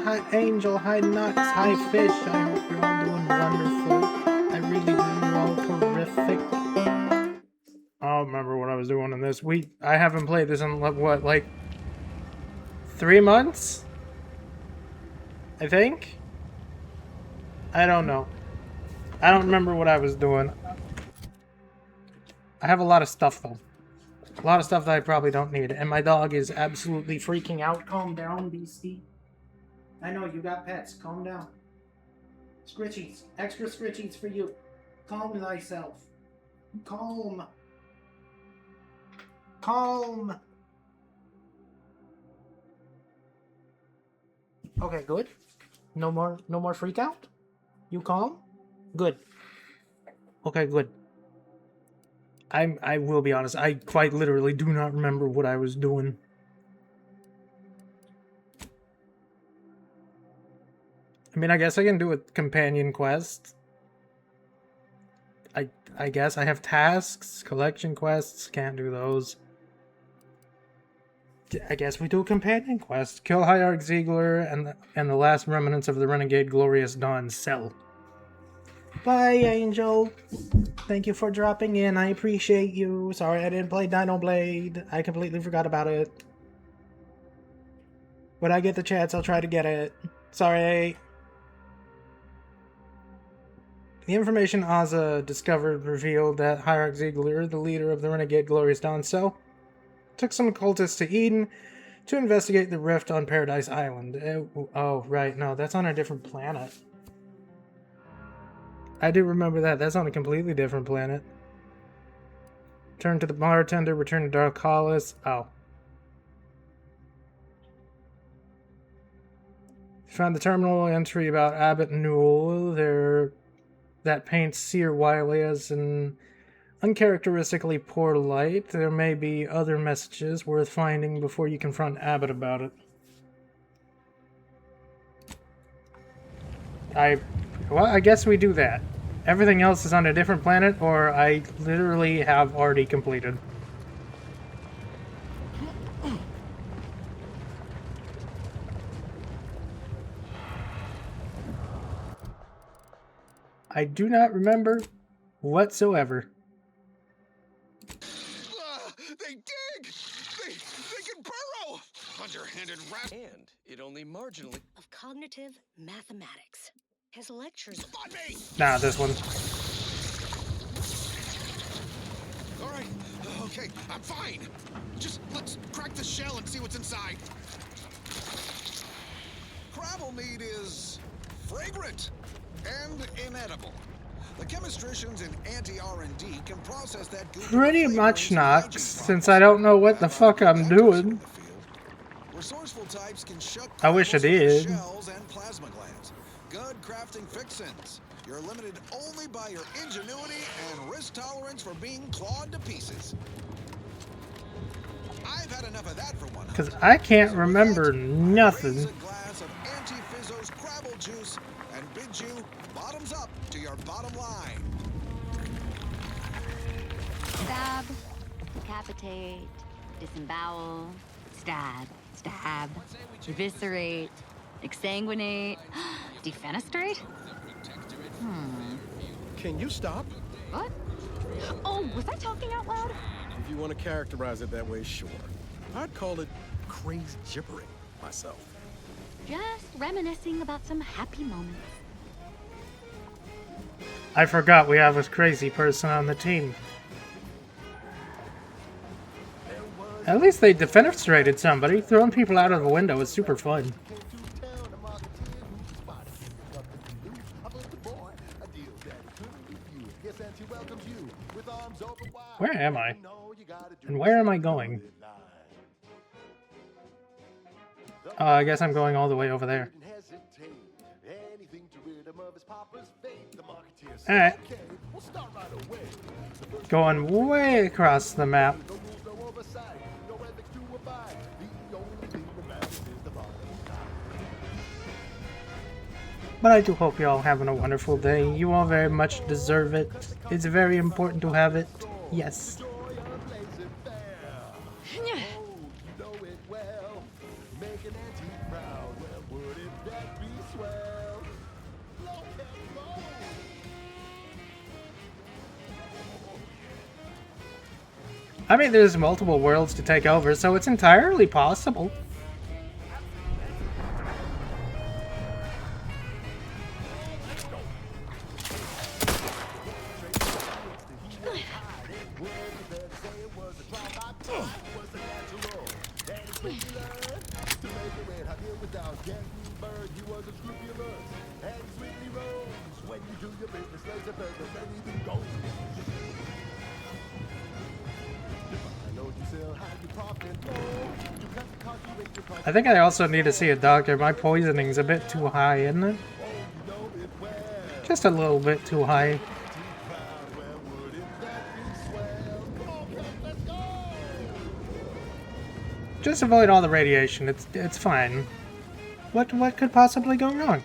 hi Angel, hi Nux, hi Fish. I hope you're all doing wonderful. I really do. You're all terrific. I don't remember what I was doing in this week. I haven't played this in what, like 3 months? I think? I don't know. I don't remember what I was doing. I have a lot of stuff though. A lot of stuff that I probably don't need. And my dog is absolutely freaking out. Calm down, Beastie. I know you got pets. Calm down. Scritchies. Extra scritchies for you. Calm thyself. Calm. Calm. Okay, good. No more freak out? You calm? Good. Okay, good. I will be honest, I quite literally do not remember what I was doing. I mean, I guess I can do a companion quest. I guess I have tasks, collection quests, can't do those. I guess we do a companion quest. Kill Hierarch Ziegler and the last remnants of the Renegade Glorious Dawn. Sell. Bye, Angel. Thank you for dropping in. I appreciate you. Sorry I didn't play Dino Blade. I completely forgot about it. When I get the chance, I'll try to get it. Sorry. The information Ozza discovered revealed that Hierarch Ziegler, the leader of the Renegade Glorious Dawn Cell, took some cultists to Eden to investigate the rift on Paradise Island. Oh, right. No, that's on a different planet. I do remember that. That's on a completely different planet. Turn to the bartender, return to Dark Hollis. Oh. Found the terminal entry about Abbott Newell. That paints Seer Wiley as an uncharacteristically poor light. There may be other messages worth finding before you confront Abbott about it. Well, I guess we do that. Everything else is on a different planet, or I literally have already completed. I do not remember whatsoever. They dig! They can burrow! Underhanded rat. And it only marginally of cognitive mathematics. His lectures on me! Nah, this one. Alright, okay, I'm fine. Just let's crack the shell and see what's inside. Crabble meat is fragrant and inedible. The chemistricians in anti-R&D can process that pretty much not, since I don't know what the fuck I'm doing. Resourceful types can shuck I wish I did. shells and plasma glands. Good crafting fixins. You're limited only by your ingenuity and risk tolerance for being clawed to pieces. I've had enough of that for one. Because I can't remember nothing. Raise a glass of Anti-Fizzo's Crabble juice and bid you bottoms up to your bottom line. Stab, decapitate, disembowel, stab, stab, eviscerate, exsanguinate, defenestrate? Can you stop? What? Oh, was I talking out loud? If you want to characterize it that way, sure. I'd call it crazy gibbering myself. Just reminiscing about some happy moments. I forgot we have a crazy person on the team. At least they defenestrated somebody. Throwing people out of a window is super fun. Where am I? And where am I going? I guess I'm going all the way over there. Alright. Going way across the map. But I do hope you're all having a wonderful day. You all very much deserve it. It's very important to have it. Yes. I mean, there's multiple worlds to take over, so it's entirely possible. I think I also need to see a doctor. My poisoning's a bit too high, isn't it? Just a little bit too high. Just avoid all the radiation. It's fine. What could possibly go wrong?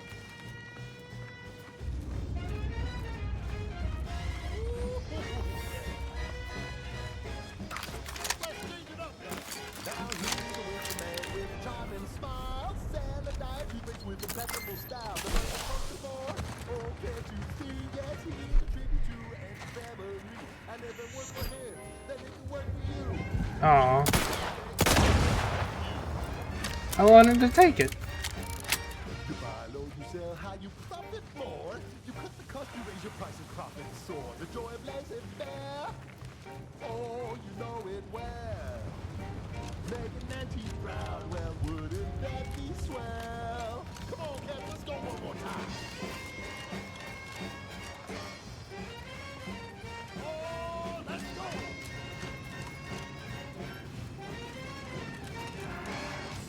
Aw. I wanted to take it. You buy low, you sell high, you profit more. You cut the cost, you raise your price and profit soar. The joy of laissez-faire. Oh, you know it well. Making antique proud, well, wouldn't that be swell? Come on, Cat, let's go one more time. Oh, let's go.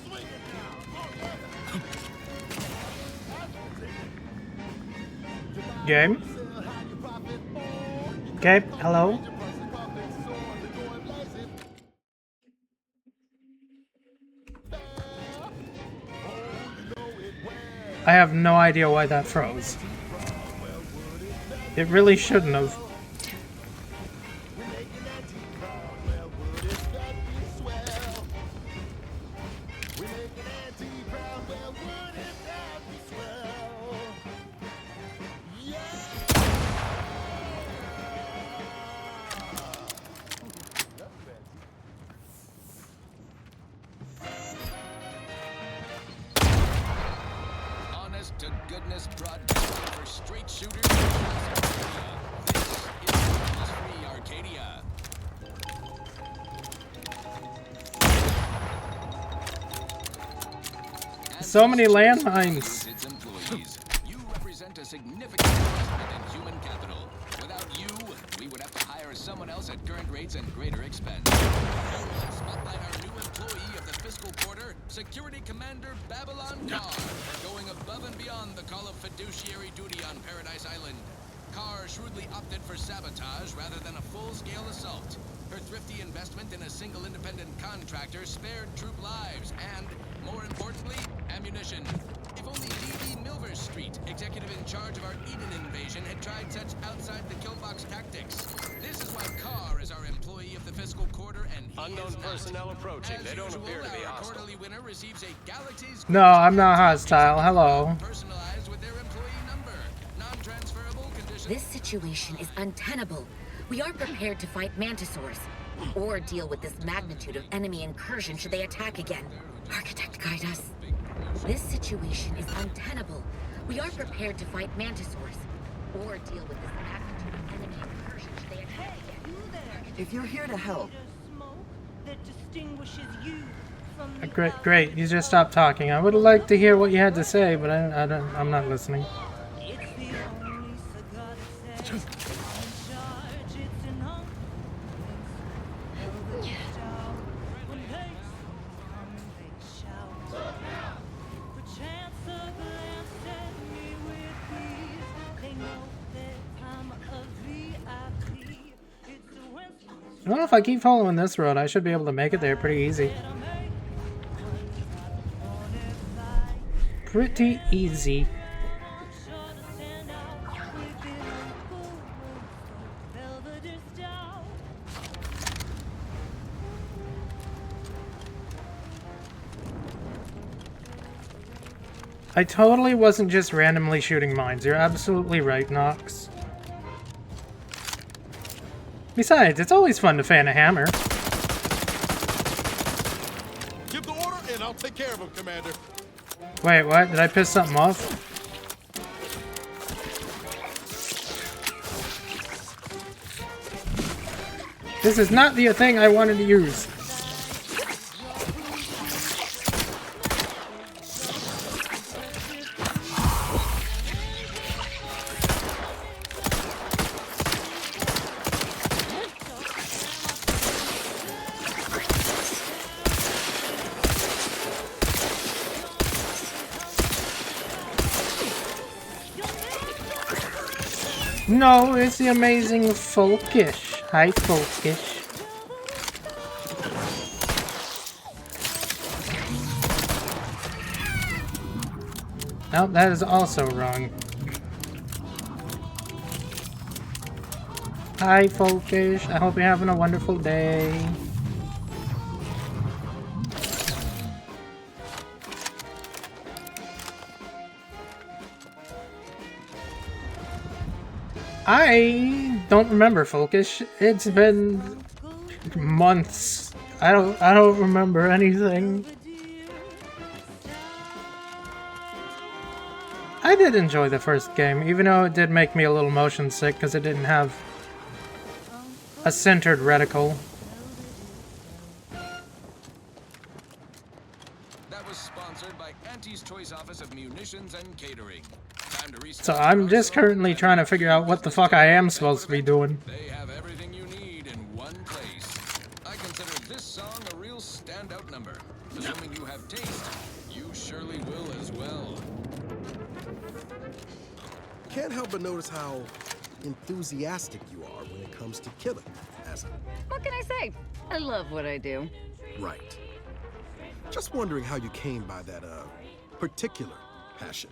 Swing it now. Oh, yeah. Game? Gabe, hello? I have no idea why that froze. It really shouldn't have. To goodness broadcasting for straight shooters. This is free Arcadia. So many landmines. Its employees, you represent a significant investment in human capital. Without you, we would have to hire someone else at current rates and greater expense. Let's spotlight our new employee of the fiscal quarter, Security Commander Babylon Carr, for going above and beyond the call of fiduciary duty on Paradise Island. Carr shrewdly opted for sabotage rather than a full-scale assault. Her thrifty investment in a single independent contractor spared troop lives and, more importantly, ammunition. If only D.B. Milvers Street, executive in charge of our Eden invasion, had tried such outside-the-kill-box tactics. This is why Carr is our employee of the fiscal quarter, and he Unknown is not. personnel approaching. They don't appear to be Our hostile. quarterly winner receives a Galaxy's No, I'm not hostile. Hello. personalized with their employee number. Non-transferable conditions. This situation is untenable. We are prepared to fight Mantisaurs, or deal with this magnitude of enemy incursion should they attack again. Architect, guide us. This situation is untenable. We are prepared to fight Mantisaurs, or deal with this magnitude of enemy incursion should they attack again. If you're here to help, Great. You just stopped talking. I would like to hear what you had to say, but I'm not listening. Well, if I keep following this road, I should be able to make it there pretty easy. Pretty easy. I totally wasn't just randomly shooting mines. You're absolutely right, Nox. Besides, it's always fun to fan a hammer. Commander. Wait, what? Did I piss something off? This is not the thing I wanted to use. No, it's the amazing Folkish. Hi, Folkish. No, that is also wrong. Hi, Folkish. I hope you're having a wonderful day. I don't remember, Folkish. It's been months. I don't remember anything. I did enjoy the first game, even though it did make me a little motion sick because it didn't have a centered reticle. That was sponsored by Auntie's Choice Office of Munitions and Catering. Time to So restock I'm your just arsenal currently and trying to figure out what the fuck I am supposed to be doing. They have everything you need in one place. I consider this song a real standout number. Assuming you have taste, you surely will as well. Can't help but notice how enthusiastic you are when it comes to killing, as What can I say? I love what I do. right. Just wondering how you came by that, particular passion.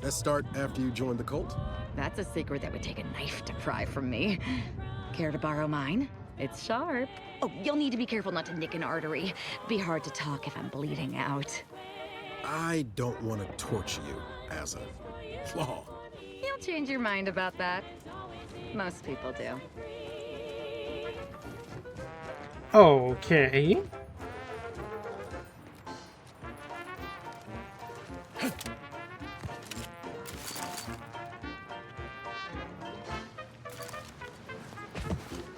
Let's start after you joined the cult? That's a secret that would take a knife to pry from me. Care to borrow mine? It's sharp. Oh, you'll need to be careful not to nick an artery. Be hard to talk if I'm bleeding out. I don't want to torture you as a flaw. You'll change your mind about that. Most people do. Okay.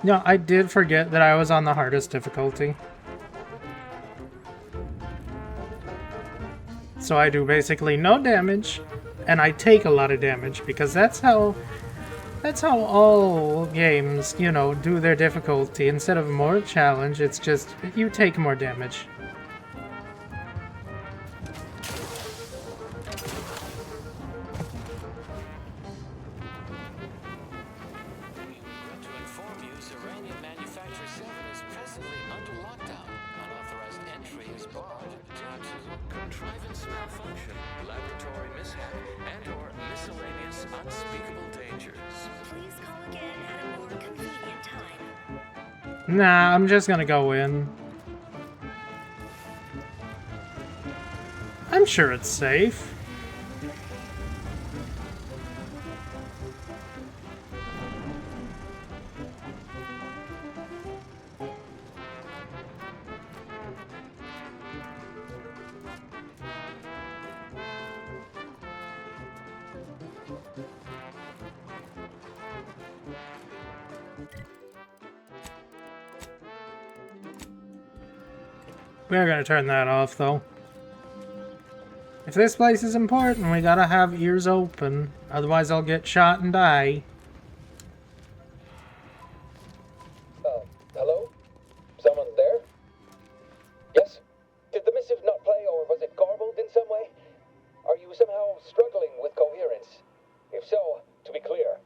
No, I did forget that I was on the hardest difficulty. So I do basically no damage, and I take a lot of damage, because that's how all games, you know, do their difficulty. Instead of more challenge, it's just you take more damage. To inform you, Serenium Manufacturer 7 is presently under lockdown. Unauthorized entry is barred due to contrivance malfunction, laboratory mishap, and/or miscellaneous unspeakable dangers. Please call again at a more convenient time. Nah, I'm just gonna go in. I'm sure it's safe. We're gonna turn that off, though. If this place is important, we gotta have ears open. Otherwise, I'll get shot and die. Hello? Someone there? Yes? Did the missive not play, or was it garbled in some way? Are you somehow struggling with coherence? If so, to be clear,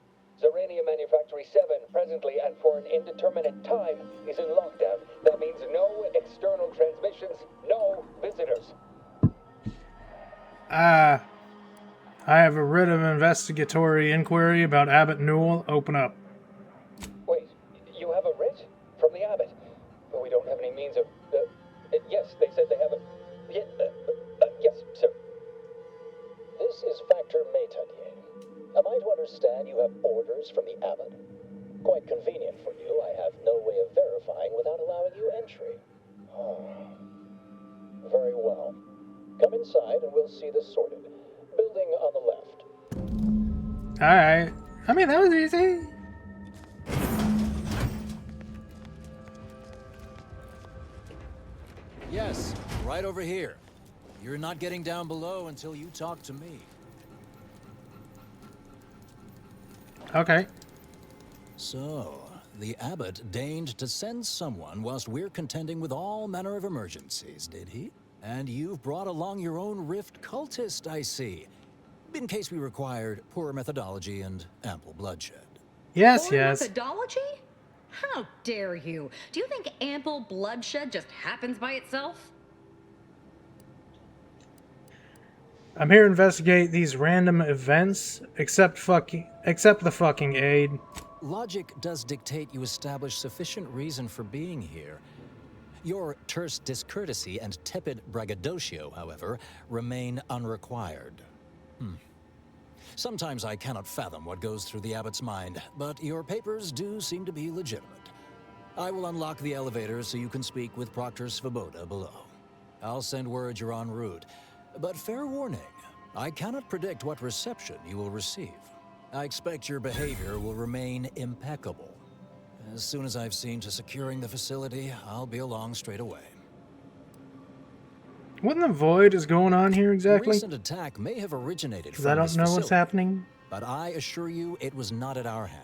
Zerania Manufactory 7 presently and for an indeterminate time is in lockdown. That means no external transmissions, no visitors. I have a writ of investigatory inquiry about Abbot Newell. Open up. Wait, you have a writ? From the abbot? We don't have any means of... yes, they said they have a... yes, sir. This is Factor Métanier. Am I to understand you have orders from the abbot? Quite convenient for you. I have no way of verifying without allowing you entry. Oh. Very well. Come inside and we'll see this sorted. Building on the left. Alright. I mean, that was easy. Yes, right over here. You're not getting down below until you talk to me. Okay. So, the abbot deigned to send someone whilst we're contending with all manner of emergencies, did he? And you've brought along your own rift cultist, I see. In case we required poor methodology and ample bloodshed. Yes, Poor yes. methodology? How dare you? Do you think ample bloodshed just happens by itself? I'm here to investigate these random events, except the fucking aid. Logic does dictate you establish sufficient reason for being here. Your terse discourtesy and tepid braggadocio, however, remain unrequired. Sometimes I cannot fathom what goes through the abbot's mind, but your papers do seem to be legitimate. I will unlock the elevator so you can speak with Proctor Svoboda below. I'll send word you're en route, but fair warning, I cannot predict what reception you will receive. I expect your behavior will remain impeccable. As soon as I've seen to securing the facility, I'll be along straight away. What in the void is going on here exactly? The recent attack may have originated Because from I don't this know what's facility, happening. but I assure you it was not at our hand.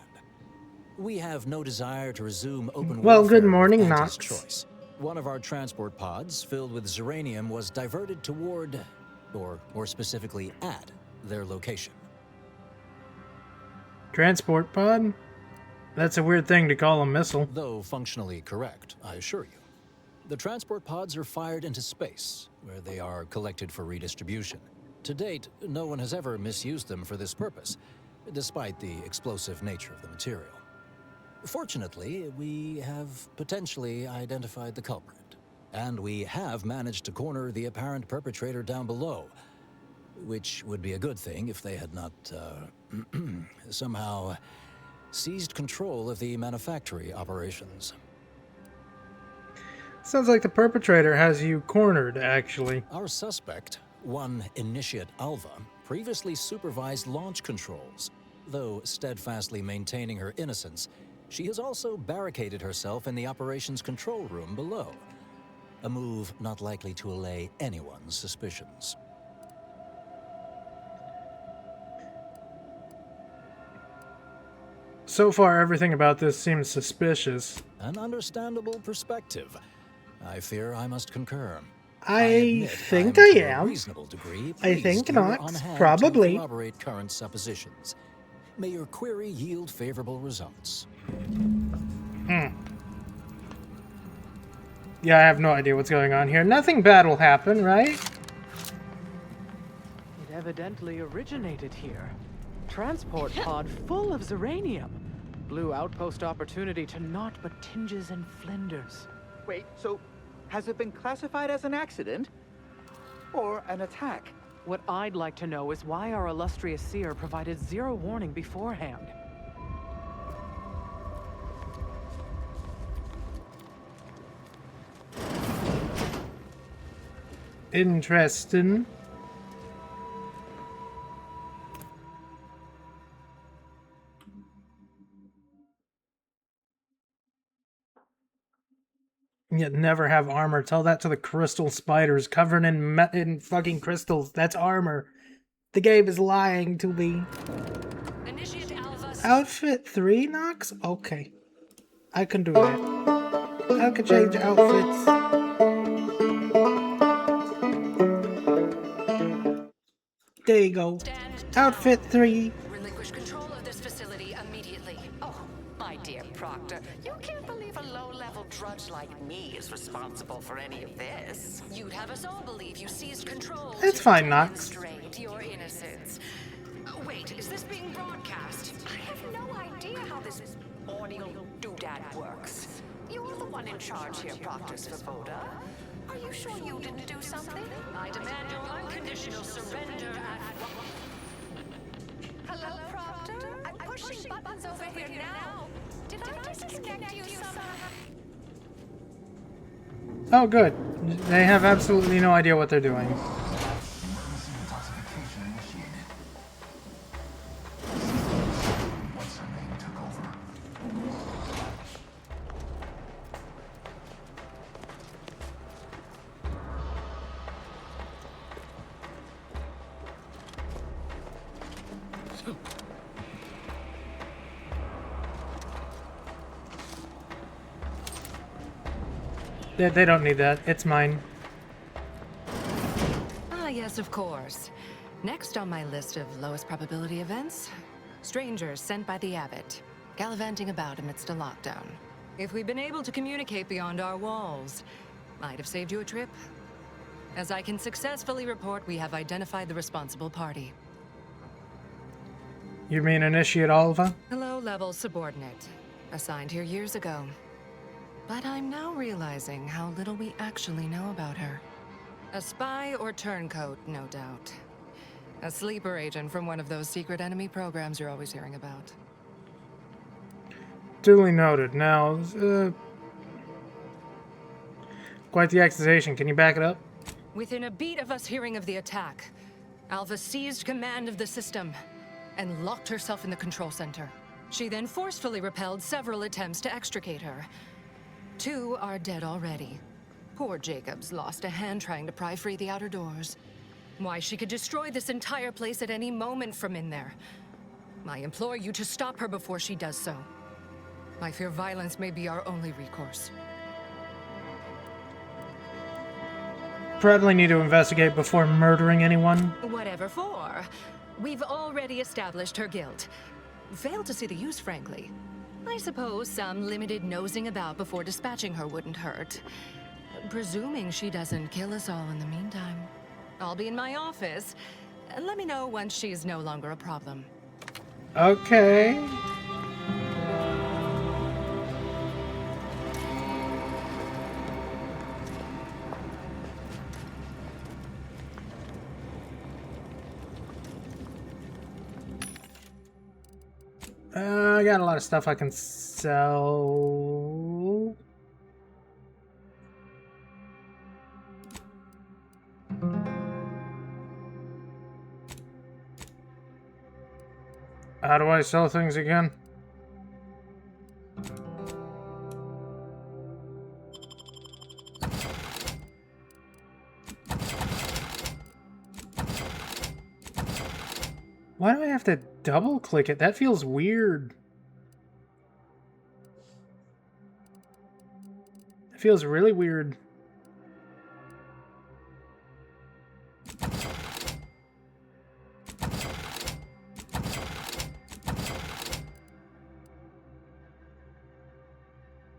We have no desire to resume open Well, warfare good morning, with Knox. Anti's choice. One of our transport pods filled with Zeranium was diverted toward, or more specifically at, their location. Transport pod? That's a weird thing to call a missile. Though functionally correct, I assure you. The transport pods are fired into space, where they are collected for redistribution. To date, no one has ever misused them for this purpose, despite the explosive nature of the material. Fortunately, we have potentially identified the culprit, and we have managed to corner the apparent perpetrator down below, which would be a good thing if they had not, somehow seized control of the manufactory operations. Sounds like the perpetrator has you cornered, actually. Our suspect, one Initiate Alva, previously supervised launch controls. Though steadfastly maintaining her innocence, she has also barricaded herself in the operations control room below. A move not likely to allay anyone's suspicions. So far, everything about this seems suspicious. An understandable perspective. I fear I must concur. I think I I to a am. reasonable degree I think pleased you were not. on hand Probably. to corroborate current suppositions. May your query yield favorable results. Yeah, I have no idea what's going on here. Nothing bad will happen, right? It evidently originated here. Transport pod full of Zeranium. Blue outpost opportunity to naught but tinges and flinders. Wait, so has it been classified as an accident? Or an attack? What I'd like to know is why our illustrious seer provided zero warning beforehand. Interesting. Yet never have armor. Tell that to the crystal spiders covered in fucking crystals. That's armor. The game is lying to me. Outfit 3, Knox? Okay. I can do that. I can change outfits. There you go. Outfit 3. Relinquish control of this facility immediately. Oh, my dear Proctor, you can't believe a low-level drudge like me is responsible for any of this. You'd have us all believe you seized control. It's fine, Knox. Demonstrate your innocence. Wait, is this being broadcast? I have no idea how this audio doodad works. You're the one in charge here, Proctor Svoboda. Are you sure you didn't do something? I demand your unconditional surrender at... Hello, Proctor? I'm pushing buttons over here now. Did I disconnect you somehow? Oh, good. They have absolutely no idea what they're doing. They don't need that. It's mine. Ah, yes, of course. Next on my list of lowest probability events, strangers sent by the abbot, gallivanting about amidst a lockdown. If we'd been able to communicate beyond our walls, might have saved you a trip. As I can successfully report, we have identified the responsible party. You mean Initiate Alva? A low-level subordinate, assigned here years ago. But I'm now realizing how little we actually know about her. A spy or turncoat, no doubt. A sleeper agent from one of those secret enemy programs you're always hearing about. Duly noted. Now, quite the accusation. Can you back it up? Within a beat of us hearing of the attack, Alva seized command of the system and locked herself in the control center. She then forcefully repelled several attempts to extricate her. 2 are dead already. Poor Jacobs lost a hand trying to pry free the outer doors. Why, she could destroy this entire place at any moment from in there. I implore you to stop her before she does so. I fear violence may be our only recourse. Probably need to investigate before murdering anyone. Whatever for. We've already established her guilt. Failed to see the use, frankly. I suppose some limited nosing about before dispatching her wouldn't hurt. Presuming she doesn't kill us all in the meantime. I'll be in my office. Let me know once she's no longer a problem. Okay. I got a lot of stuff I can sell. How do I sell things again? Why do I have to double click it? That feels weird. It feels really weird.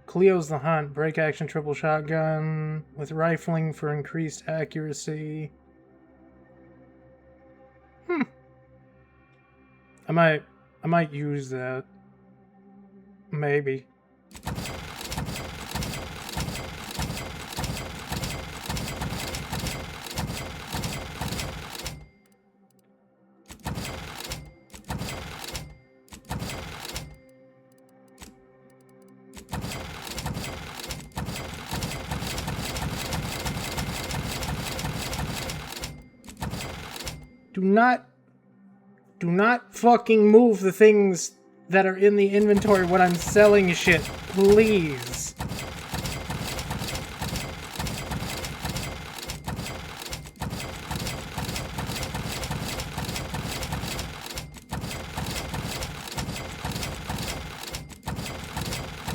Cleo's the hunt. Break action triple shotgun with rifling for increased accuracy. I might use that. Maybe. Do not fucking move the things that are in the inventory when I'm selling shit, please.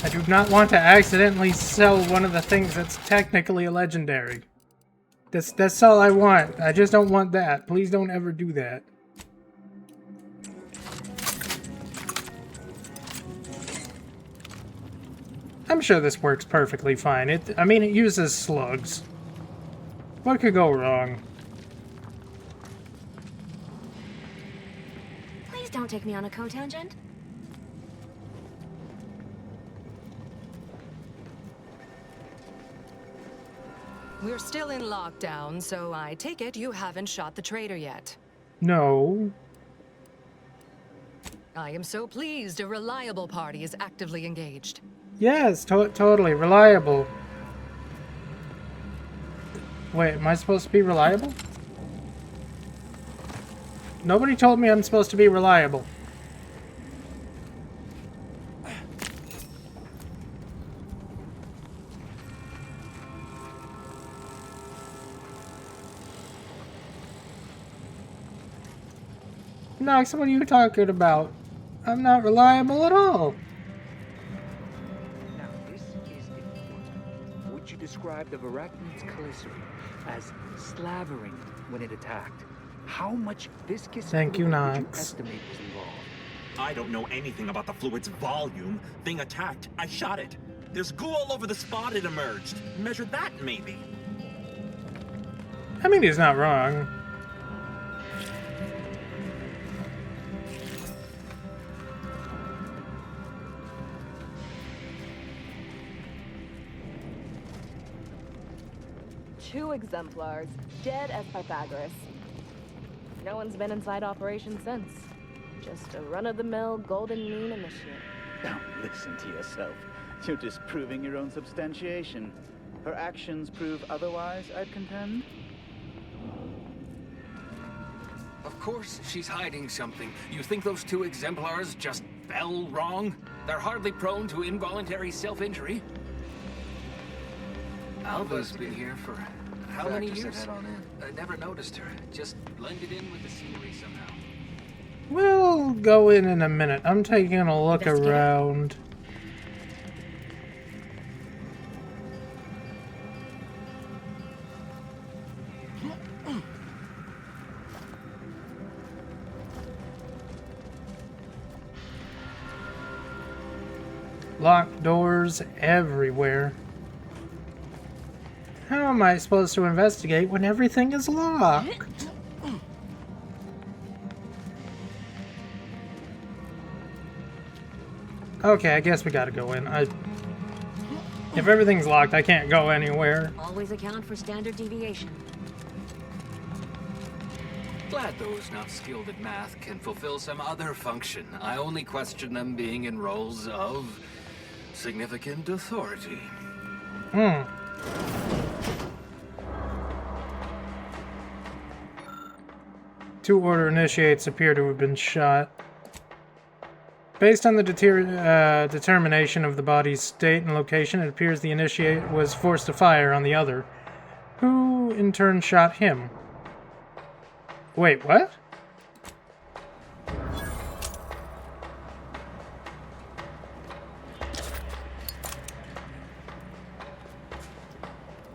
I do not want to accidentally sell one of the things that's technically a legendary. That's all I want. I just don't want that. Please don't ever do that. I'm sure this works perfectly fine. I mean, it uses slugs. What could go wrong? Please don't take me on a cotangent. We're still in lockdown, so I take it you haven't shot the traitor yet. No. I am so pleased a reliable party is actively engaged. Yes, totally. Reliable. Wait, am I supposed to be reliable? Nobody told me I'm supposed to be reliable. Nox, what are you talking about? I'm not reliable at all. Now, this is important. Would you described the Varachnids' calicity as slavering when it attacked. How much viscous Thank you, fluid would you Knox. estimate was involved? I don't know anything about the fluid's volume. Thing attacked. I shot it. There's goo all over the spot it emerged. Measure that, maybe. I mean, he's not wrong. Two exemplars, dead as Pythagoras. No one's been inside operation since. Just a run-of-the-mill golden mean initiate. Don't listen to yourself. You're disproving your own substantiation. Her actions prove otherwise, I'd contend. Of course she's hiding something. You think those two exemplars just fell wrong? They're hardly prone to involuntary self-injury. Alva's been here for how many years? I never noticed her. Just blended in with the scenery somehow. We'll go in a minute. I'm taking a look around. Locked doors everywhere. How am I supposed to investigate when everything is locked? Okay, I guess we gotta go in. If everything's locked, I can't go anywhere. Always account for standard deviation. Glad those not skilled at math can fulfill some other function. I only question them being in roles of significant authority. Two Order initiates appear to have been shot. Based on the determination of the body's state and location, it appears the initiate was forced to fire on the other, who in turn shot him. Wait, what?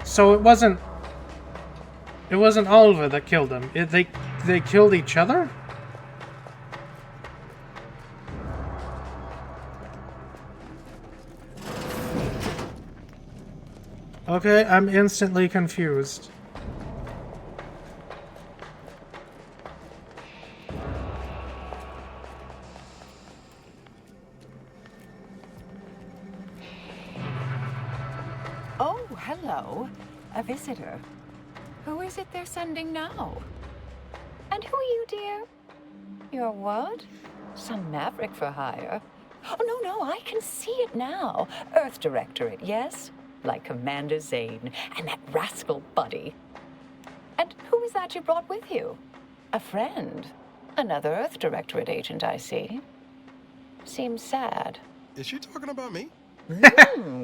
So it wasn't Alva that killed him. They killed each other? Okay, I'm instantly confused. Oh, hello. A visitor. Who is it they're sending now? And who are you, dear? You're what? Some maverick for hire? Oh, no, I can see it now. Earth Directorate, yes? Like Commander Zane and that rascal Buddy. And who is that you brought with you? A friend? Another Earth Directorate agent, I see. Seems sad. Is she talking about me?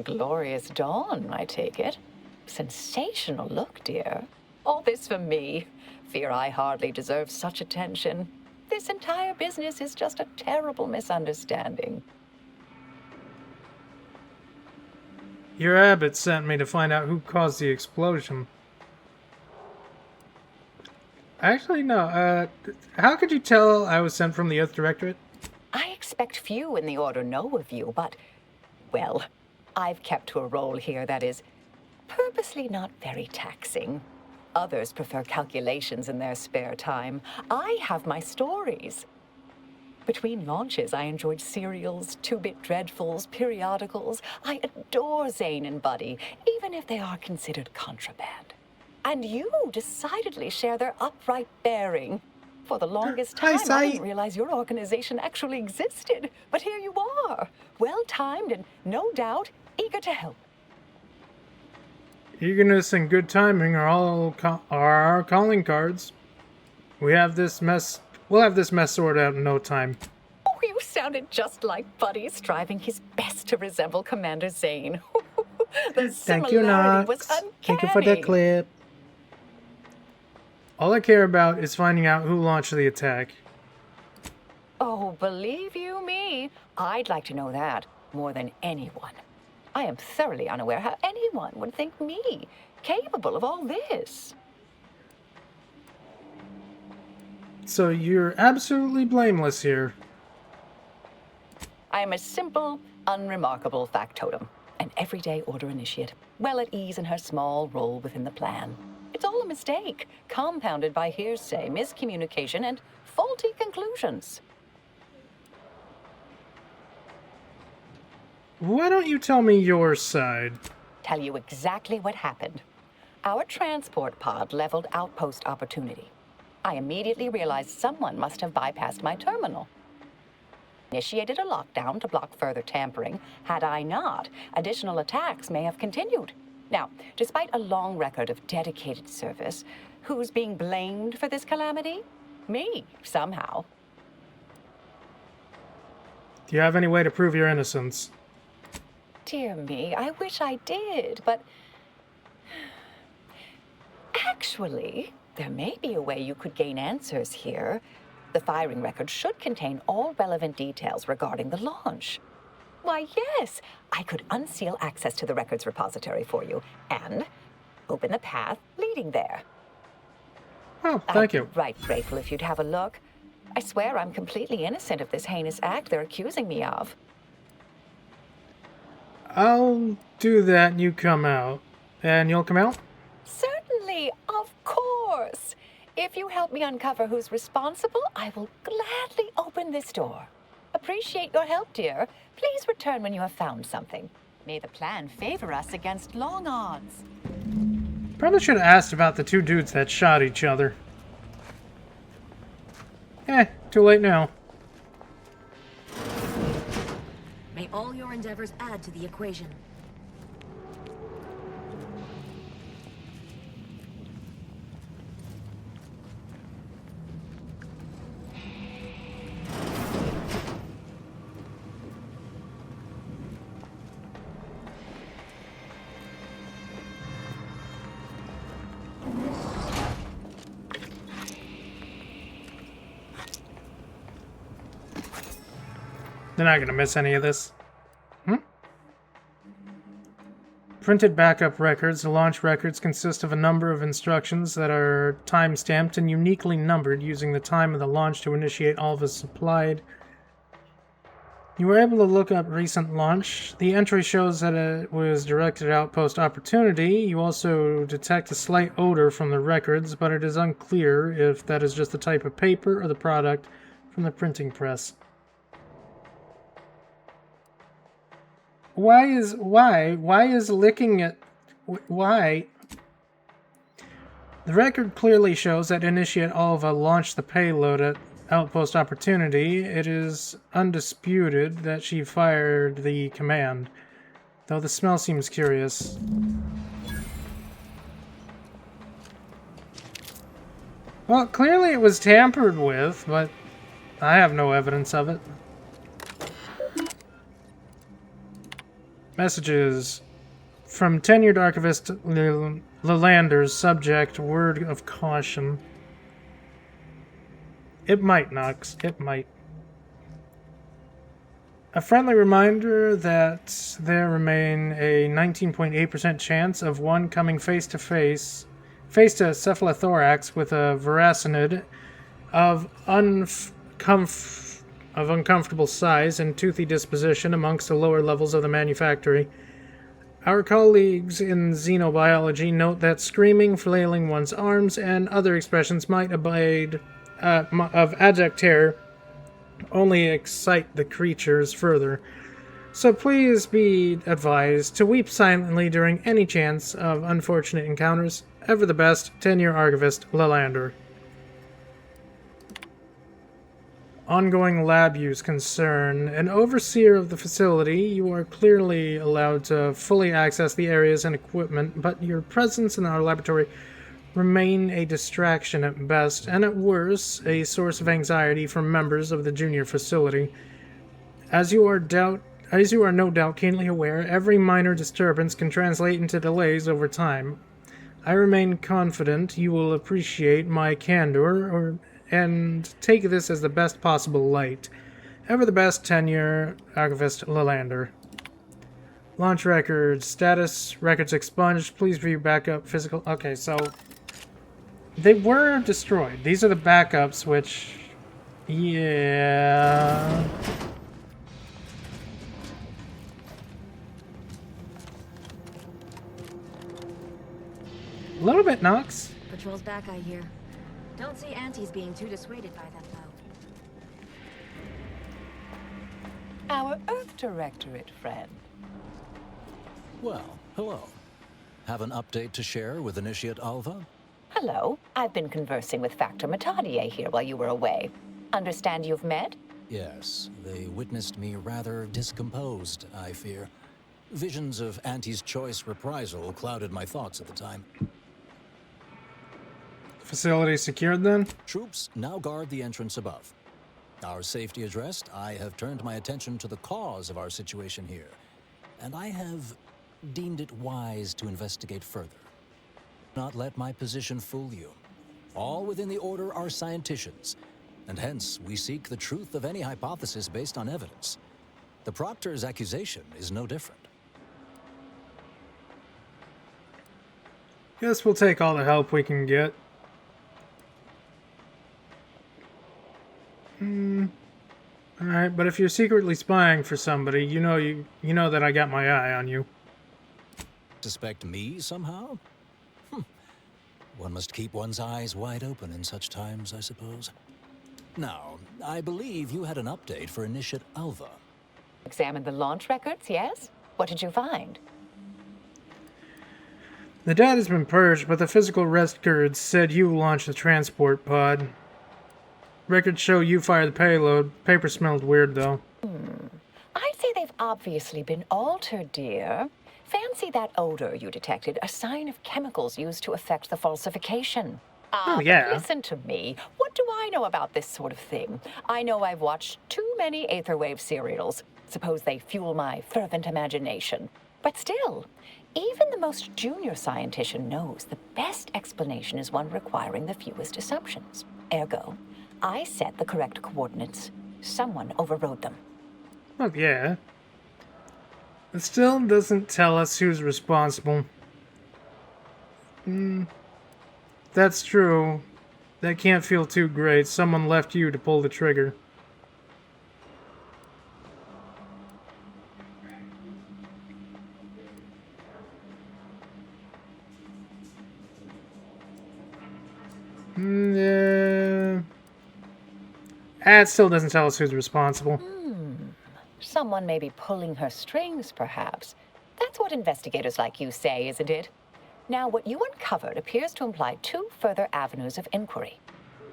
Glorious dawn, I take it. Sensational look, dear. All this for me. Fear I hardly deserve such attention. This entire business is just a terrible misunderstanding. Your abbot sent me to find out who caused the explosion. Actually, no. How could you tell I was sent from the Earth Directorate? I expect few in the Order know of you, but, well, I've kept to a role here that is purposely not very taxing. Others prefer calculations in their spare time. I have my stories. Between launches, I enjoyed serials, two-bit dreadfuls, periodicals. I adore Zane and Buddy, even if they are considered contraband. And you decidedly share their upright bearing. For the longest time, I didn't realize your organization actually existed. But here you are, well-timed and, no doubt, eager to help. Eagerness and good timing are our calling cards. We'll have this mess sorted out in no time. Oh, you sounded just like Buddy, striving his best to resemble Commander Zane. The Thank you, similarity was Knox. uncanny. Thank you for the clip. All I care about is finding out who launched the attack. Oh, believe you me, I'd like to know that more than anyone. I am thoroughly unaware how anyone would think me capable of all this. So you're absolutely blameless here. I am a simple, unremarkable factotum, an everyday order initiate, well at ease in her small role within the plan. It's all a mistake, compounded by hearsay, miscommunication, and faulty conclusions. Why don't you tell me your side? Tell you exactly what happened. Our transport pod leveled outpost opportunity. I immediately realized someone must have bypassed my terminal. Initiated a lockdown to block further tampering. Had I not, additional attacks may have continued. Now, despite a long record of dedicated service, who's being blamed for this calamity? Me, somehow. Do you have any way to prove your innocence? Dear me, I wish I did, but... Actually, there may be a way you could gain answers here. The firing record should contain all relevant details regarding the launch. Why, yes, I could unseal access to the records repository for you and open the path leading there. Oh, thank you. I'd be right grateful if you'd have a look. I swear I'm completely innocent of this heinous act they're accusing me of. I'll do that and you come out. And you'll come out? Certainly, of course. If you help me uncover who's responsible, I will gladly open this door. Appreciate your help, dear. Please return when you have found something. May the plan favor us against long odds. Probably should have asked about the two dudes that shot each other. Too late now. May all your endeavors add to the equation. They're not going to miss any of this. Printed backup records. The launch records consist of a number of instructions that are time-stamped and uniquely numbered using the time of the launch to initiate all of the supplied. You were able to look up recent launch. The entry shows that it was directed at Outpost Opportunity. You also detect a slight odor from the records, but it is unclear if that is just the type of paper or the product from the printing press. Why is licking it? Why? The record clearly shows that Initiate Alva launched the payload at Outpost Opportunity. It is undisputed that she fired the command, though the smell seems curious. Well, clearly it was tampered with, but I have no evidence of it. Messages from tenured archivist Lelander's subject, word of caution. It might, Nox. It might. A friendly reminder that there remain a 19.8% chance of one coming face to cephalothorax with a veracinid of uncomfortable size and toothy disposition amongst the lower levels of the manufactory. Our colleagues in xenobiology note that screaming, flailing one's arms, and other expressions might abide of abject terror only excite the creatures further. So please be advised to weep silently during any chance of unfortunate encounters. Ever the best, 10-year archivist, Lelander. Ongoing lab use concern. An overseer of the facility, you are clearly allowed to fully access the areas and equipment, but your presence in our laboratory remain a distraction at best, and at worst, a source of anxiety for members of the junior facility. As you are no doubt keenly aware, every minor disturbance can translate into delays over time. I remain confident you will appreciate my candor and take this as the best possible light. Ever the best, 10-year archivist Lelander. Launch records. Status records expunged. Please view backup physical. Okay, so they were destroyed. These are the backups, which, yeah. A little bit, Nox. Patrol's back, I hear. Don't see Auntie's being too dissuaded by them, though. Our Earth Directorate friend. Well, hello. Have an update to share with Initiate Alva? Hello. I've been conversing with Factor Matadier here while you were away. Understand you've met? Yes, they witnessed me rather discomposed, I fear. Visions of Auntie's choice reprisal clouded my thoughts at the time. Facility secured then? Troops now guard the entrance above. Our safety addressed, I have turned my attention to the cause of our situation here, and I have deemed it wise to investigate further. Not let my position fool you. All within the Order are scienticians, and hence we seek the truth of any hypothesis based on evidence. The Proctor's accusation is no different. Guess we'll take all the help we can get. Alright, but if you're secretly spying for somebody, you know that I got my eye on you. Suspect me somehow? One must keep one's eyes wide open in such times, I suppose. Now, I believe you had an update for Initiate Alva. Examined the launch records, yes? What did you find? The data's been purged, but the physical records said you launched the transport pod. Records show you fired the payload. Paper smelled weird, though. I'd say they've obviously been altered, dear. Fancy that odor you detected, a sign of chemicals used to effect the falsification. Oh, yeah. Listen to me. What do I know about this sort of thing? I know I've watched too many Aetherwave serials. Suppose they fuel my fervent imagination. But still, even the most junior scientist knows the best explanation is one requiring the fewest assumptions. Ergo, I set the correct coordinates. Someone overrode them. Oh, yeah. It still doesn't tell us who's responsible. That's true. That can't feel too great. Someone left you to pull the trigger. Yeah. It still doesn't tell us who's responsible. Someone may be pulling her strings, perhaps. That's what investigators like you say, isn't it? Now, what you uncovered appears to imply two further avenues of inquiry.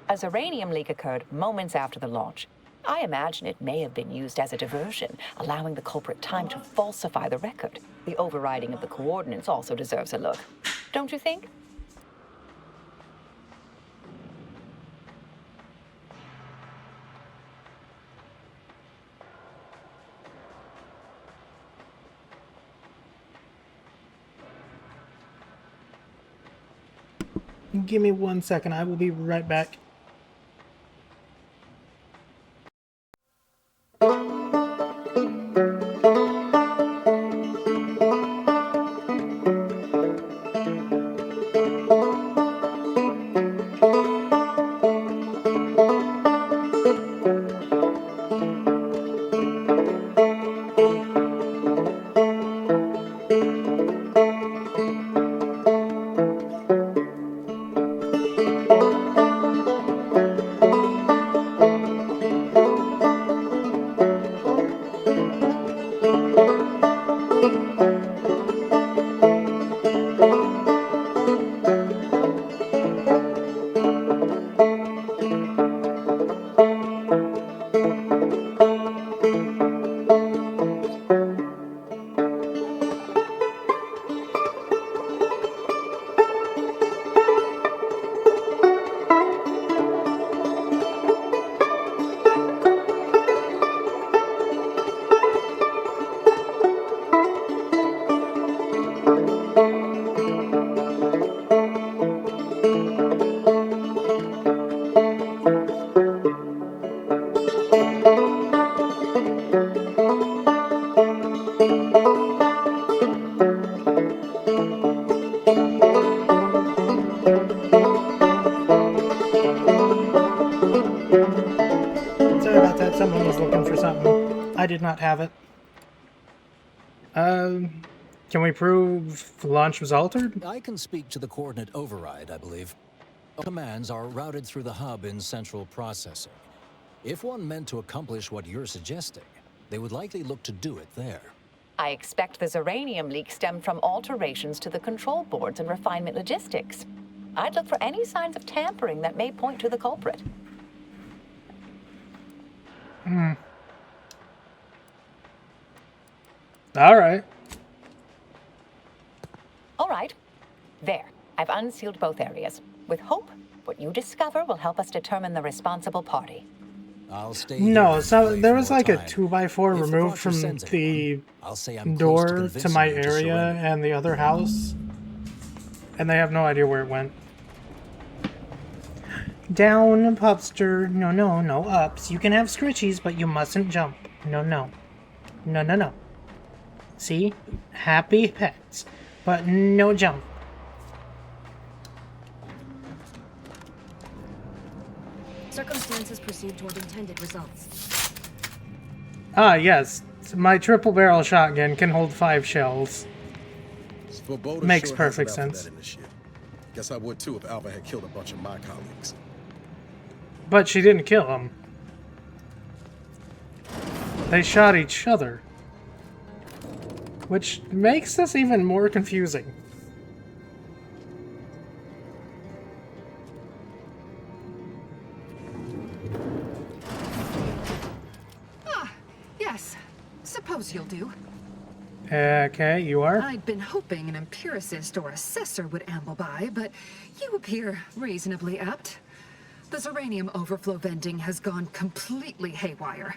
A uranium leak occurred moments after the launch. I imagine it may have been used as a diversion, allowing the culprit time to falsify the record. The overriding of the coordinates also deserves a look. Don't you think? Give me 1 second. I will be right back. not have it. Can we prove the launch was altered? I can speak to the coordinate override, I believe. Commands are routed through the hub in central processing. If one meant to accomplish what you're suggesting, they would likely look to do it there. I expect the uranium leak stemmed from alterations to the control boards and refinement logistics. I'd look for any signs of tampering that may point to the culprit. All right. All right. There. I've unsealed both areas. With hope, what you discover will help us determine the responsible party. I'll stay No, here so and there wait was for like more a time. 2x4 If removed Proctor from sends the anyone, I'll say I'm close door to convincing my you to area surrender. and the other house. And they have no idea where it went. Down, Pupster. No, no, no ups. You can have scritchies, but you mustn't jump. No, no. No, no, no. See? Happy pets. But no jump. Circumstances proceed toward intended results. Ah, yes. My triple barrel shotgun can hold 5 shells. Svoboda Makes sure perfect has it out for sense. that initiative. Guess I would too if Alva had killed a bunch of my colleagues. But she didn't kill him. They shot each other. Which makes this even more confusing. Yes. Suppose you'll do. Okay, you are? I'd been hoping an empiricist or assessor would amble by, but you appear reasonably apt. The uranium overflow vending has gone completely haywire.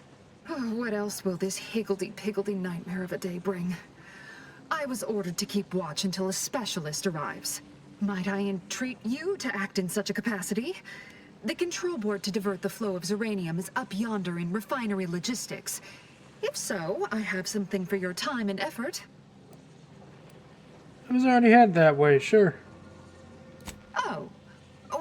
Oh, what else will this higgledy-piggledy nightmare of a day bring? I was ordered to keep watch until a specialist arrives. Might I entreat you to act in such a capacity? The control board to divert the flow of uranium is up yonder in refinery logistics. If so, I have something for your time and effort. I was already headed that way, sure. Oh.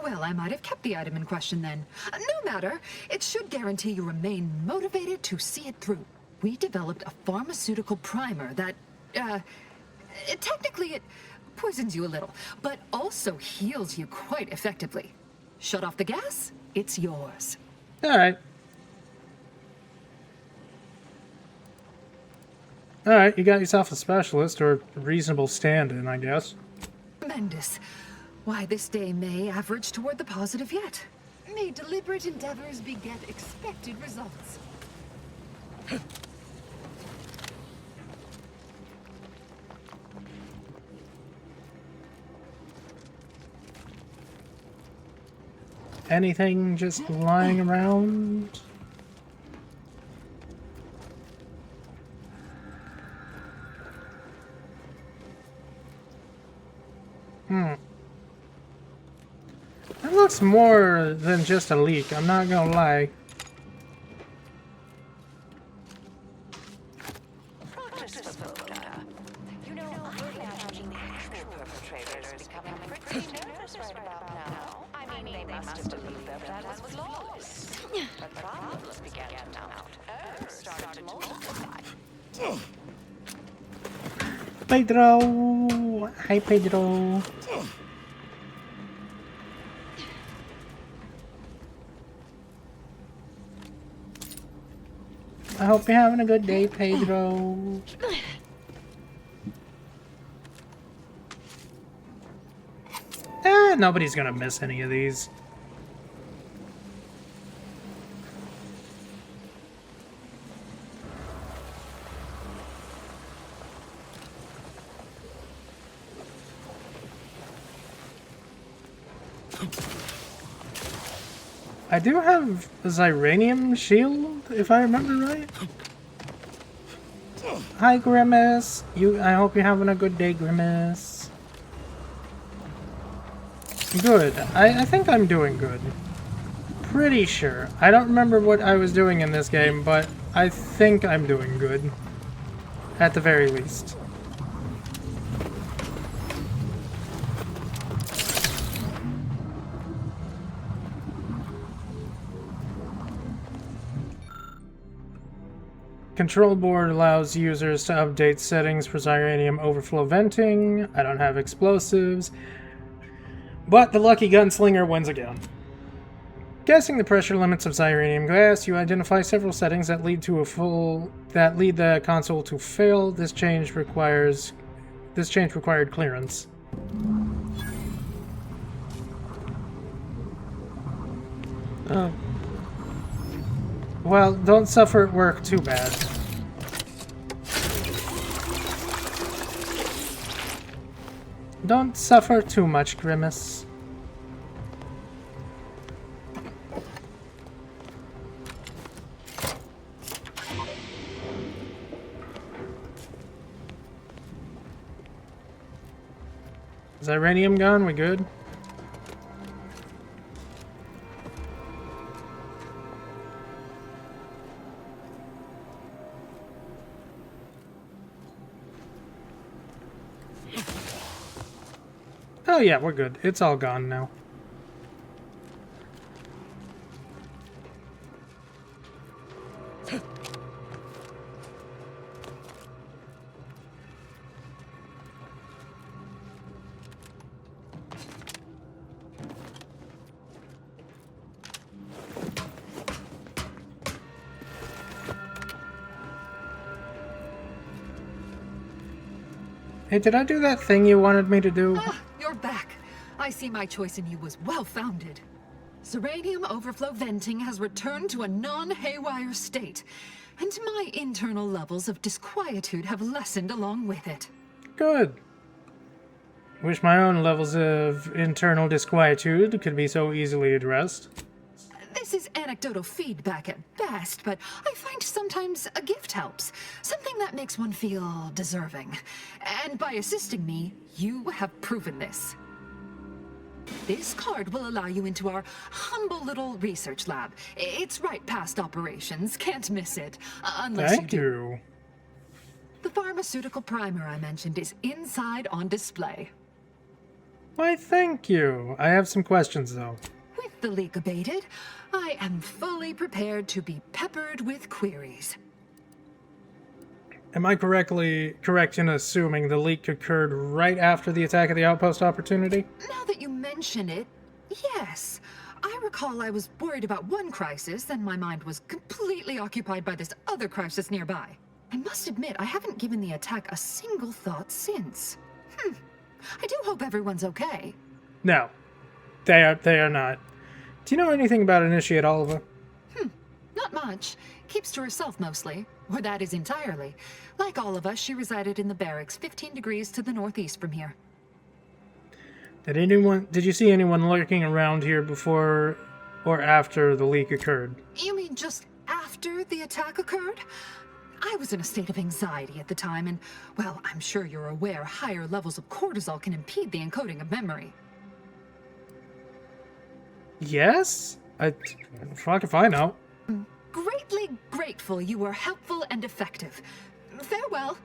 Well, I might have kept the item in question then. No matter. It should guarantee you remain motivated to see it through. We developed a pharmaceutical primer that, technically it poisons you a little, but also heals you quite effectively. Shut off the gas, it's yours. Alright. Alright, you got yourself a specialist, or a reasonable stand-in, I guess. Tremendous. Why, this day may average toward the positive yet. May deliberate endeavors beget expected results. Anything just lying around? That looks more than just a leak, I'm not gonna lie. You know, I imagine the actual perpetrators becoming pretty nervous right about now. I mean, they must have believed their plan was flawless. But problems began to mount. Errors started to multiply. Pedro! Hi, Pedro. I hope you're having a good day, Pedro. Nobody's gonna miss any of these. I do have a Zyranium shield, if I remember right. Hi, Grimace. I hope you're having a good day, Grimace. Good. I think I'm doing good. Pretty sure. I don't remember what I was doing in this game, but I think I'm doing good. At the very least. Control board allows users to update settings for Xyranium overflow venting. I don't have explosives. But the lucky gunslinger wins again. Guessing the pressure limits of Xyranium gas, you identify several settings that lead the console to fail. This change required clearance. Well, don't suffer at work too bad. Don't suffer too much, Grimace. Xyranium gone? We good? Oh yeah, we're good. It's all gone now. Hey, did I do that thing you wanted me to do? Ah, you're back. I see my choice in you was well-founded. Xyranium overflow venting has returned to a non-haywire state, and my internal levels of disquietude have lessened along with it. Good. Wish my own levels of internal disquietude could be so easily addressed. This is anecdotal feedback at best, but I find sometimes a gift helps. Something that makes one feel deserving. And by assisting me, you have proven this. This card will allow you into our humble little research lab. It's right past operations, can't miss it. Unless Thank you. The pharmaceutical primer I mentioned is inside on display. Why, thank you. I have some questions, though. With the leak abated, I am fully prepared to be peppered with queries. Am I correct in assuming the leak occurred right after the attack of the outpost opportunity? Now that you mention it, yes. I recall I was worried about one crisis, then my mind was completely occupied by this other crisis nearby. I must admit, I haven't given the attack a single thought since. I do hope everyone's okay. No, they are not. Do you know anything about Initiate Oliva? Not much. Keeps to herself mostly. Or that is entirely. Like all of us, she resided in the barracks 15 degrees to the northeast from here. Did you see anyone lurking around here before or after the leak occurred? You mean just after the attack occurred? I was in a state of anxiety at the time, and, well, I'm sure you're aware higher levels of cortisol can impede the encoding of memory. Yes? Fuck if I know. Greatly grateful you were helpful and effective. Farewell.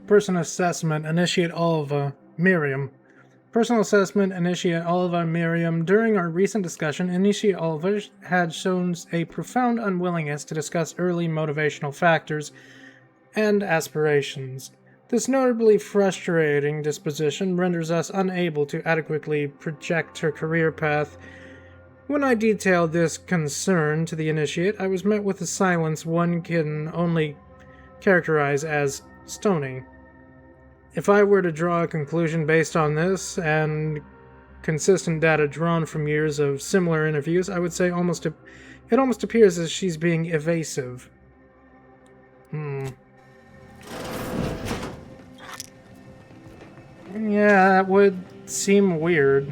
Personal assessment, initiate Oliva, Miriam. Personal assessment, initiate Oliva, Miriam. During our recent discussion, initiate Oliva had shown a profound unwillingness to discuss early motivational factors and aspirations. This notably frustrating disposition renders us unable to adequately project her career path. When I detailed this concern to the initiate, I was met with a silence one can only characterize as stony. If I were to draw a conclusion based on this, and consistent data drawn from years of similar interviews, I would say it almost appears as she's being evasive. Yeah, that would seem weird.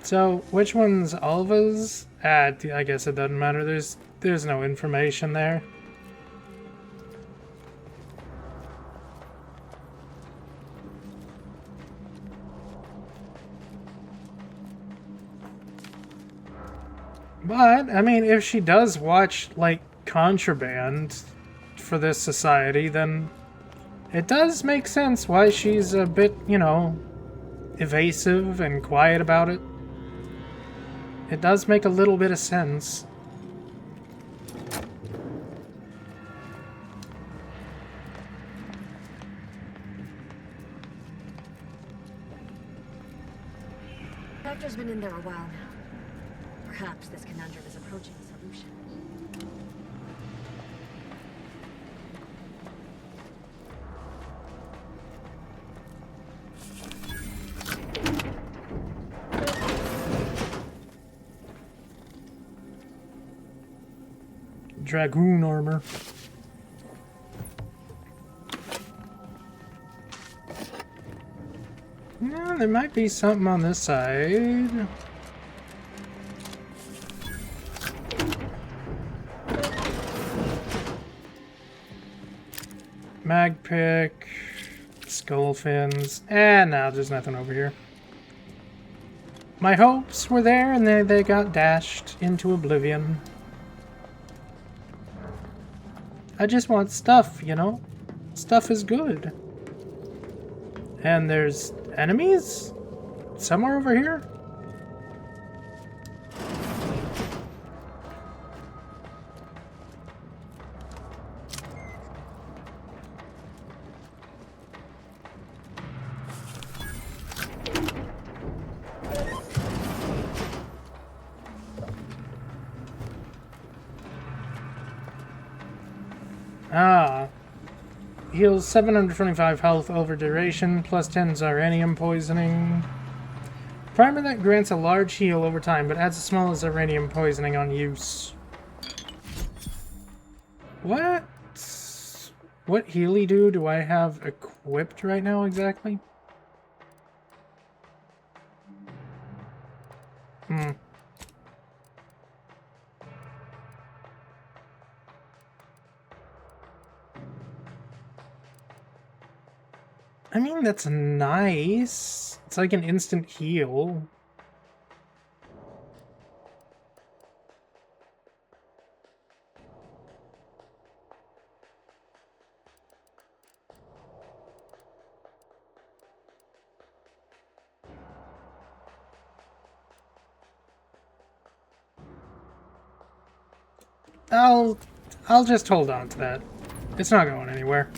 So, which one's Alva's? I guess it doesn't matter. There's no information there. But, I mean, if she does watch, like, Contraband for this society, then it does make sense why she's a bit, you know, evasive and quiet about it. It does make a little bit of sense. Doctor's been in there a while now. Perhaps this conundrum is approaching a solution. Dragoon armor. Yeah, there might be something on this side. Mag pick, skull fins. No, there's nothing over here. My hopes were there and they got dashed into oblivion. I just want stuff, you know? Stuff is good. And there's enemies? Somewhere over here? Heals 725 health over duration, plus 10 Ziranium poisoning. Primer that grants a large heal over time, but adds a small Ziranium poisoning on use. What? What Healy do I have equipped right now exactly? I mean, that's nice. It's like an instant heal. I'll just hold on to that. It's not going anywhere.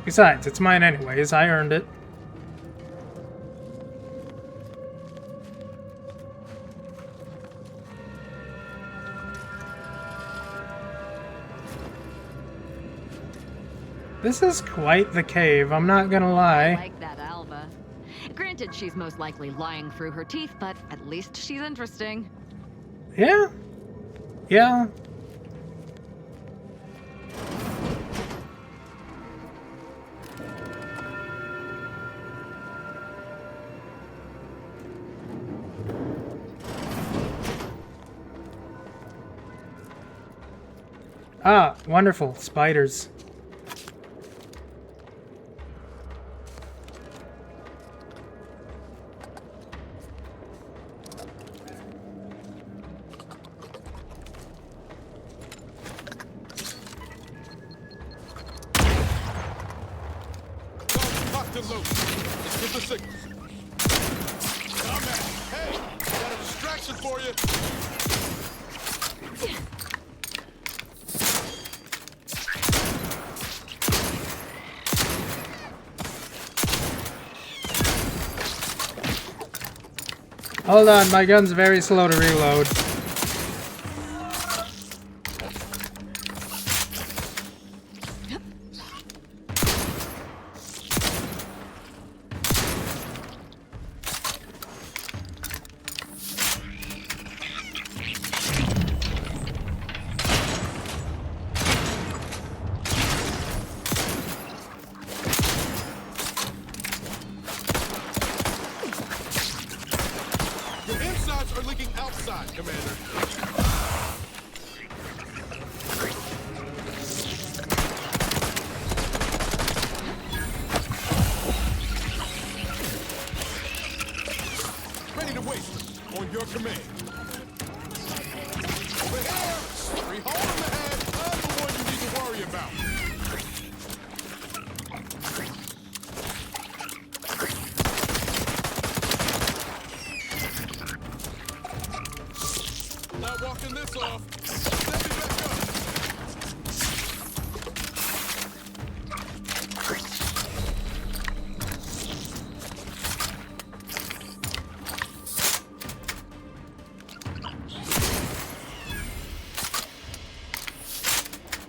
Besides, it's mine anyways. I earned it. This is quite the cave, I'm not gonna lie. I like that Alva. Granted, she's most likely lying through her teeth, but at least she's interesting. Yeah. Yeah. Ah, wonderful. Spiders. Locked and loaded. Let's get the signals. Come back. Hey, got a distraction for you. Hold on, my gun's very slow to reload. Fluids are leaking outside, Commander. Ready to waste on your command. Over here! 3 holes in the head. I'm the one you need to worry about. Not walking this off. Let me back up.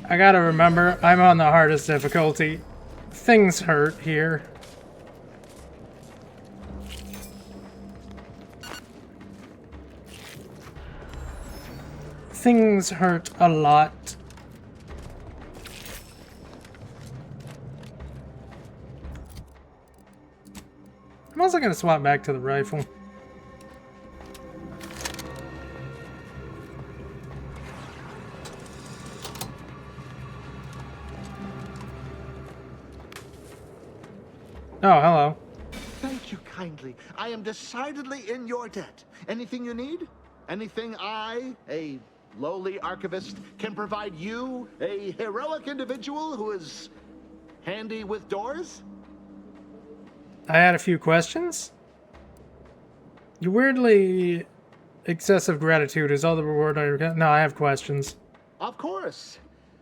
I gotta remember, I'm on the hardest difficulty. Things hurt here. Things hurt a lot. I'm also gonna swap back to the rifle. Oh, hello. Thank you kindly. I am decidedly in your debt. Anything you need? Anything I, a lowly archivist, can provide you, a heroic individual who is handy with doors? I had a few questions. Your weirdly excessive gratitude is all the reward I get. No, I have questions. Of course.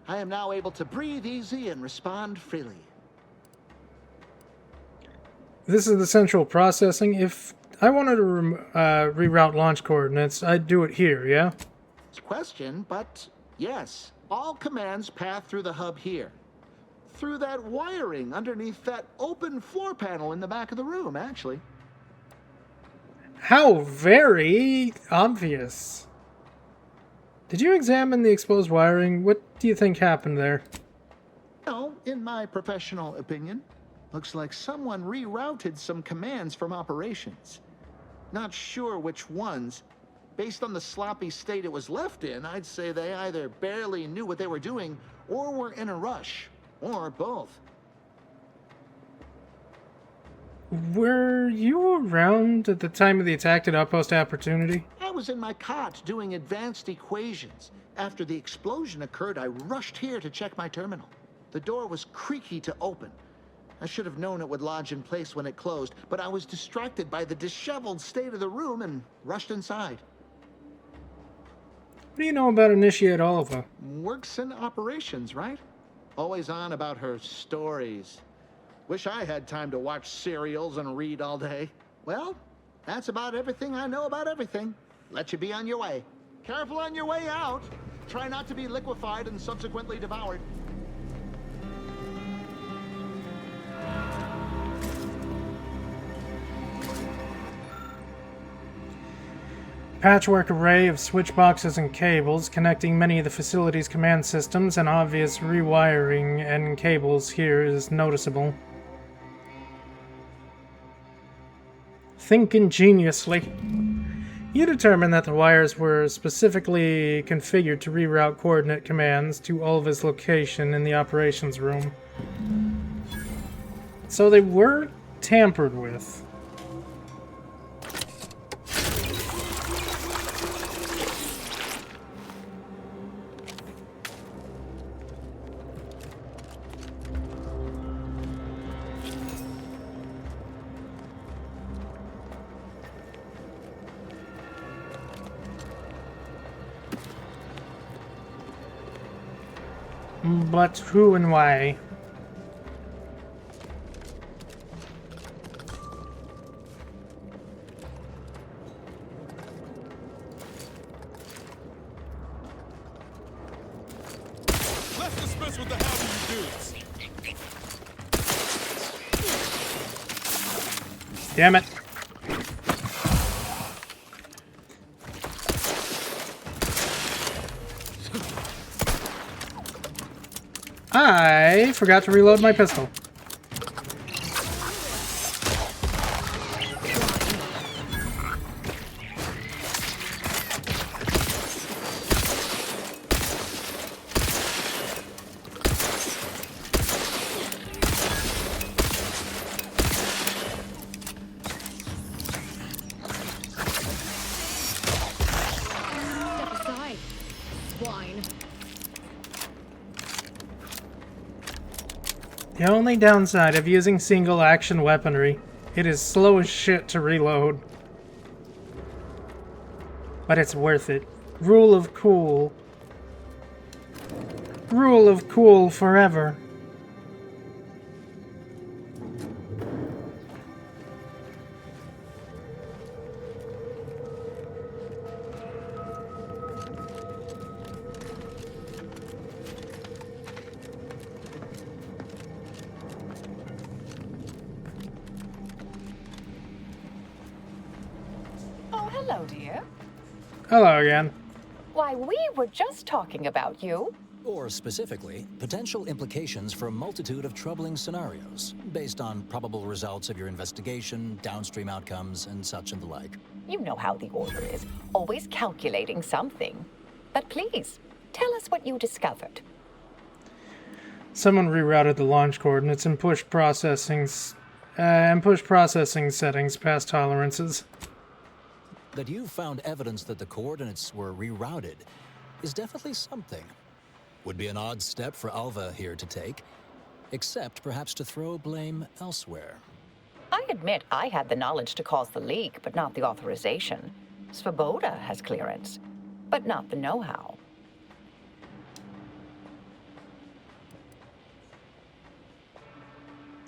I am now able to breathe easy and respond freely. This is the central processing. If I wanted to reroute launch coordinates, I'd do it here, yeah? It's a question, but yes. All commands pass through the hub here. Through that wiring underneath that open floor panel in the back of the room, actually. How very obvious. Did you examine the exposed wiring? What do you think happened there? No, in my professional opinion. Looks like someone rerouted some commands from operations. Not sure which ones. Based on the sloppy state it was left in, I'd say they either barely knew what they were doing or were in a rush, or both. Were you around at the time of the attack at Outpost Opportunity? I was in my cot doing advanced equations. After the explosion occurred, I rushed here to check my terminal. The door was creaky to open. I should have known it would lodge in place when it closed, but I was distracted by the disheveled state of the room and rushed inside. What do you know about Initiate Oliva? Works in operations, right? Always on about her stories. Wish I had time to watch serials and read all day. Well, that's about everything I know about everything. Let you be on your way. Careful on your way out. Try not to be liquefied and subsequently devoured. Patchwork array of switch boxes and cables connecting many of the facility's command systems, and obvious rewiring and cables here is noticeable. Think ingeniously. You determined that the wires were specifically configured to reroute coordinate commands to Oliva's location in the operations room. So they were tampered with. But who and why? Let's dispense with the how do you do. Damn it. I forgot to reload my pistol. The only downside of using single action weaponry, it is slow as shit to reload. But it's worth it. Rule of cool. Rule of cool forever. Oh, hello, dear. Hello again. Why, we were just talking about you. Or specifically, potential implications for a multitude of troubling scenarios, based on probable results of your investigation, downstream outcomes, and such and the like. You know how the Order is, always calculating something. But please, tell us what you discovered. Someone rerouted the launch coordinates and pushed processing settings past tolerances. That you found evidence that the coordinates were rerouted is definitely something. Would be an odd step for Alva here to take, except perhaps to throw blame elsewhere. I admit I had the knowledge to cause the leak, but not the authorization. Svoboda has clearance, but not the know-how.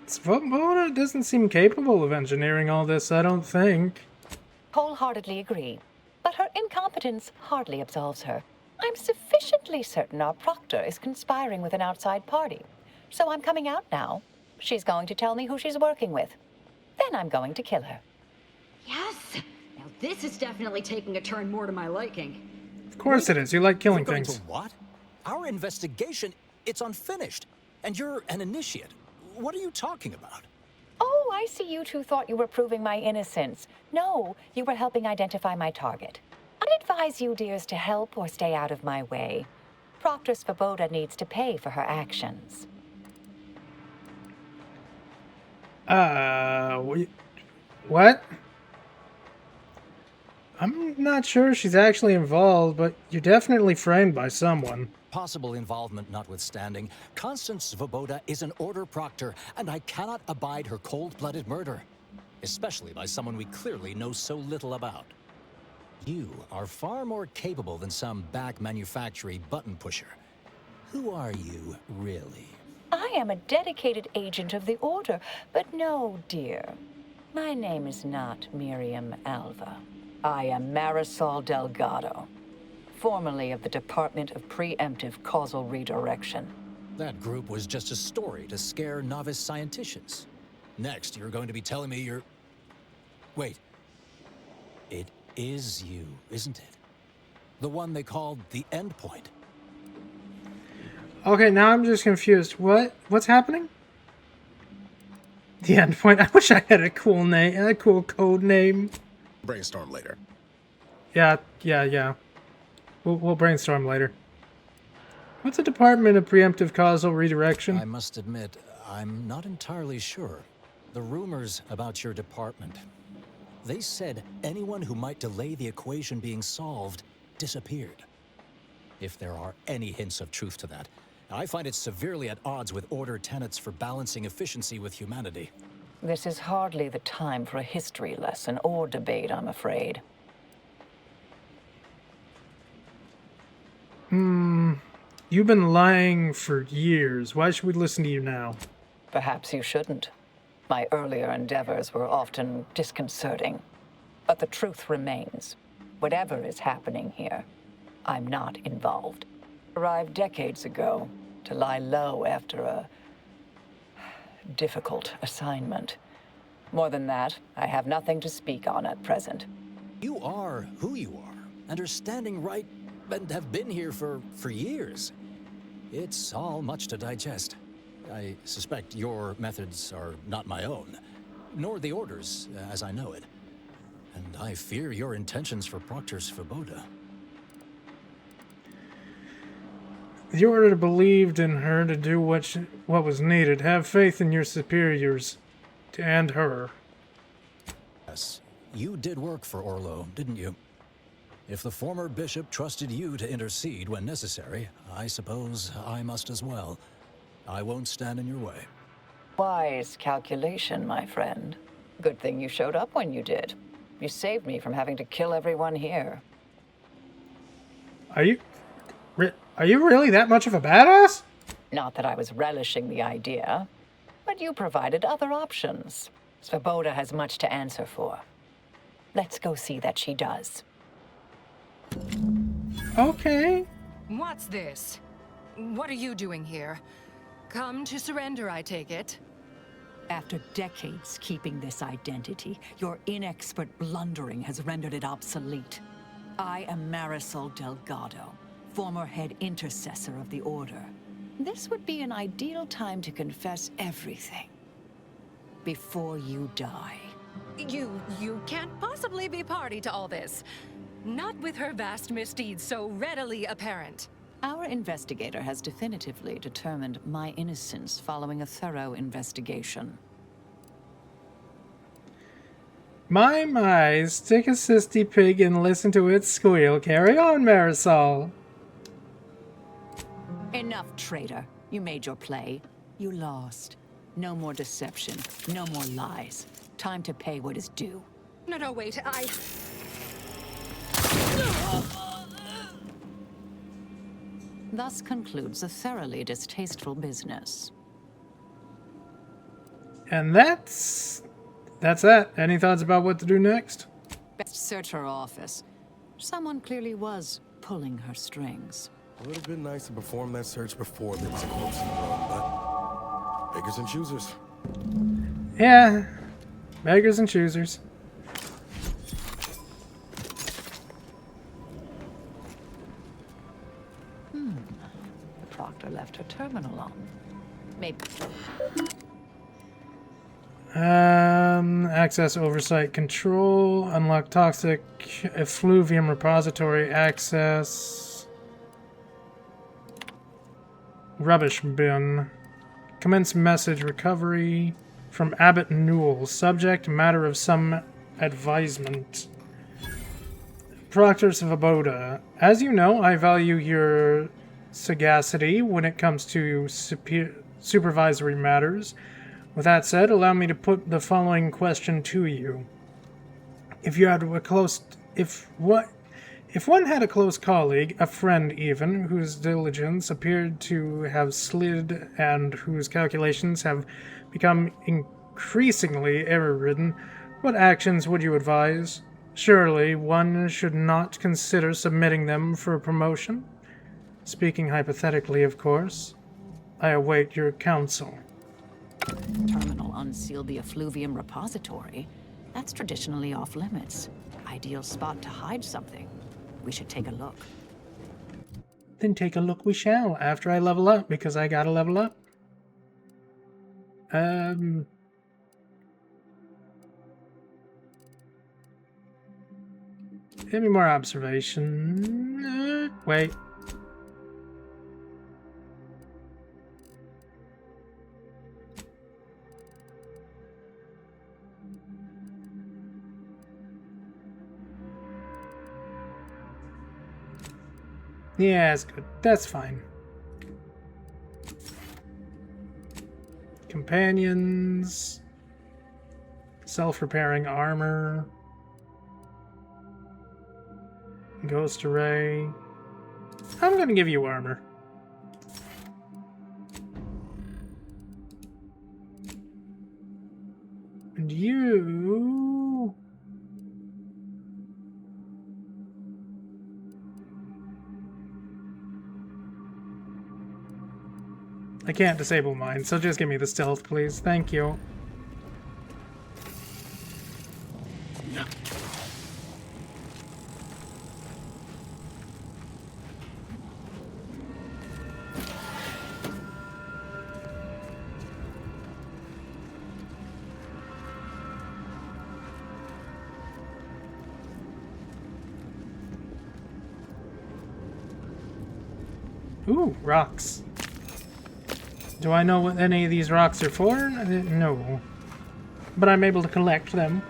Svoboda doesn't seem capable of engineering all this, I don't think. Wholeheartedly agree, but her incompetence hardly absolves her. I'm sufficiently certain our proctor is conspiring with an outside party, so I'm coming out now. She's going to tell me who she's working with. Then I'm going to kill her. Yes! Now this is definitely taking a turn more to my liking. Of course it is. You like killing You're going things. to what? Our investigation, it's unfinished. And you're an initiate. What are you talking about? Oh, I see you two thought you were proving my innocence. No, you were helping identify my target. I'd advise you, dears, to help or stay out of my way. Proctor Svoboda needs to pay for her actions. What? I'm not sure she's actually involved, but you're definitely framed by someone. Possible involvement notwithstanding, Constance Svoboda is an Order proctor, and I cannot abide her cold-blooded murder. Especially by someone we clearly know so little about. You are far more capable than some back manufacturing button pusher. Who are you, really? I am a dedicated agent of the Order, but no, dear. My name is not Miriam Alva. I am Marisol Delgado, formerly of the Department of Preemptive Causal Redirection. That group was just a story to scare novice scienticians. Next, you're going to be telling me you're... Wait. It is you, isn't it? The one they called the Endpoint. Okay, now I'm just confused. What's happening? The Endpoint. I wish I had a cool name, a cool code name. Brainstorm later. Yeah. We'll brainstorm later. What's a Department of Preemptive Causal Redirection? I must admit, I'm not entirely sure. The rumors about your department. They said anyone who might delay the equation being solved disappeared. If there are any hints of truth to that, I find it severely at odds with Order tenets for balancing efficiency with humanity. This is hardly the time for a history lesson or debate, I'm afraid. You've been lying for years. Why should we listen to you now? Perhaps you shouldn't. My earlier endeavors were often disconcerting. But the truth remains. Whatever is happening here, I'm not involved. Arrived decades ago to lie low after a difficult assignment. More than that, I have nothing to speak on at present. You are who you are, and are standing right and have been here for years. It's all much to digest. I suspect your methods are not my own, nor the Order's, as I know it. And I fear your intentions for Proctor Svoboda. The Order believed in her to do what was needed. Have faith in your superiors. And her. Yes, you did work for Orlo, didn't you? If the former bishop trusted you to intercede when necessary, I suppose I must as well. I won't stand in your way. Wise calculation, my friend. Good thing you showed up when you did. You saved me from having to kill everyone here. Are you really that much of a badass? Not that I was relishing the idea, but you provided other options. Svoboda has much to answer for. Let's go see that she does. Okay. What's this? What are you doing here? Come to surrender, I take it. After decades keeping this identity, your inexpert blundering has rendered it obsolete. I am Marisol Delgado, former head intercessor of the Order. This would be an ideal time to confess everything. Before you die. You can't possibly be party to all this. Not with her vast misdeeds so readily apparent. Our investigator has definitively determined my innocence following a thorough investigation. My, stick a sissy pig and listen to it squeal. Carry on, Marisol. Enough, traitor. You made your play. You lost. No more deception. No more lies. Time to pay what is due. No, wait, Thus concludes a thoroughly distasteful business. And that's that. Any thoughts about what to do next? Best search her office. Someone clearly was pulling her strings. It would have been nice to perform that search before there was a corpse in the room, but beggars and choosers. Yeah, beggars and choosers. The Proctor left her terminal on. Maybe. Access oversight control, unlock toxic effluvium repository access, rubbish bin, commence message recovery from Abbott Newell, subject matter of some advisement. Proctor Svoboda, as you know, I value your sagacity when it comes to supervisory matters. With that said, allow me to put the following question to you. If one had a close colleague, a friend even, whose diligence appeared to have slid and whose calculations have become increasingly error-ridden, what actions would you advise? Surely one should not consider submitting them for promotion? Speaking hypothetically, of course. I await your counsel. Terminal unsealed the effluvium repository. That's traditionally off limits. Ideal spot to hide something. We should take a look. Then take a look we shall, after I level up, because I gotta level up. Give me more observation. Wait. Yeah, that's good. That's fine. Companions. Self-repairing armor. Ghost array. I'm gonna give you armor. And you... I can't disable mine, so just give me the stealth, please. Thank you. Ooh, rocks. Do I know what any of these rocks are for? No. But I'm able to collect them.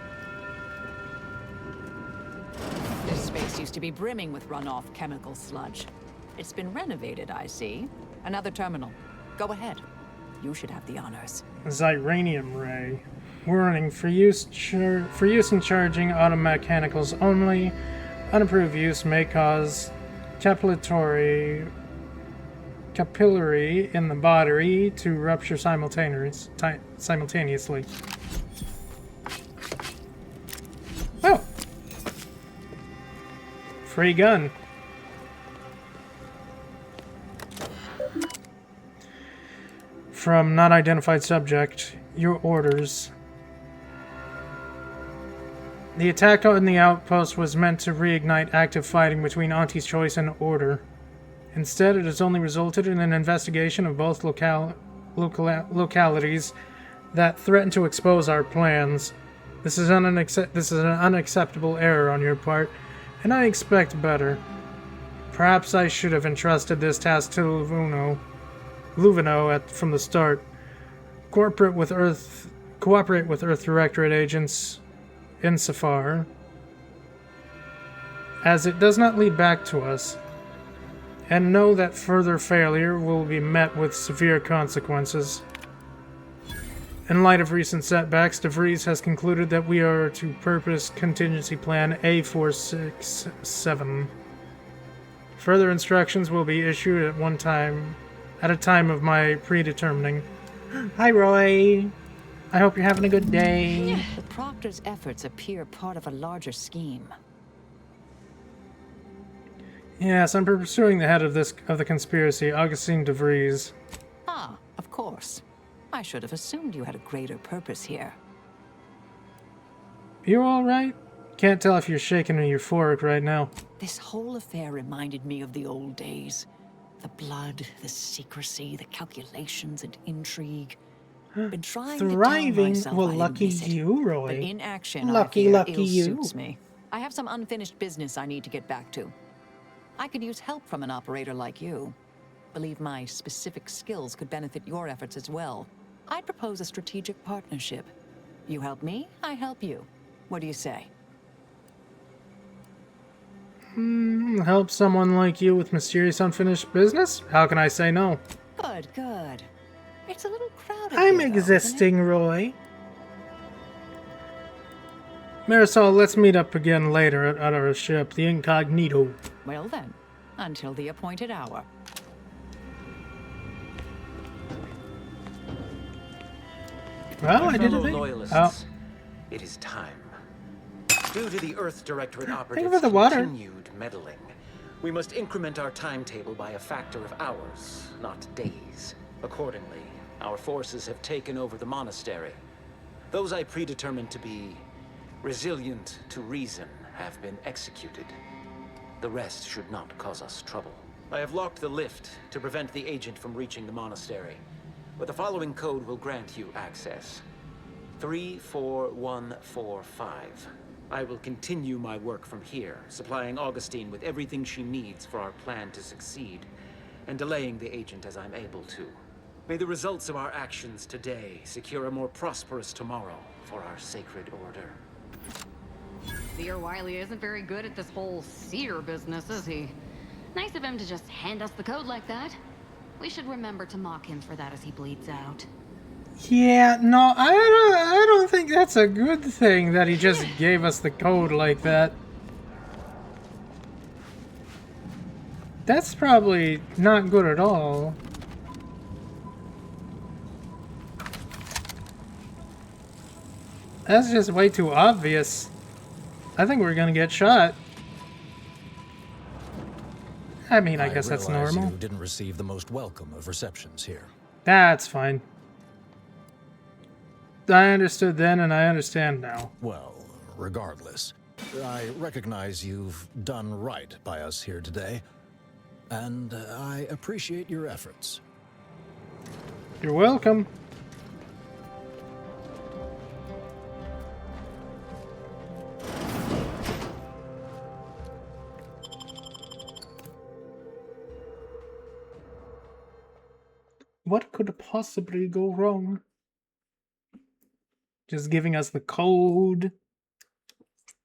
This space used to be brimming with runoff chemical sludge. It's been renovated, I see. Another terminal. Go ahead. You should have the honors. Ziranium ray. Warning, for use in charging automechanicals only. Unapproved use may cause capillary in the battery to rupture simultaneously. Oh! Free gun. From not identified subject, your orders. The attack on the outpost was meant to reignite active fighting between Auntie's Choice and Order. Instead, it has only resulted in an investigation of both localities that threaten to expose our plans. This is an unacceptable error on your part, and I expect better. Perhaps I should have entrusted this task to Luvino from the start. Cooperate with Earth Directorate agents in Safar, as it does not lead back to us, and know that further failure will be met with severe consequences. In light of recent setbacks, DeVries has concluded that we are to purpose contingency plan A467. Further instructions will be issued at a time of my predetermining. Hi, Roy. I hope you're having a good day. The Proctor's efforts appear part of a larger scheme. Yes, I'm pursuing the head of the conspiracy, Augustine DeVries. Ah, of course. I should have assumed you had a greater purpose here. You all right? Can't tell if you're shaking or euphoric right now. This whole affair reminded me of the old days. The blood, the secrecy, the calculations and intrigue. Been trying Thriving? to tell myself Well, I lucky miss it. you, Roy. But in action, Lucky I fear you. suits me. I have some unfinished business I need to get back to. I could use help from an operator like you. Believe my specific skills could benefit your efforts as well. I'd propose a strategic partnership. You help me, I help you. What do you say? Help someone like you with mysterious unfinished business? How can I say no? Good, good. It's a little crowded I'm here, though, existing, Roy. Marisol, let's meet up again later at our ship, the Incognito. Well then, until the appointed hour. Well, I did Fellow it. Loyalists, it is time. Due to the Earth Directorate operatives' the water. continued meddling, we must increment our timetable by a factor of hours, not days. Accordingly, our forces have taken over the monastery. Those I predetermined to be resilient to reason have been executed. The rest should not cause us trouble. I have locked the lift to prevent the agent from reaching the monastery, but the following code will grant you access. 34145. I will continue my work from here, supplying Augustine with everything she needs for our plan to succeed, and delaying the agent as I'm able to. May the results of our actions today secure a more prosperous tomorrow for our sacred order. Seer Wiley isn't very good at this whole seer business, is he? Nice of him to just hand us the code like that. We should remember to mock him for that as he bleeds out. Yeah, no, I don't think that's a good thing that he just gave us the code like that. That's probably not good at all. That's just way too obvious. I think we're gonna get shot. I mean, I guess that's realize normal. You didn't receive the most welcome of receptions here. That's fine. I understood then and I understand now. Well, regardless, I recognize you've done right by us here today, and I appreciate your efforts. You're welcome. What could possibly go wrong? Just giving us the code,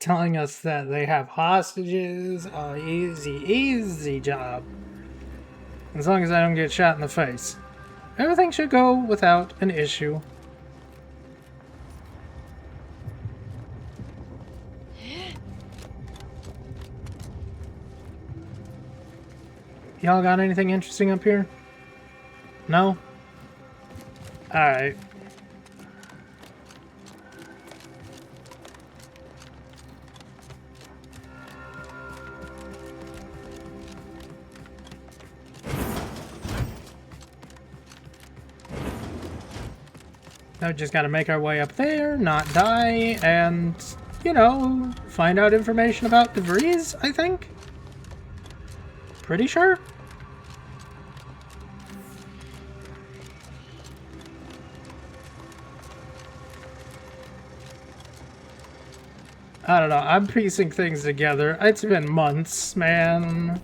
telling us that they have hostages. Oh, easy, easy job. As long as I don't get shot in the face. Everything should go without an issue. Y'all got anything interesting up here? No? Alright. Now we just gotta make our way up there, not die, and, you know, find out information about DeVries, I think? Pretty sure? I don't know, I'm piecing things together. It's been months, man.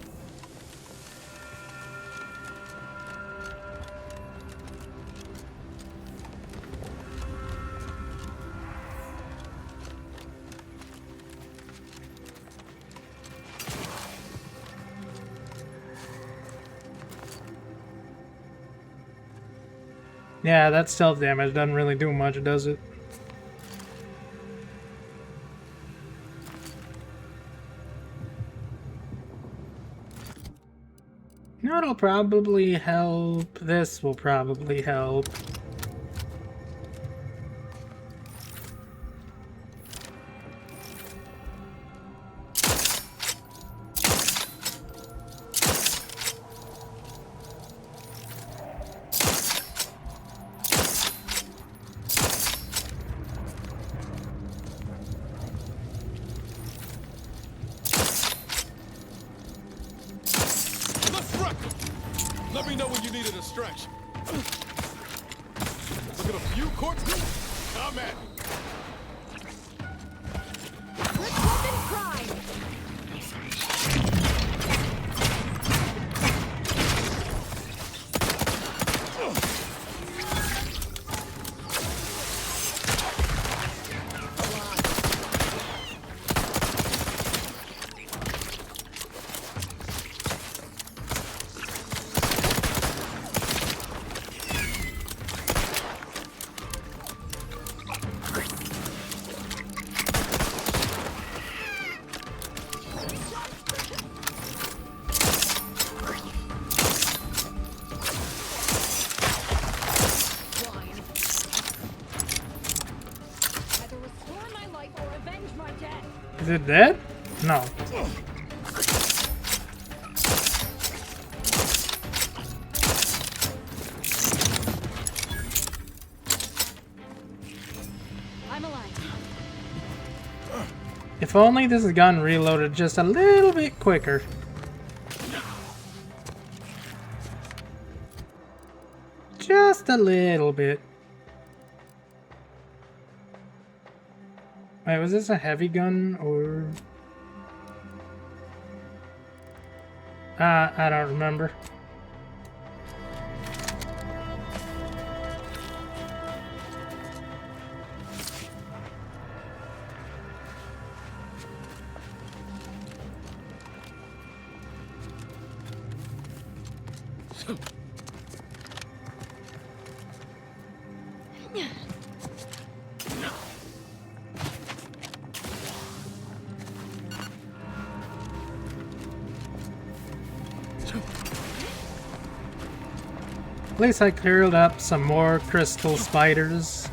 Yeah, that stealth damage doesn't really do much, does it? That'll probably help. This will probably help. Let me know when you need a distraction. Look at a few courts. Come at me. Is it dead? No. I'm alive. If only this gun reloaded just a little bit quicker. Just a little bit. Wait, was this a heavy gun or... I don't remember. At least I cleared up some more crystal spiders.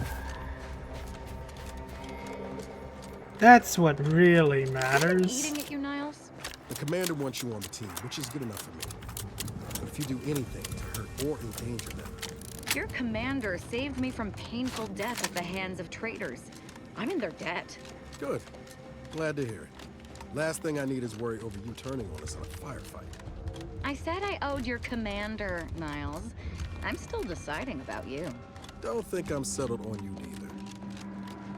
That's what really matters. Eating at you, Niles? The commander wants you on the team, which is good enough for me. But if you do anything to hurt or endanger them... Your commander saved me from painful death at the hands of traitors. I'm in their debt. Good. Glad to hear it. Last thing I need is worry over you turning on us in a firefight. I said I owed your commander, Niles. I'm still deciding about you. Don't think I'm settled on you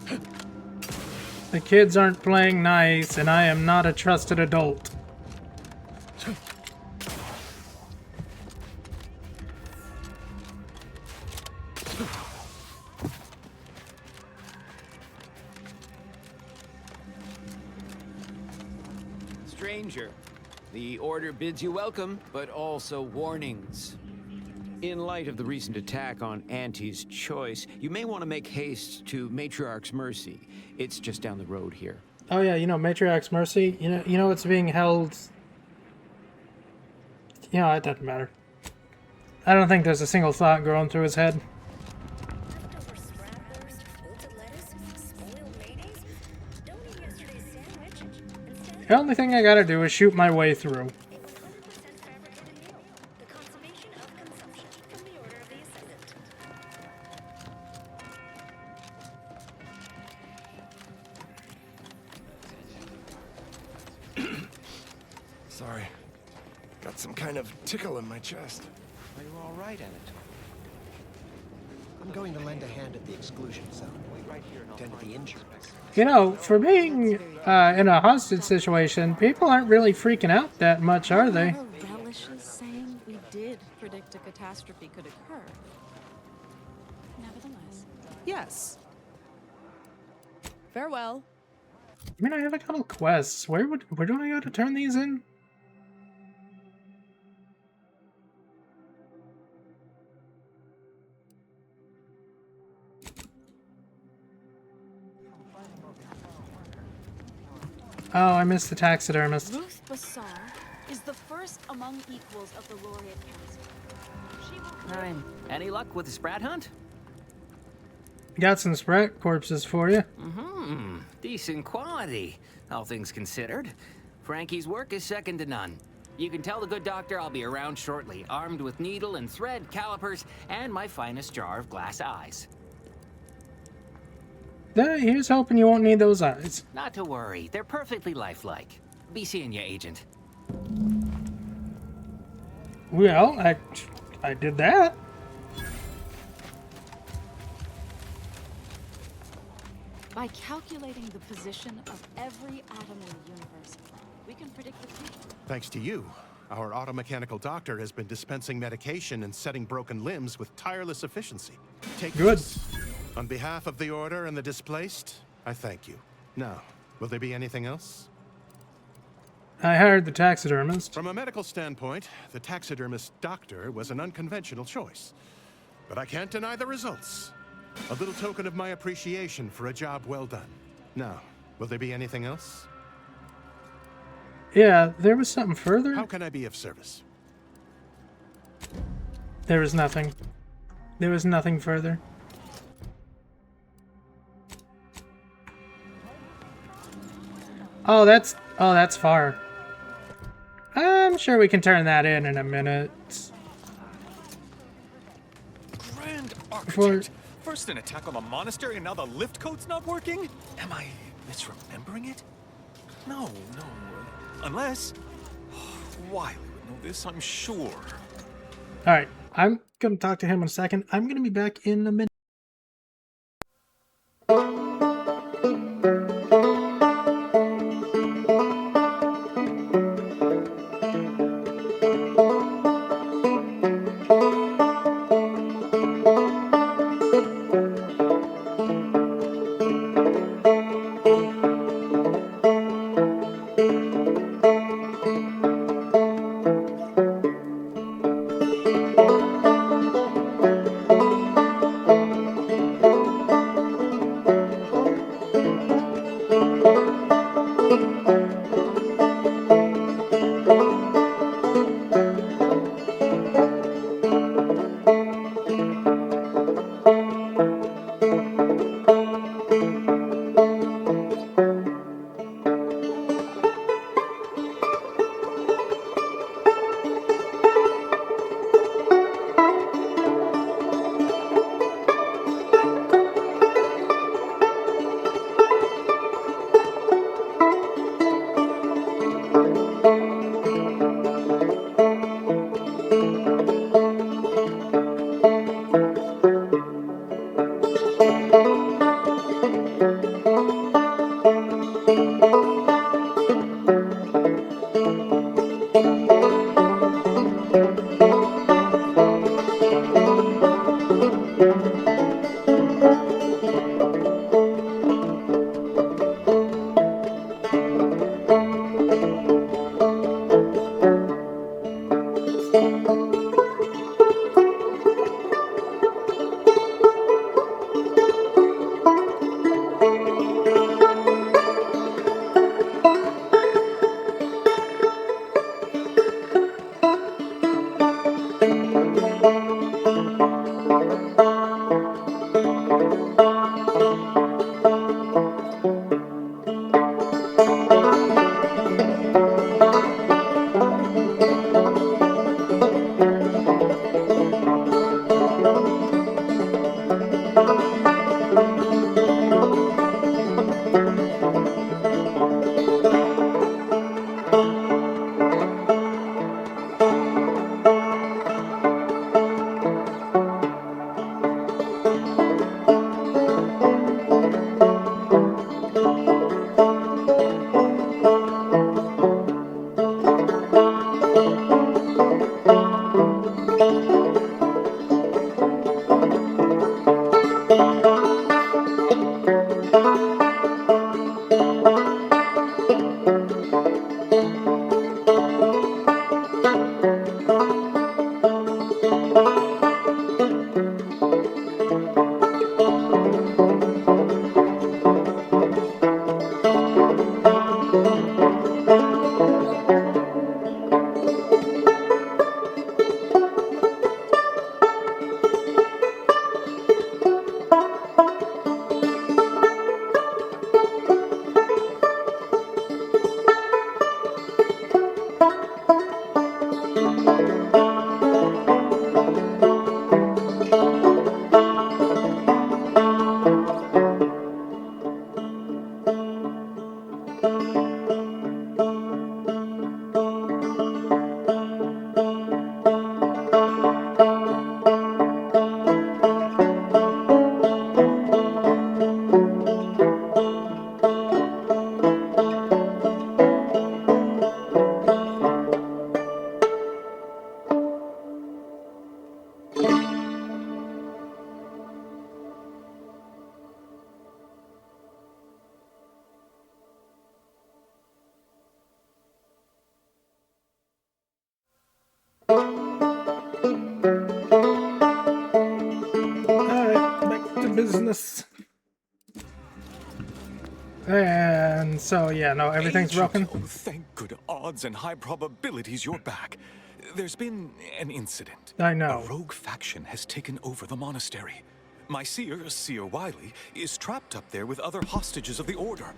neither. The kids aren't playing nice, and I am not a trusted adult. Stranger, the order bids you welcome, but also warnings. In light of the recent attack on Auntie's Choice, you may want to make haste to Matriarch's Mercy. It's just down the road here. Oh yeah, you know, Matriarch's Mercy. You know it's being held. You know, it doesn't matter. I don't think there's a single thought going through his head. The only thing I gotta do is shoot my way through. Sorry. Got some kind of tickle in my chest. Are you all right, Emmett? I'm going to lend a hand at the exclusion zone. Wait right here and I'll tend to the injuries. You know, for being in a hostage situation, people aren't really freaking out that much, are they? Relishes saying we did predict a catastrophe could occur. Nevertheless. Yes. Farewell. I mean, I have a couple quests. Where do I go to turn these in? Oh, I missed the taxidermist. Ruth Bassar is the first among equals of the Laureate Council. She will... Time. Any luck with the Sprat hunt? Got some Sprat corpses for you. Mm-hmm. Decent quality, all things considered. Frankie's work is second to none. You can tell the good doctor I'll be around shortly, armed with needle and thread, calipers, and my finest jar of glass eyes. Here's hoping you won't need those eyes. Not to worry, they're perfectly lifelike. Be seeing you, Agent. Well, I did that. By calculating the position of every atom in the universe, we can predict the future. Thanks to you, our automechanical doctor has been dispensing medication and setting broken limbs with tireless efficiency. Take Good. this. On behalf of the Order and the displaced, I thank you. Now, will there be anything else? I hired the taxidermist. From a medical standpoint, the taxidermist doctor was an unconventional choice. But I can't deny the results. A little token of my appreciation for a job well done. Now, will there be anything else? Yeah, there was something further. How can I be of service? There was nothing. There was nothing further. Oh, that's far. I'm sure we can turn that in a minute. Grand Architect! First an attack on the monastery and now the lift code's not working? Am I misremembering it? No. Unless... Wiley would know this, I'm sure. Alright, I'm gonna talk to him in a second. I'm gonna be back in a minute. business. And so, yeah, no, everything's broken. Oh, thank good odds and high probabilities you're back. There's been an incident. I know. A rogue faction has taken over the monastery. My seer Wiley, is trapped up there with other hostages of the Order.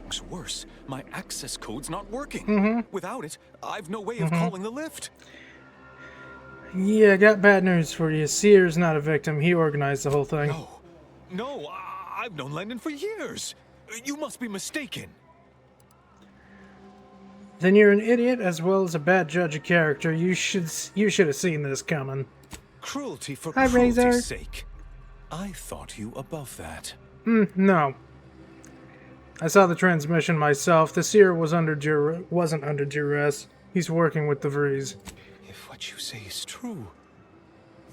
What's worse, my access code's not working. Without it, I've no way of calling the lift. Yeah, I got bad news for you. Seer's not a victim. He organized the whole thing. No, I've known Landon for years. You must be mistaken. Then you're an idiot as well as a bad judge of character. You should have seen this coming. Cruelty for Hi, cruelty's Razor. sake. I thought you above that. No. I saw the transmission myself. The seer wasn't under duress. He's working with the Vrees. If what you say is true,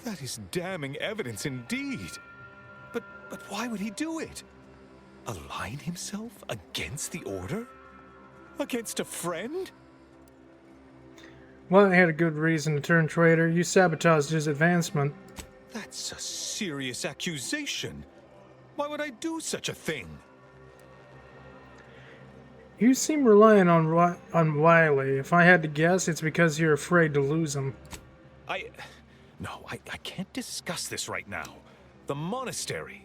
that is damning evidence indeed. But why would he do it? Align himself against the Order? Against a friend? Well, he had a good reason to turn traitor. You sabotaged his advancement. That's a serious accusation. Why would I do such a thing? You seem reliant on Wiley. If I had to guess, it's because you're afraid to lose him. No, I can't discuss this right now. The monastery.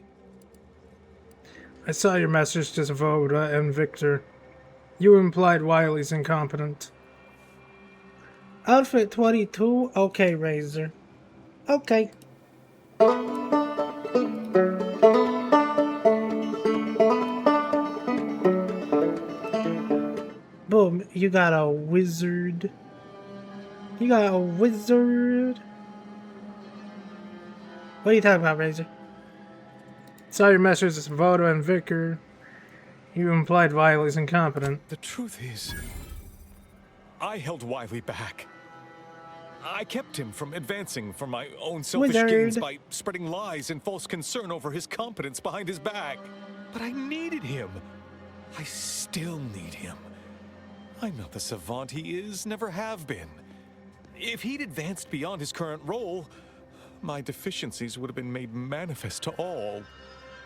I saw your message to Zavoda and Victor. You implied Wiley's incompetent. Outfit 22? Okay, Razor. Okay. Boom, you got a wizard. You got a wizard. What are you talking about, Razor? Saw your message to Zavoda and Victor. You implied Wiley's incompetent. The truth is, I held Wiley back. I kept him from advancing for my own selfish gains by spreading lies and false concern over his competence behind his back. But I needed him. I still need him. I'm not the savant he is, never have been. If he'd advanced beyond his current role, my deficiencies would have been made manifest to all.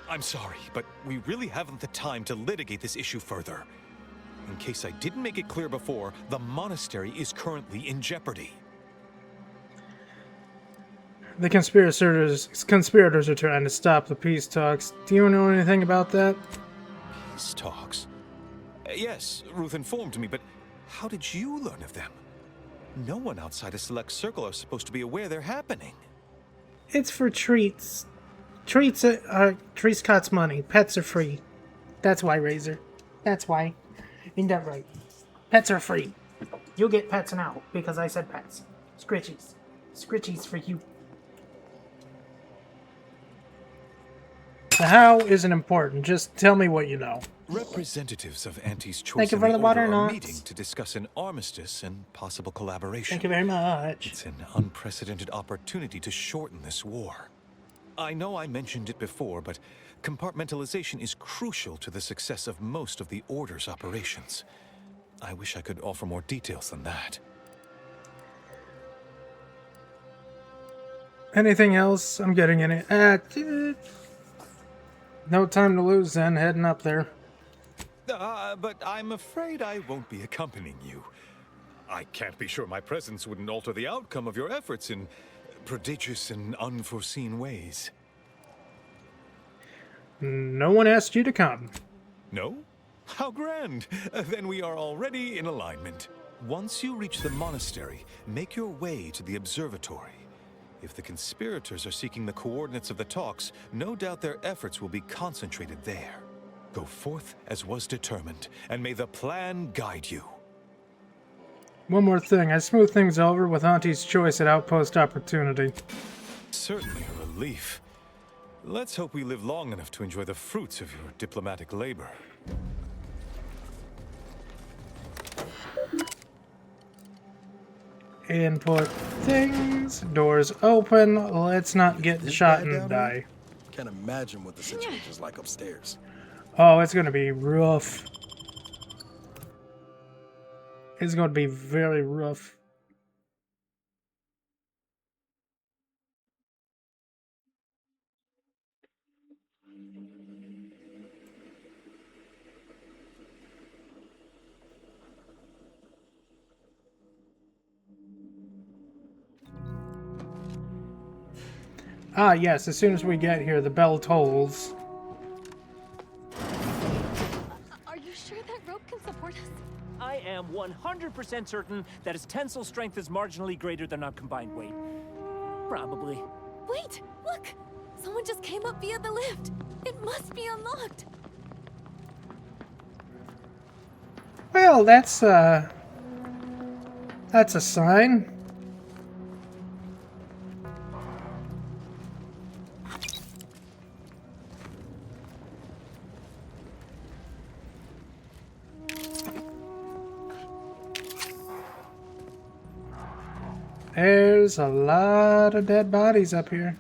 I'm sorry, but we really haven't the time to litigate this issue further. In case I didn't make it clear before, the monastery is currently in jeopardy. The conspirators are trying to stop the peace talks. Do you know anything about that? Peace talks? Yes, Ruth informed me, but how did you learn of them? No one outside a select circle are supposed to be aware they're happening. It's for treats. Treats cost money. Pets are free. That's why, Razor. That's why. Ain't that right? Pets are free. You'll get pets now, because I said pets. Scritchies. Scritchies for you. The how isn't important. Just tell me what you know. Representatives of Auntie's Choice Thank you and for the the water, Order are nuts. meeting to discuss an armistice and possible collaboration. Thank you very much. It's an unprecedented opportunity to shorten this war. I know I mentioned it before, but compartmentalization is crucial to the success of most of the Order's operations. I wish I could offer more details than that. Anything else? I'm getting in it. No time to lose then, heading up there. But I'm afraid I won't be accompanying you. I can't be sure my presence wouldn't alter the outcome of your efforts in prodigious and unforeseen ways. No one asked you to come. No? How grand! Then we are already in alignment. Once you reach the monastery, make your way to the observatory. If the conspirators are seeking the coordinates of the talks, no doubt their efforts will be concentrated there. Go forth as was determined, and may the plan guide you. One more thing. I smoothed things over with Auntie's Choice at Outpost Opportunity. Certainly a relief. Let's hope we live long enough to enjoy the fruits of your diplomatic labor. Input things. Doors open. Let's not get shot and die. Can't imagine what the situation is like upstairs. Oh, it's gonna be rough. It's gonna be very rough. Ah, yes, as soon as we get here, the bell tolls. Are you sure that rope can support us? I am 100% certain that its tensile strength is marginally greater than our combined weight. Probably. Wait, look! Someone just came up via the lift. It must be unlocked. Well, that's a sign. There's a lot of dead bodies up here.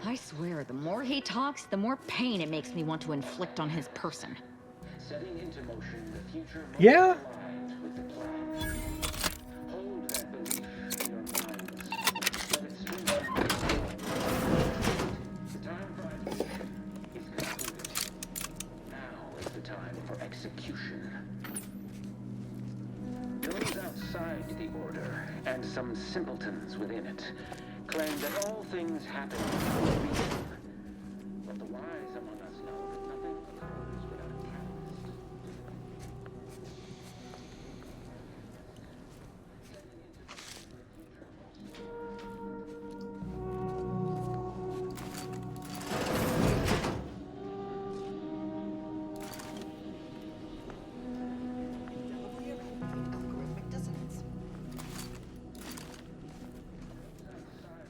I swear, the more he talks, the more pain it makes me want to inflict on his person. Setting into motion the future Yeah? with the plan. Hold that belief in your minds. Let it stream out. The time for ideation is concluded. Now is the time for execution. Those outside the order, and some simpletons within it, claim that all things happen for a reason. But the wise among us know that nothing occurs without a catalyst.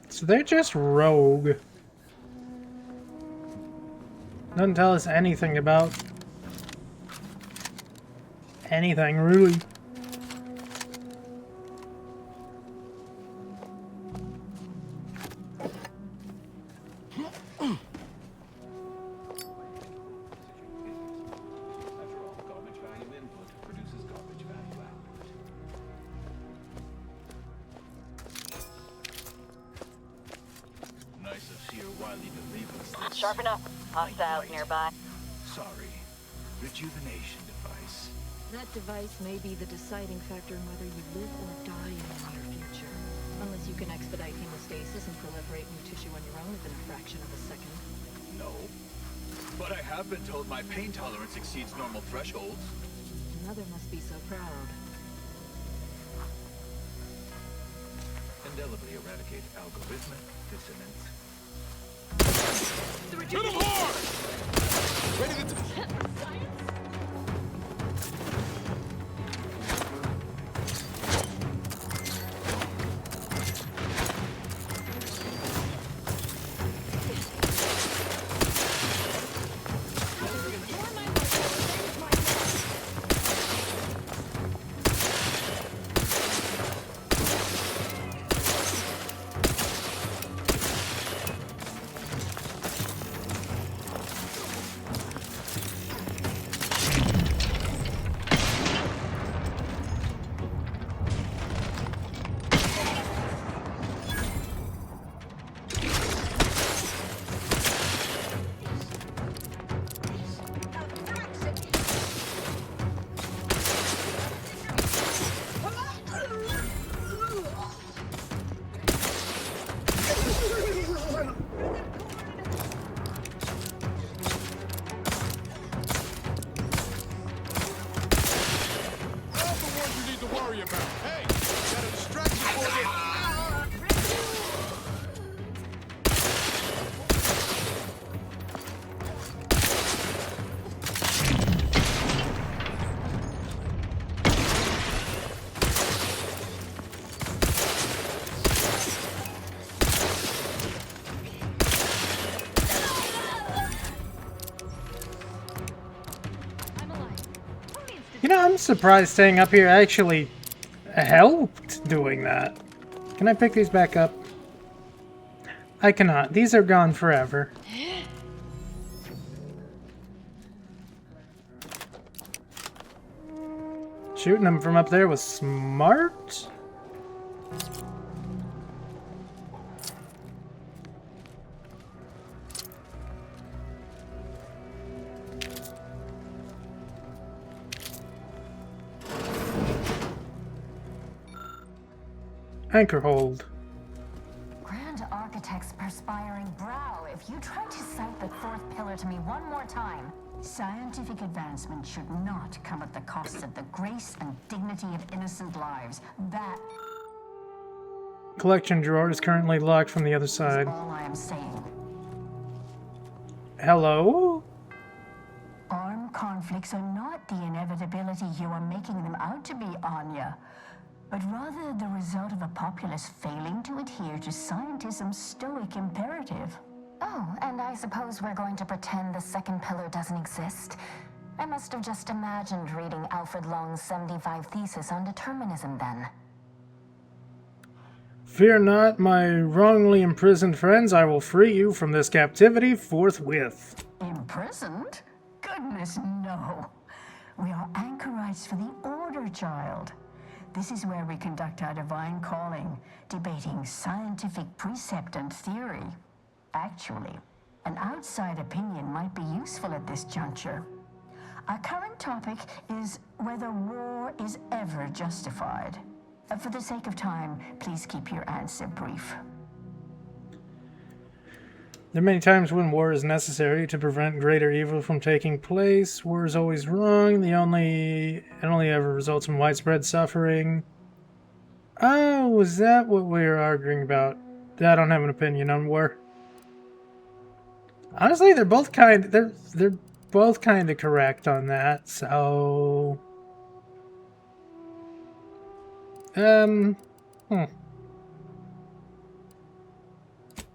So they're just rogue. Doesn't tell us anything about anything, really. Sharpen up. Hostiles nearby. Sorry. Rejuvenation device. That device may be the deciding factor in whether you live or die in the near future. Unless you can expedite hemostasis and proliferate new tissue on your own within a fraction of a second. No. But I have been told my pain tolerance exceeds normal thresholds. Mother must be so proud. Indelibly eradicate algorithmic dissonance. To the horde! Ready to... You know, I'm surprised staying up here actually helped doing that. Can I pick these back up? I cannot. These are gone forever. Shooting them from up there was smart. Anchor hold. Grand Architect's perspiring brow, if you try to cite the fourth pillar to me one more time. Scientific advancement should not come at the cost of the grace and dignity of innocent lives. That Collection drawer is currently locked from the other side. is all I am saying. Hello? Armed conflicts are not the inevitability you are making them out to be, Anya, but rather the result of a populace failing to adhere to scientism's stoic imperative. Oh, and I suppose we're going to pretend the second pillar doesn't exist? I must have just imagined reading Alfred Long's 75 thesis on determinism then. Fear not, my wrongly imprisoned friends. I will free you from this captivity forthwith. Imprisoned? Goodness, no. We are anchorites for the Order, child. This is where we conduct our divine calling, debating scientific precept and theory. Actually, an outside opinion might be useful at this juncture. Our current topic is whether war is ever justified. For the sake of time, please keep your answer brief. There are many times when war is necessary to prevent greater evil from taking place. War is always wrong. It only ever results in widespread suffering. Oh, was that what we were arguing about? I don't have an opinion on war. Honestly, they're both kind of correct on that. So,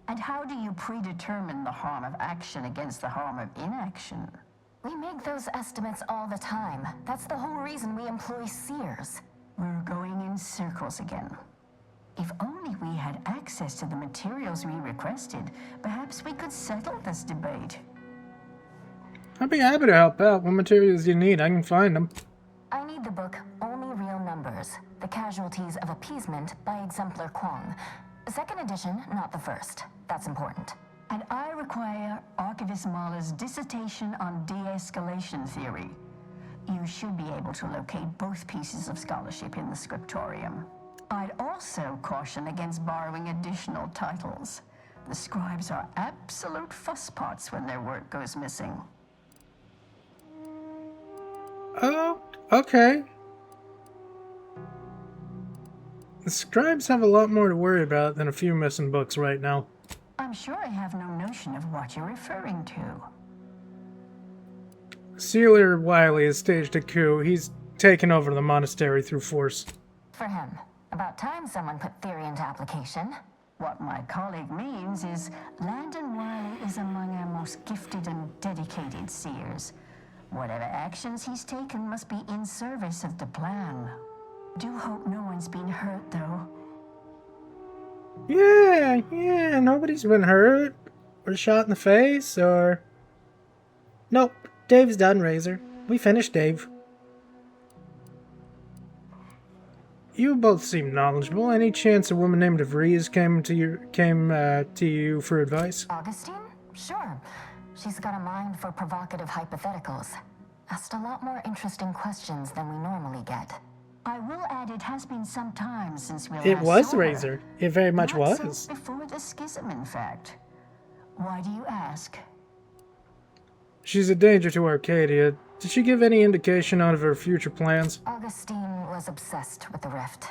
And how do you predetermine the harm of action against the harm of inaction? We make those estimates all the time. That's the whole reason we employ seers. We're going in circles again. If only we had access to the materials we requested, perhaps we could settle this debate. I'd be happy to help out. What materials you need, I can find them. I need the book Only Real Numbers, The Casualties of Appeasement by Exemplar Kwong. Second edition, not the first. That's important. And I require Archivist Mahler's dissertation on de-escalation theory. You should be able to locate both pieces of scholarship in the scriptorium. I'd also caution against borrowing additional titles. The scribes are absolute fusspots when their work goes missing. Oh, okay. The scribes have a lot more to worry about than a few missing books right now. I'm sure I have no notion of what you're referring to. Sealer Wiley has staged a coup. He's taken over the monastery through force. For him. About time someone put theory into application. What my colleague means is Landon Wiley is among our most gifted and dedicated seers. Whatever actions he's taken must be in service of the plan. Do hope no one's been hurt, though. Yeah, nobody's been hurt. Or shot in the face, or... Nope, Dave's done, Razor. We finished Dave. You both seem knowledgeable. Any chance a woman named Vries came to you for advice? Augustine? Sure. She's got a mind for provocative hypotheticals. Asked a lot more interesting questions than we normally get. I will add it has been some time since we last It was saw her. Razor. It very much Not was. since before the schism, in fact. Why do you ask? She's a danger to Arcadia. Did she give any indication out of her future plans? Augustine was obsessed with the rift.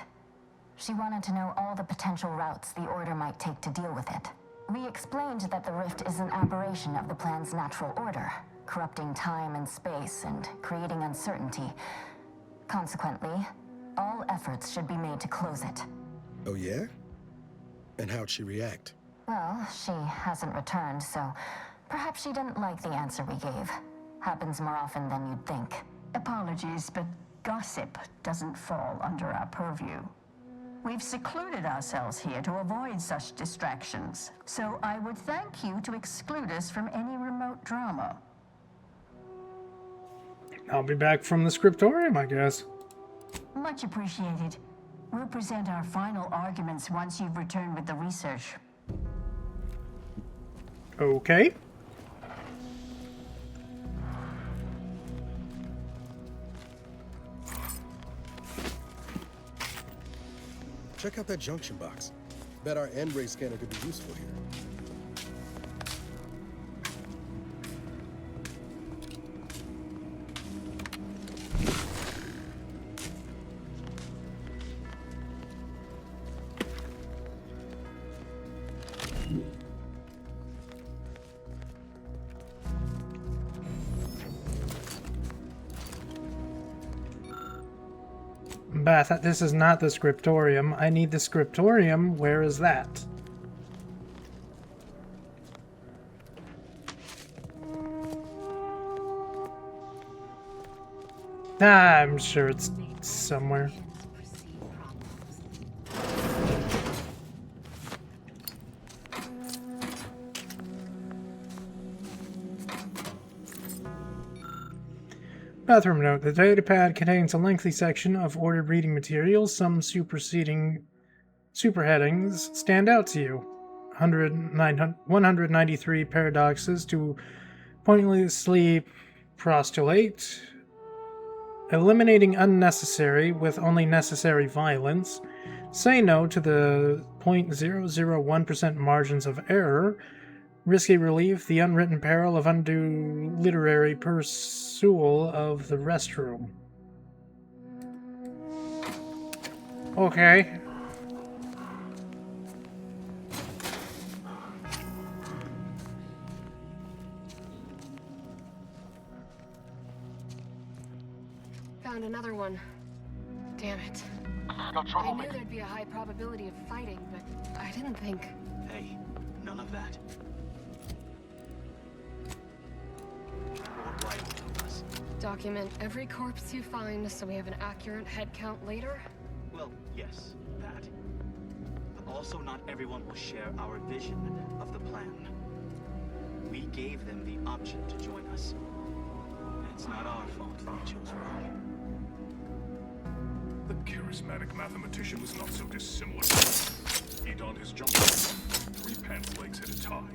She wanted to know all the potential routes the Order might take to deal with it. We explained that the rift is an aberration of the plan's natural order, corrupting time and space and creating uncertainty. Consequently, all efforts should be made to close it. Oh yeah? And how'd she react? Well, she hasn't returned, so perhaps she didn't like the answer we gave. Happens more often than you'd think. Apologies, but gossip doesn't fall under our purview. We've secluded ourselves here to avoid such distractions, so I would thank you to exclude us from any remote drama. I'll be back from the scriptorium, I guess. Much appreciated. We'll present our final arguments once you've returned with the research. Okay. Check out that junction box. Bet our N-ray scanner could be useful here. Beth, this is not the scriptorium. I need the scriptorium. Where is that? I'm sure it's somewhere. Bathroom note. The datapad contains a lengthy section of ordered reading materials. Some superheadings stand out to you. 193 paradoxes to pointlessly postulate. Eliminating unnecessary with only necessary violence. Say no to the 0.001% margins of error. Risky relief, the unwritten peril of undue literary pursuit of the restroom. Okay. Found another one. Damn it. Got trouble, I knew mate. there'd be a high probability of fighting, but I didn't think. Hey, none of that. Document every corpse you find so we have an accurate head count later? Well, yes, that. But also not everyone will share our vision of the plan. We gave them the option to join us. It's not our fault they chose wrong. The charismatic mathematician was not so dissimilar. He donned his jumper 3 pants legs at a time.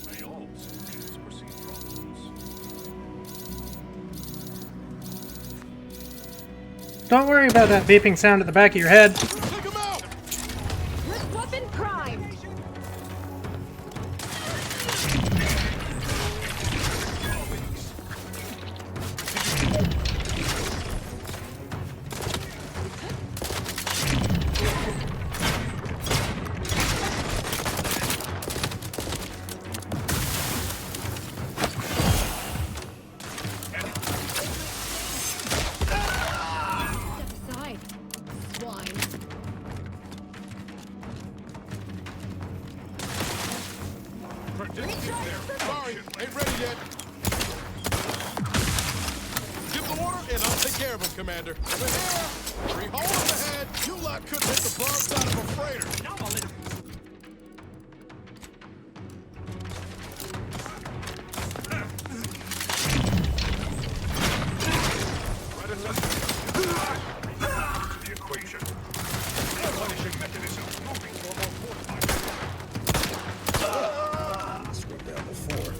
May all solutions precede problems. Don't worry about that beeping sound at the back of your head. Weapon prime! Sorry, ain't ready yet. Give the order and I'll take care of him, Commander. Over here! 3 holes ahead! You lot could hit the broadside of a freighter. Now I'll let him. The equation. Punishing mechanism moving forward. This went down before.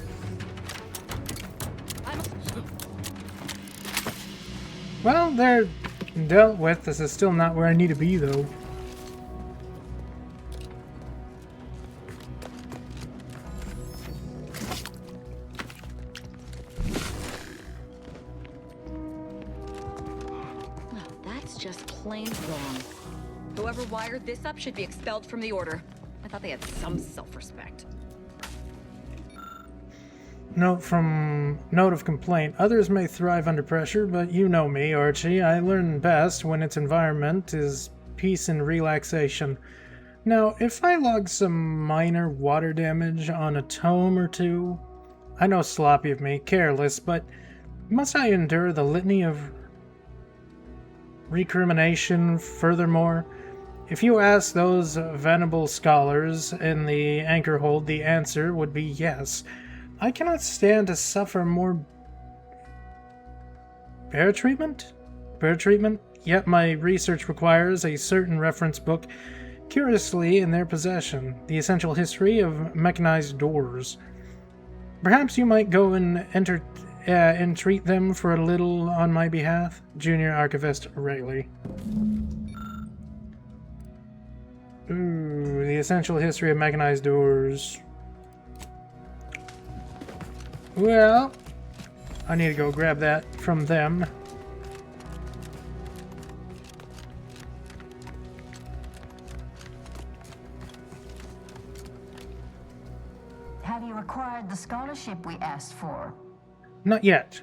Well, they're dealt with. This is still not where I need to be, though. Well, that's just plain wrong. Whoever wired this up should be expelled from the Order. I thought they had some self-respect. Note of complaint. Others may thrive under pressure, but you know me, Archie. I learn best when its environment is peace and relaxation. Now, if I log some minor water damage on a tome or two, I know sloppy of me, careless, but must I endure the litany of recrimination furthermore? If you ask those venerable scholars in the anchor hold, the answer would be yes. I cannot stand to suffer more bear treatment? Yet my research requires a certain reference book curiously in their possession, the essential history of mechanized doors. Perhaps you might go and entreat them for a little on my behalf? Junior Archivist Rayleigh. Ooh, the essential history of mechanized doors. Well, I need to go grab that from them. Have you acquired the scholarship we asked for? Not yet.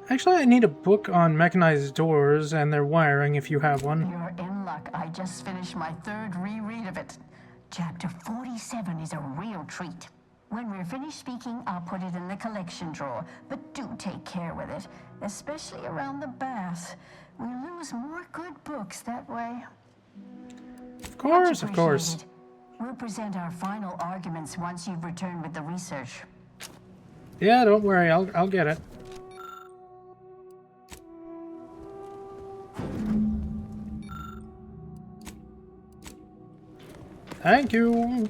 Actually, I need a book on mechanized doors and their wiring if you have one. You're in luck. I just finished my 3rd reread of it. Chapter 47 is a real treat. When we're finished speaking, I'll put it in the collection drawer. But do take care with it, especially around the bath. We lose more good books that way. Of course, of course. It. We'll present our final arguments once you've returned with the research. Yeah, don't worry. I'll get it. Thank you.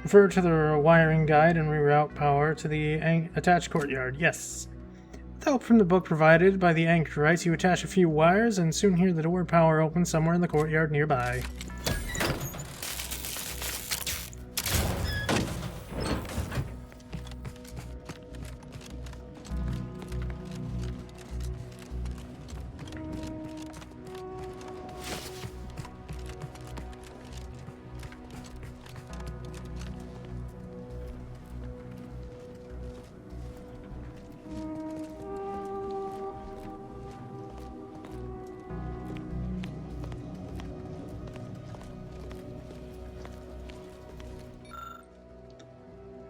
Refer to the wiring guide and reroute power to the attached courtyard. Yes. With help from the book provided by the anchorites, you attach a few wires and soon hear the door power open somewhere in the courtyard nearby.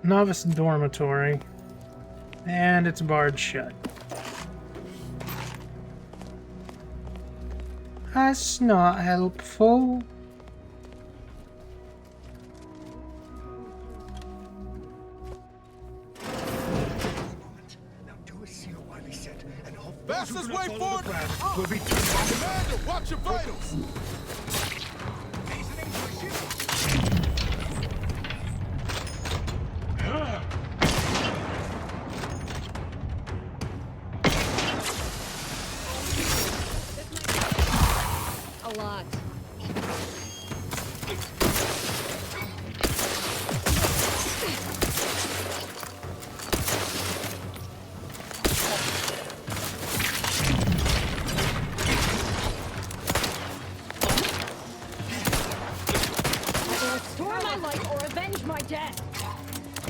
Novice dormitory. And it's barred shut. That's not helpful. Fastest way forward! Will be Commander, watch your vitals! A lot. Restore my life or avenge my death.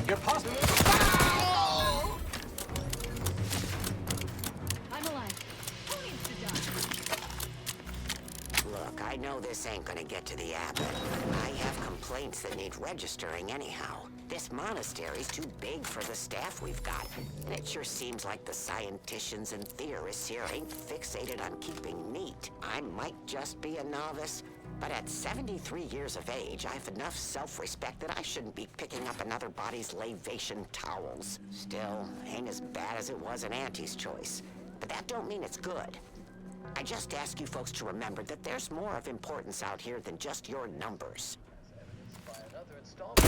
You're possible. I'm alive. Who needs to die? Look, I know this ain't gonna get to the abbot. I have complaints that need registering anyhow. This monastery's too big for the staff we've got, and it sure seems like the scienticians and theorists here ain't fixated on keeping neat. I might just be a novice, but at 73 years of age, I have enough self-respect that I shouldn't be picking up another body's lavation towels. Still, ain't as bad as it was in Auntie's choice. But that don't mean it's good. I just ask you folks to remember that there's more of importance out here than just your numbers. Up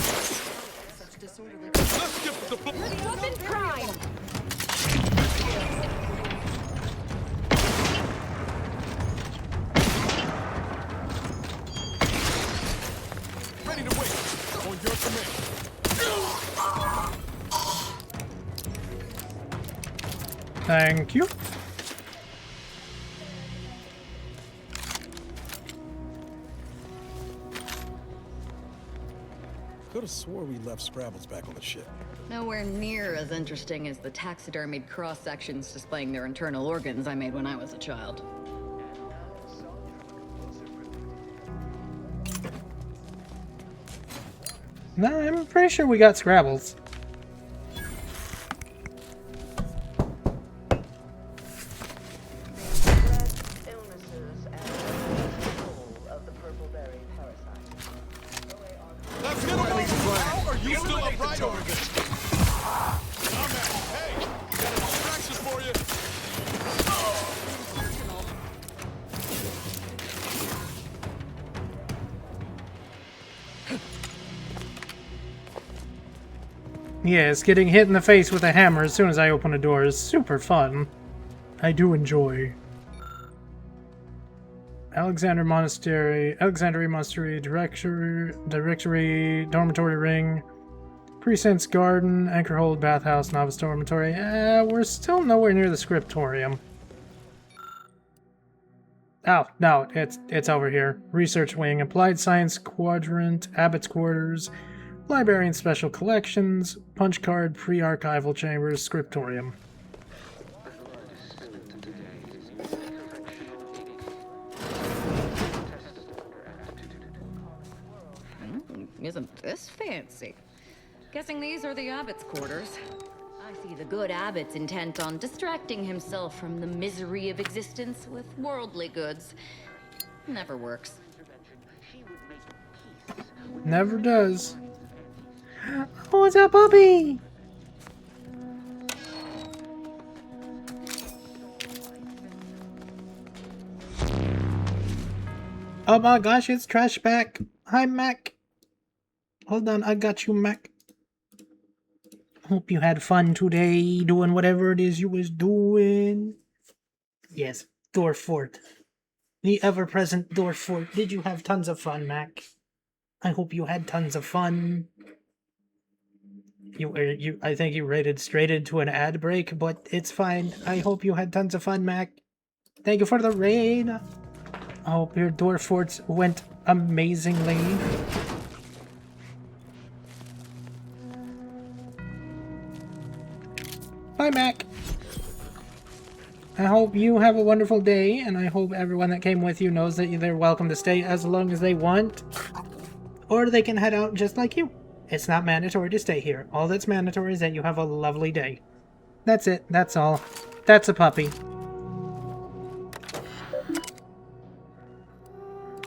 in prime. Ready to wait. On your command. Thank you. Could have swore we left Scrabbles back on the ship. Nowhere near as interesting as the taxidermied cross-sections displaying their internal organs I made when I was a child. No, I'm pretty sure we got Scrabbles. Let's get away! Are you still upright or Yes, getting hit in the face with a hammer as soon as I open a door is super fun. I do enjoy. Alexandria Monastery, Directory, Dormitory Ring, Precincts Garden, Anchorhold, Bathhouse, Novice Dormitory. We're still nowhere near the Scriptorium. Oh, no, it's over here. Research Wing, Applied Science Quadrant, Abbott's Quarters, Library and Special Collections, Punch Card, Pre-Archival Chambers, Scriptorium. Isn't this fancy? Guessing these are the abbot's quarters. I see the good abbot's intent on distracting himself from the misery of existence with worldly goods. Never works. Never does. Oh, it's a puppy! Oh my gosh, it's Trash back. Hi, Mac. Hold on, I got you, Mac. Hope you had fun today doing whatever it is you was doing. Yes, Dwarf Fort. The ever-present Dwarf Fort. Did you have tons of fun, Mac? I hope you had tons of fun. I think you raided straight into an ad break, but it's fine. I hope you had tons of fun, Mac. Thank you for the raid. I hope your Dwarf Forts went amazingly. Bye, Mac. I hope you have a wonderful day, and I hope everyone that came with you knows that they're welcome to stay as long as they want. Or they can head out just like you. It's not mandatory to stay here. All that's mandatory is that you have a lovely day. That's it. That's all. That's a puppy.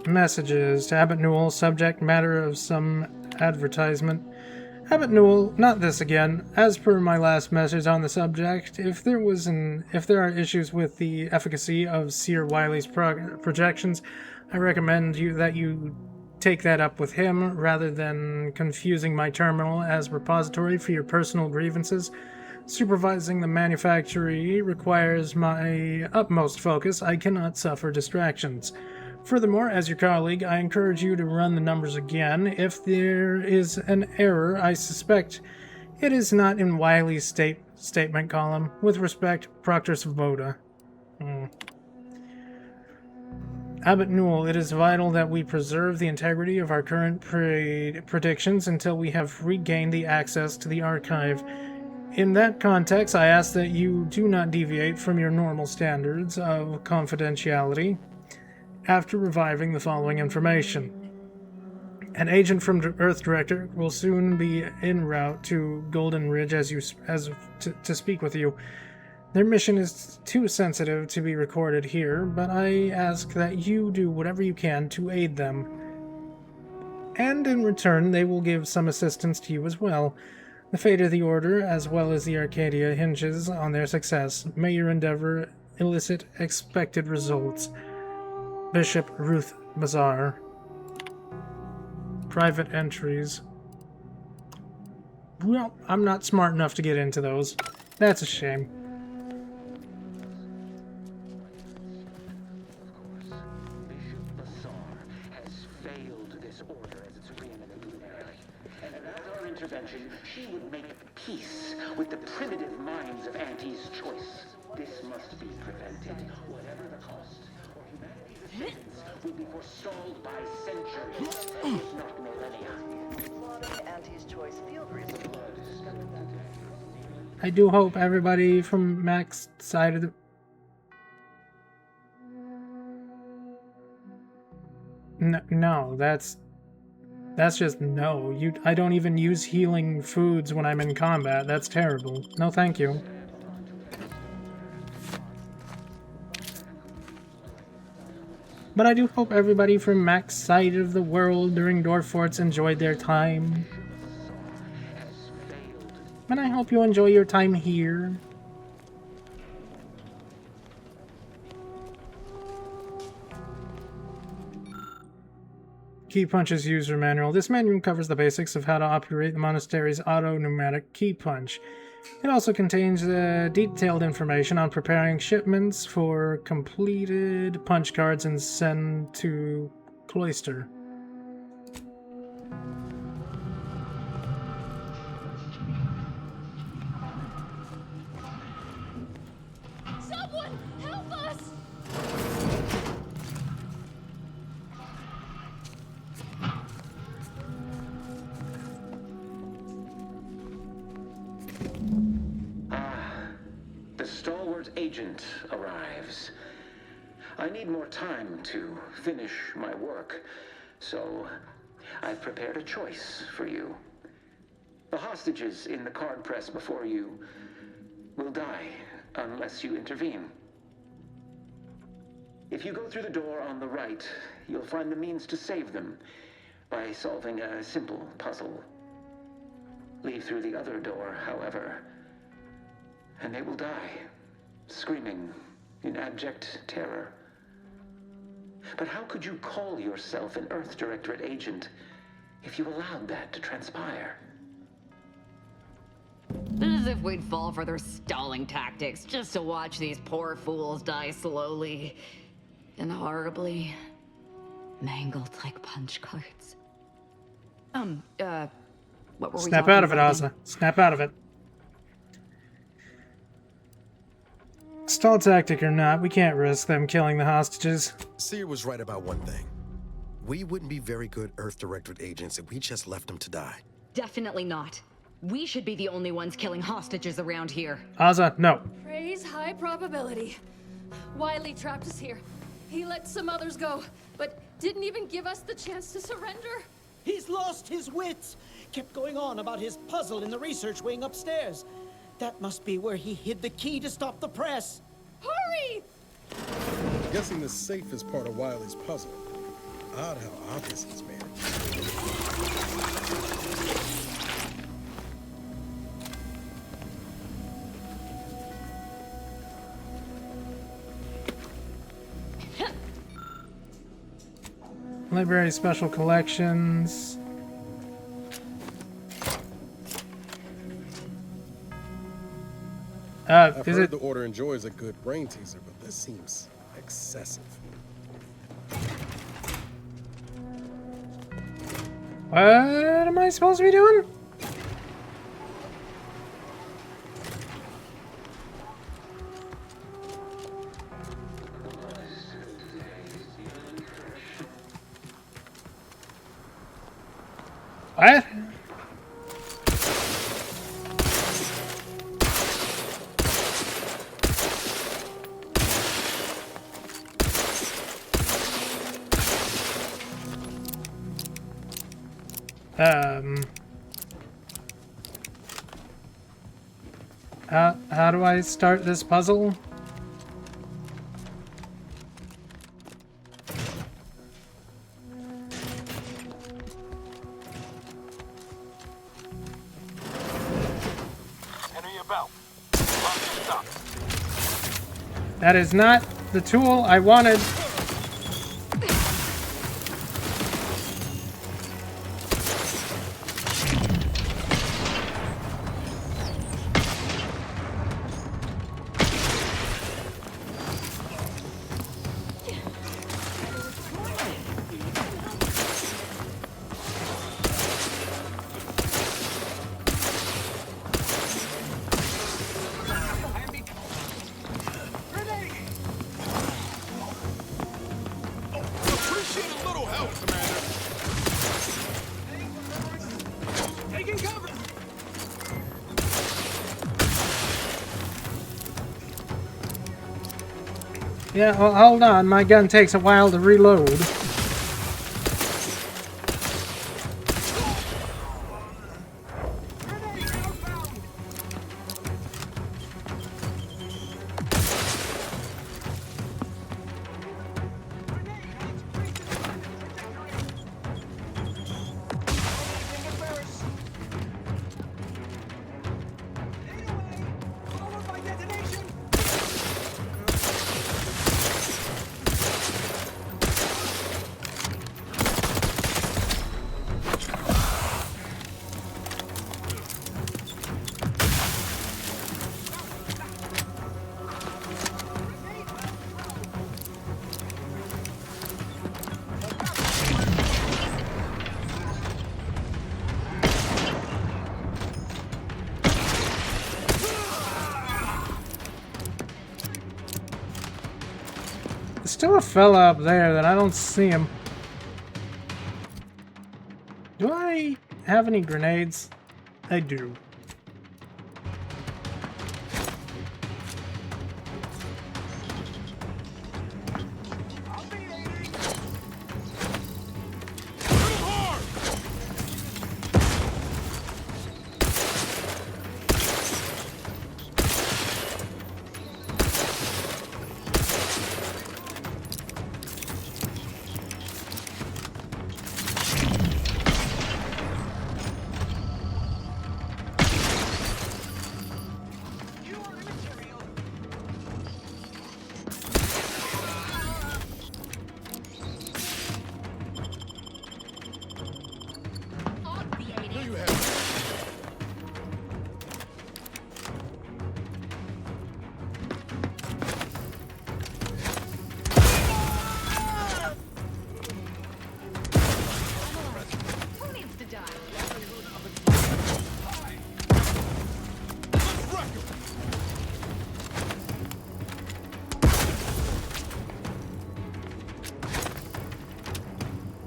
Messages to Abbott Newell. Subject matter of some advertisement. Abbott Newell, not this again. As per my last message on the subject, if there are issues with the efficacy of Seer Wiley's projections, I recommend that you take that up with him rather than confusing my terminal as repository for your personal grievances. Supervising the manufactory requires my utmost focus. I cannot suffer distractions. Furthermore, as your colleague, I encourage you to run the numbers again. If there is an error, I suspect it is not in Wiley's statement column. With respect, Proctor Svoboda. Abbott Newell, it is vital that we preserve the integrity of our current predictions until we have regained the access to the archive. In that context, I ask that you do not deviate from your normal standards of confidentiality. After reviving the following information. An agent from Earth Director will soon be en route to Golden Ridge to speak with you. Their mission is too sensitive to be recorded here, but I ask that you do whatever you can to aid them. And in return, they will give some assistance to you as well. The fate of the Order, as well as the Arcadia, hinges on their success. May your endeavor elicit expected results. Bishop Ruth Bazaar. Private entries. Well, I'm not smart enough to get into those. That's a shame. Bishop Bazaar has failed this order as its preeminent luminary. And without our intervention, she would make peace with the primitive minds of Auntie's choice. This must be prevented, whatever the cost. Will be forestalled by centuries, if not millennia. Auntie's choice field research. I do hope everybody from Mac's side of the... No, that's just no. I don't even use healing foods when I'm in combat. That's terrible. No, thank you. But I do hope everybody from Mac's side of the world during Dwarf Forts enjoyed their time. And I hope you enjoy your time here. Key Punch's user manual. This manual covers the basics of how to operate the monastery's auto-pneumatic key punch. It also contains detailed information on preparing shipments for completed punch cards and send to Cloister. Someone help us! The stalwart agent arrives. I need more time to finish my work, so I've prepared a choice for you. The hostages in the card press before you will die unless you intervene. If you go through the door on the right, you'll find the means to save them by solving a simple puzzle. Leave through the other door, however, and they will die, screaming in abject terror. But how could you call yourself an Earth Directorate agent if you allowed that to transpire? As if we'd fall for their stalling tactics just to watch these poor fools die slowly and horribly, mangled like punch cards. What were we Snap talking out of it, about Asa. Snap out of it. Stall tactic or not, we can't risk them killing the hostages. Seer was right about one thing. We wouldn't be very good Earth Directorate agents if we just left them to die. Definitely not. We should be the only ones killing hostages around here. Asa, no. Praise high probability. Wiley trapped us here. He let some others go, but didn't even give us the chance to surrender. He's lost his wits. Kept going on about his puzzle in the research wing upstairs. That must be where he hid the key to stop the press. Hurry! Guessing the safe is part of Wiley's puzzle. Odd how obvious it's made. Library special collections. I've Is heard it the Order enjoys a good brain teaser, but this seems excessive. What am I supposed to be doing? What? How do I start this puzzle? That is not the tool I wanted. Yeah, well, hold on. My gun takes a while to reload. still a fella up there that I don't see him. Do I have any grenades? I do.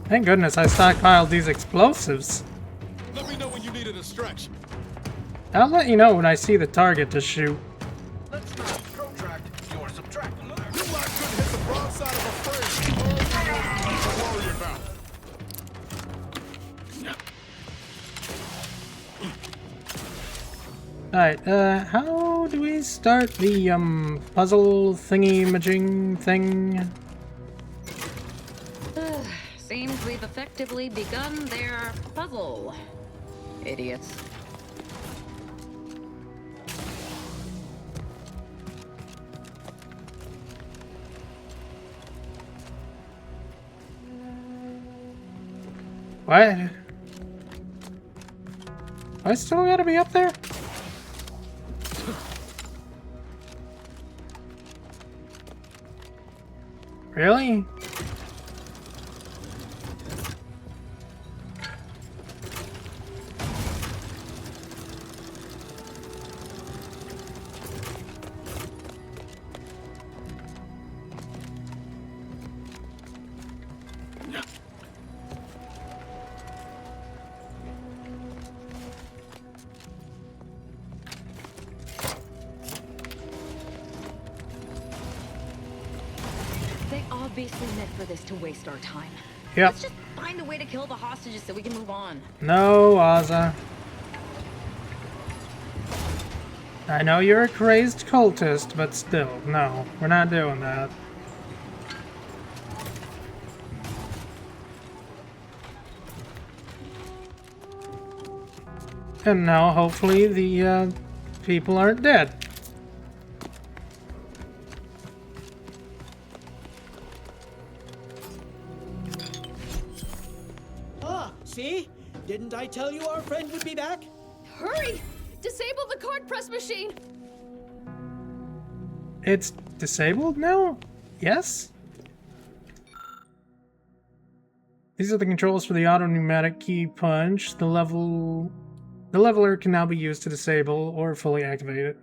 Thank goodness I stockpiled these explosives. Let me know when you need a distraction. I'll let you know when I see the target to shoot. Let's not protract your subtract. You like couldn't hit the broadside of a frame. Don't worry about it. Alright, how do we start the, puzzle thingy-majing thing? Seems we've effectively begun their puzzle. Idiots. What? I still gotta be up there? Really? Obviously meant for this to waste our time. Yep. Let's just find a way to kill the hostages so we can move on. No, Ozza. I know you're a crazed cultist, but still, no, we're not doing that. And now, hopefully, the people aren't dead. See? Didn't I tell you our friend would be back? Hurry! Disable the card press machine! It's disabled now? Yes? These are the controls for the auto-pneumatic key punch. The leveler can now be used to disable or fully activate it.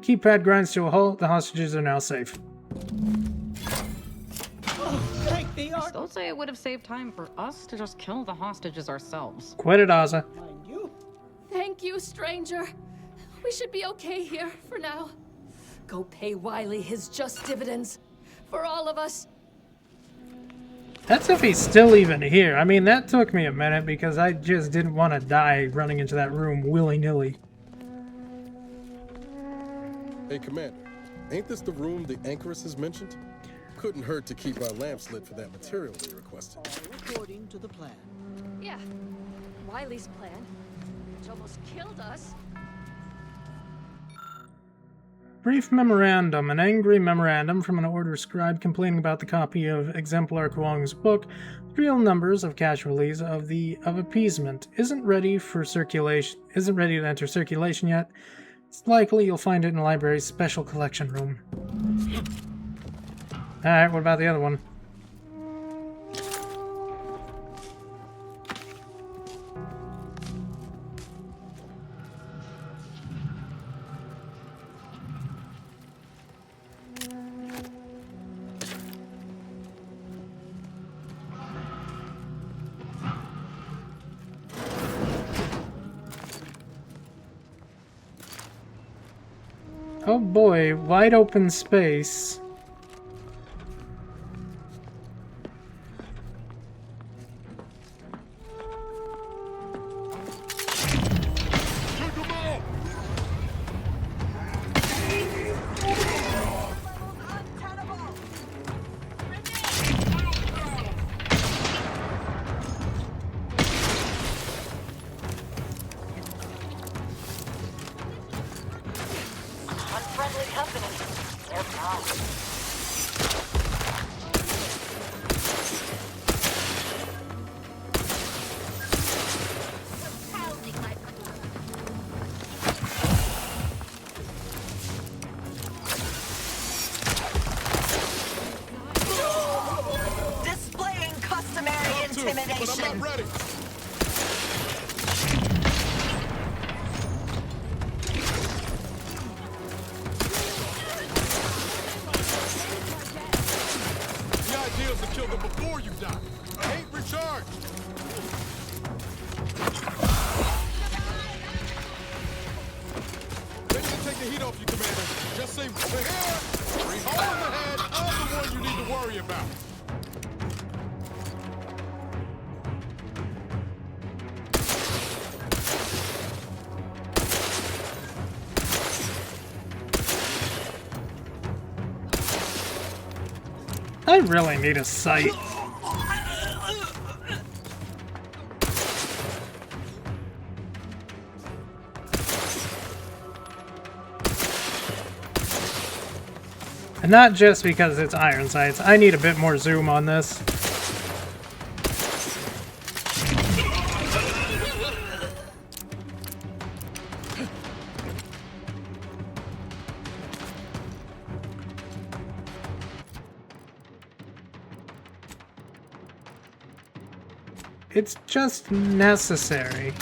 Keypad grinds to a halt. The hostages are now safe. Don't say it would have saved time for us to just kill the hostages ourselves. Quit it, Ozza. Thank you, stranger. We should be okay here for now. Go pay Wiley his just dividends. For all of us. That's if he's still even here. I mean, that took me a minute because I just didn't want to die running into that room willy-nilly. Hey, Commander. Ain't this the room the Anchoress has mentioned? Couldn't hurt to keep our lamps lit for that material they requested. According to the plan. Yeah. Wiley's plan, which almost killed us. Brief memorandum. An angry memorandum from an order scribe complaining about the copy of Exemplar Kwong's book, Real Numbers of Casualties of Appeasement, isn't ready to enter circulation yet. It's likely you'll find it in the library's special collection room. Alright, what about the other one? Oh boy, wide open space. Unfriendly company. They're gone. Displaying customary intimidation. But I'm not ready. The idea is to kill them before you die. Hate recharge. Ready to take the heat off you, Commander. Just say, over here. 3 holes in the head. I'm the one you need to worry about. I really need a sight. And not just because it's iron sights. I need a bit more zoom on this. It's just necessary.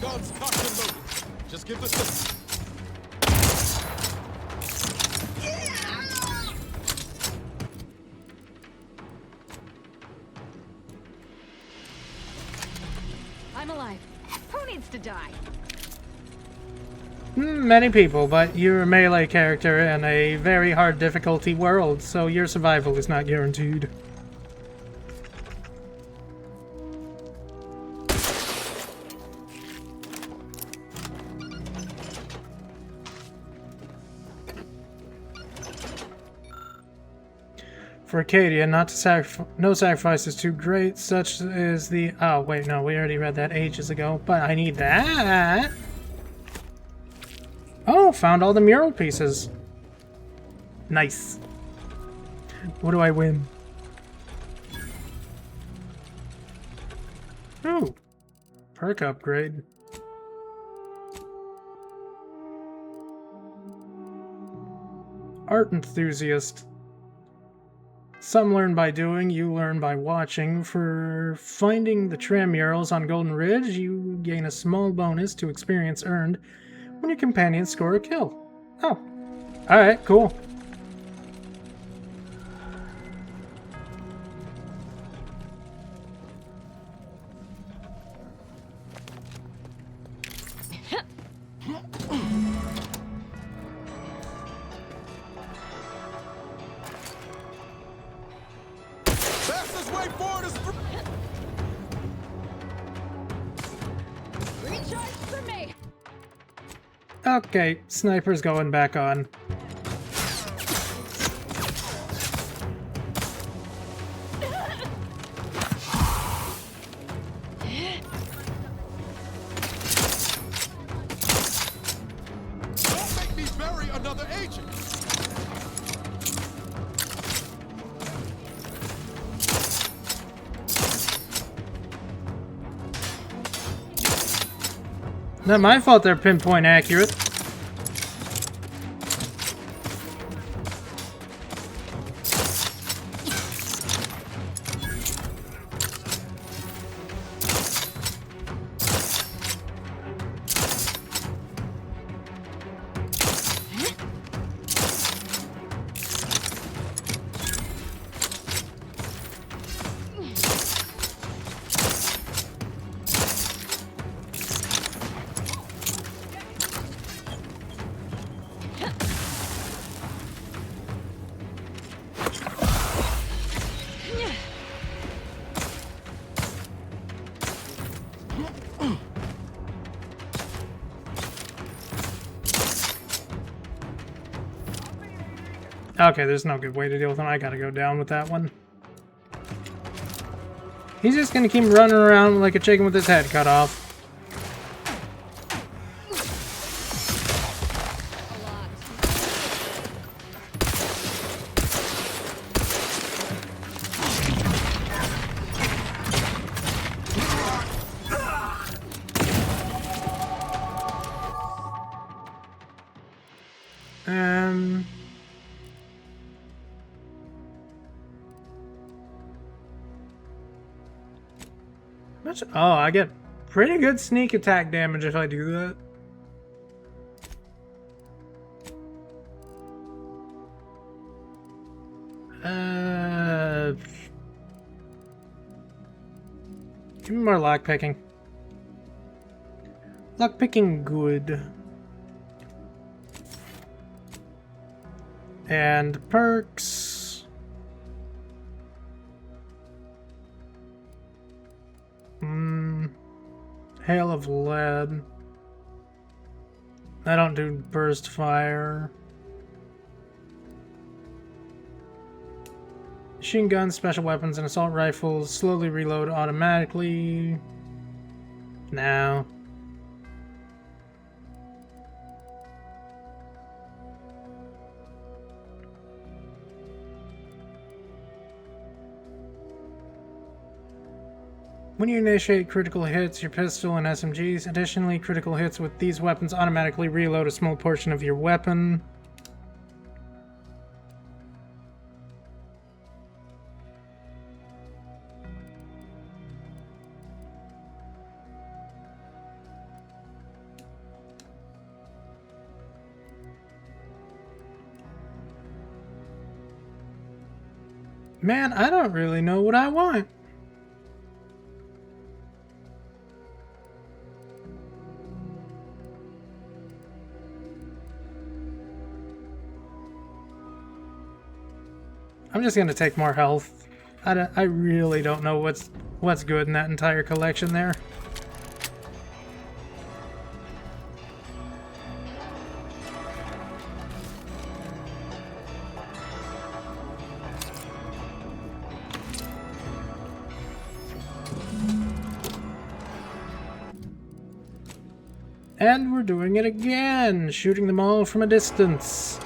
Guns cocked and loaded. Just give the signal. I'm alive. Who needs to die? Many people, but you're a melee character in a very hard difficulty world, so your survival is not guaranteed. For Acadia, no sacrifice is too great, such as the... Oh, wait, no, we already read that ages ago, but I need that! Oh, found all the mural pieces. Nice. What do I win? Ooh. Perk upgrade. Art enthusiast. Some learn by doing, you learn by watching. For finding the tram murals on Golden Ridge, you gain a small bonus to experience earned when your companions score a kill. Oh. Alright, cool. Fastest way forward is through. Recharge for me. Okay, sniper's going back on. Don't make me bury another agent. Not my fault they're pinpoint accurate. Okay, there's no good way to deal with him. I gotta go down with that one. He's just gonna keep running around like a chicken with his head cut off. Oh, I get pretty good sneak attack damage if I do that. Give me more lockpicking. Lockpicking good. And perks. Hail of lead. I don't do burst fire. Machine guns, special weapons, and assault rifles slowly reload automatically. No. When you initiate critical hits, your pistol and SMGs. Additionally, critical hits with these weapons automatically reload a small portion of your weapon. Man, I don't really know what I want. I'm just gonna take more health. I really don't know what's good in that entire collection there. And we're doing it again, shooting them all from a distance.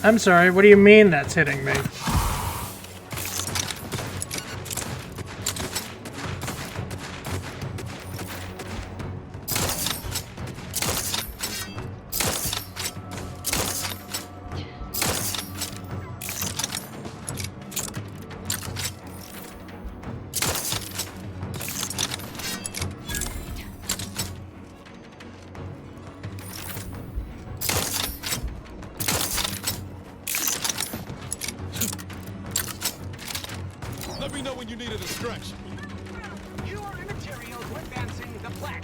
I'm sorry, what do you mean that's hitting me? Let me know when you need a distraction. You are immaterial to advancing the plan.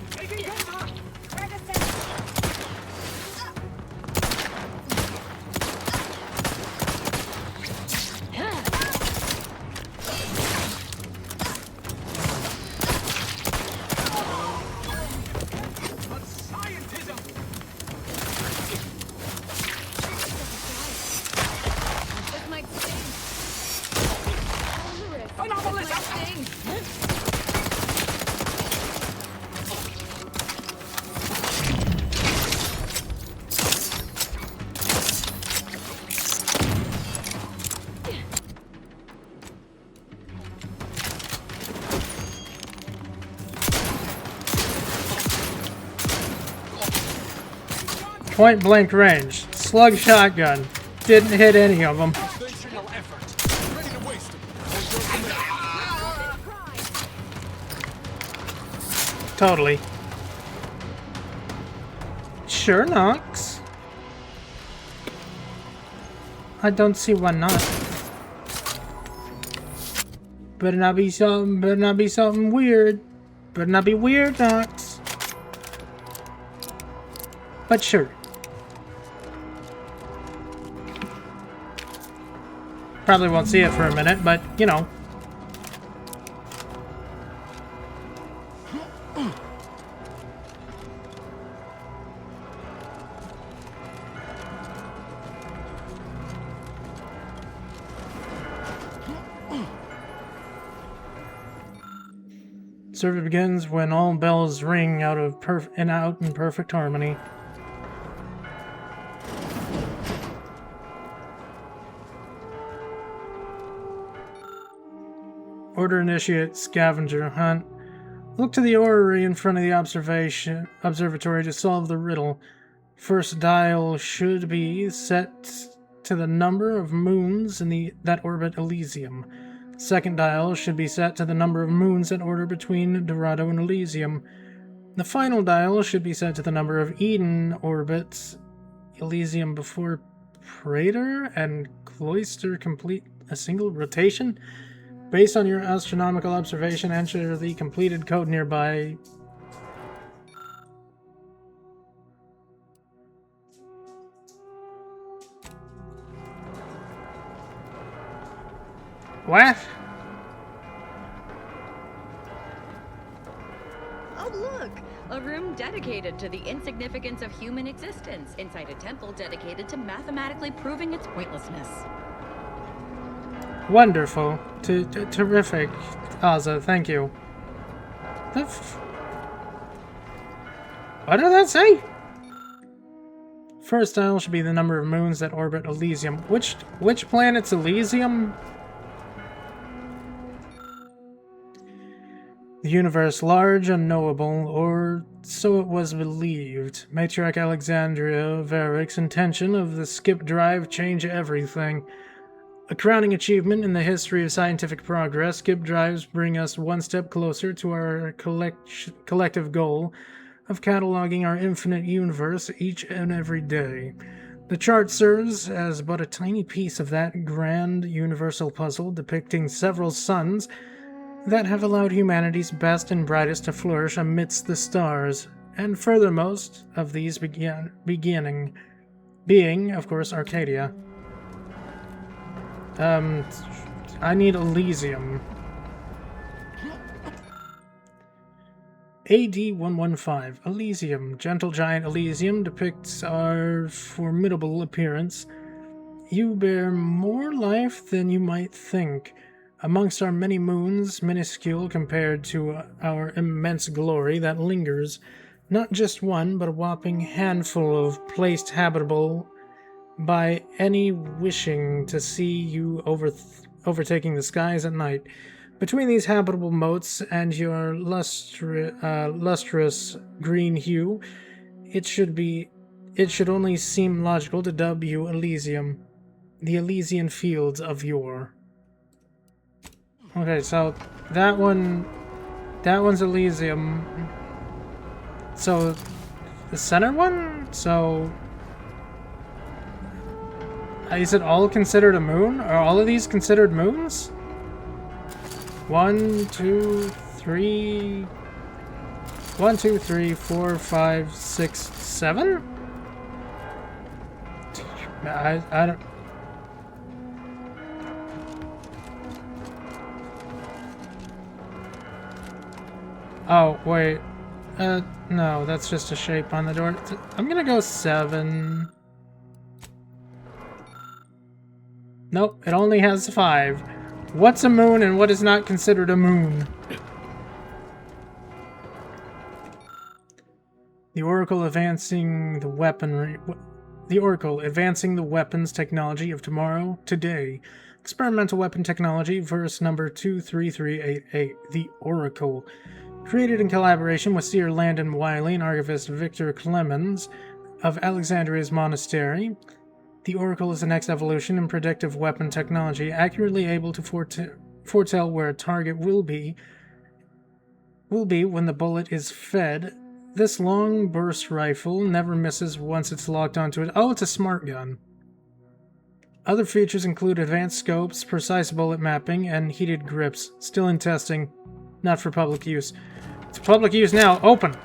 Taking cover! Point blank range. Slug shotgun. Didn't hit any of them. Totally. Sure, Nox. I don't see why not. Better not be something weird. Better not be weird, Nox. But sure. Probably won't see it for a minute, but you know. Survey begins when all bells ring out in perfect harmony. Order initiate scavenger hunt. Look to the orrery in front of the observatory to solve the riddle. First dial should be set to the number of moons in that orbit Elysium. Second dial should be set to the number of moons that orbit between Dorado and Elysium. The final dial should be set to the number of Eden orbits Elysium before Praetor and Cloister complete a single rotation. Based on your astronomical observation, enter the completed code nearby. What? Oh, look! A room dedicated to the insignificance of human existence inside a temple dedicated to mathematically proving its pointlessness. Wonderful. Terrific. Aza, thank you. What did that say? First dial should be the number of moons that orbit Elysium. Which planet's Elysium? The universe large, unknowable, or so it was believed. Matriarch Alexandria Varick's intention of the skip drive change everything. A crowning achievement in the history of scientific progress, skip drives bring us one step closer to our collective goal of cataloging our infinite universe each and every day. The chart serves as but a tiny piece of that grand universal puzzle depicting several suns that have allowed humanity's best and brightest to flourish amidst the stars, and furthermost of these being, of course, Arcadia. I need Elysium. AD-115, Elysium. Gentle giant Elysium depicts our formidable appearance. You bear more life than you might think. Amongst our many moons, minuscule compared to our immense glory that lingers, not just one, but a whopping handful of placed habitable by any wishing to see you overtaking the skies at night. Between these habitable motes and your lustrous green hue, it should only seem logical to dub you Elysium, the Elysian fields of yore. Okay, so that one's Elysium. So the center one? So is it all considered a moon? Are all of these considered moons? 1, 2, 3. 1, 2, 3, 4, 5, 6, 7? I don't. Oh, wait. No, that's just a shape on the door. I'm gonna go 7. Nope, it only has 5. What's a moon and what is not considered a moon? The Oracle advancing the weaponry. The Oracle advancing the weapons technology of tomorrow, today. Experimental weapon technology, verse number 23388. The Oracle. Created in collaboration with Seer Landon Wiley and archivist Victor Clemens, of Alexandria's monastery. The Oracle is the next evolution in predictive weapon technology, accurately able to foretell where a target will be when the bullet is fed. This long burst rifle never misses once it's locked onto it. Oh, it's a smart gun. Other features include advanced scopes, precise bullet mapping, and heated grips. Still in testing, not for public use. It's public use now. Open!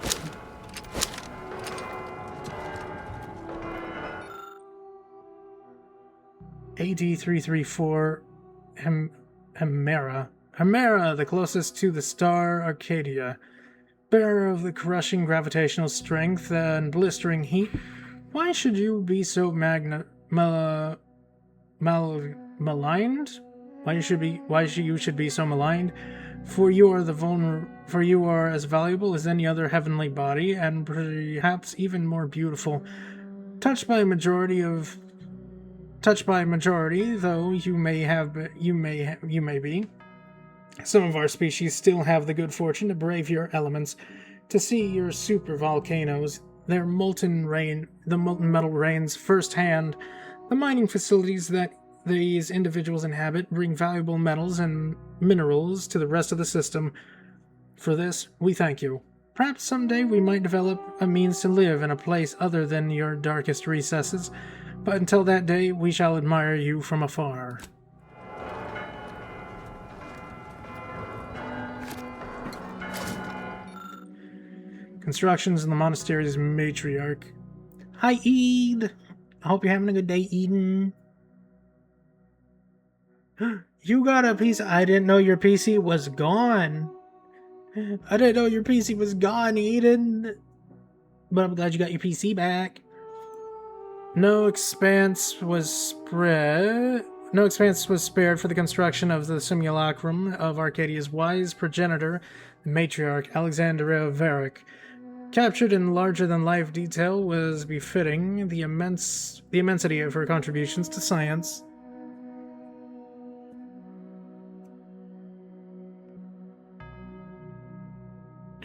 AD-334 Hemera. Hemera, the closest to the star Arcadia. Bearer of the crushing gravitational strength and blistering heat. Why should you be so maligned? Why you should be so maligned? For you are as valuable as any other heavenly body, and perhaps even more beautiful. Touched by majority, though you may be. Some of our species still have the good fortune to brave your elements, to see your super volcanoes, their molten metal rains firsthand. The mining facilities that these individuals inhabit bring valuable metals and minerals to the rest of the system. For this, we thank you. Perhaps someday we might develop a means to live in a place other than your darkest recesses, but until that day, we shall admire you from afar. Constructions in the monastery's matriarch. Hi, Ede! I hope you're having a good day, Eden. You got a piece. I didn't know your PC was gone. I didn't know your PC was gone, Eden. But I'm glad you got your PC back. No expense was spared for the construction of the simulacrum of Arcadia's wise progenitor, the matriarch Alexandria Varick. Captured in larger-than-life detail was befitting the immensity of her contributions to science.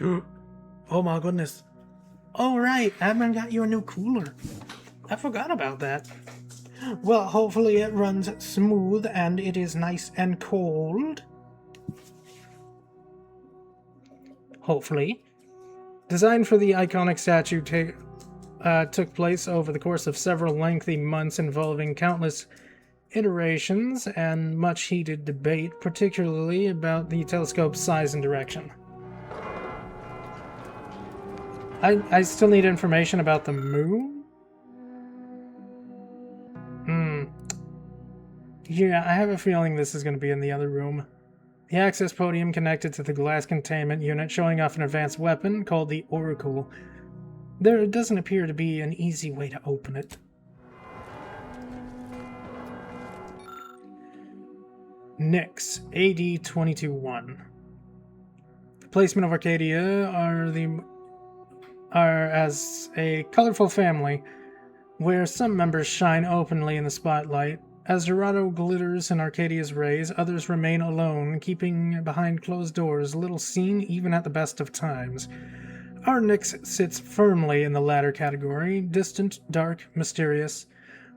Oh my goodness. Oh right, Admin got you a new cooler. I forgot about that. Well, hopefully it runs smooth and it is nice and cold. Hopefully. Designed for the iconic statue took place over the course of several lengthy months involving countless iterations and much heated debate, particularly about the telescope's size and direction. I still need information about the moon? Yeah, I have a feeling this is going to be in the other room. The access podium connected to the glass containment unit showing off an advanced weapon called the Oracle. There doesn't appear to be an easy way to open it. Nyx, AD 22-1. The placement of Arcadia are as a colorful family, where some members shine openly in the spotlight. As Dorado glitters in Arcadia's rays, others remain alone, keeping behind closed doors, little seen even at the best of times. Our Nyx sits firmly in the latter category, distant, dark, mysterious.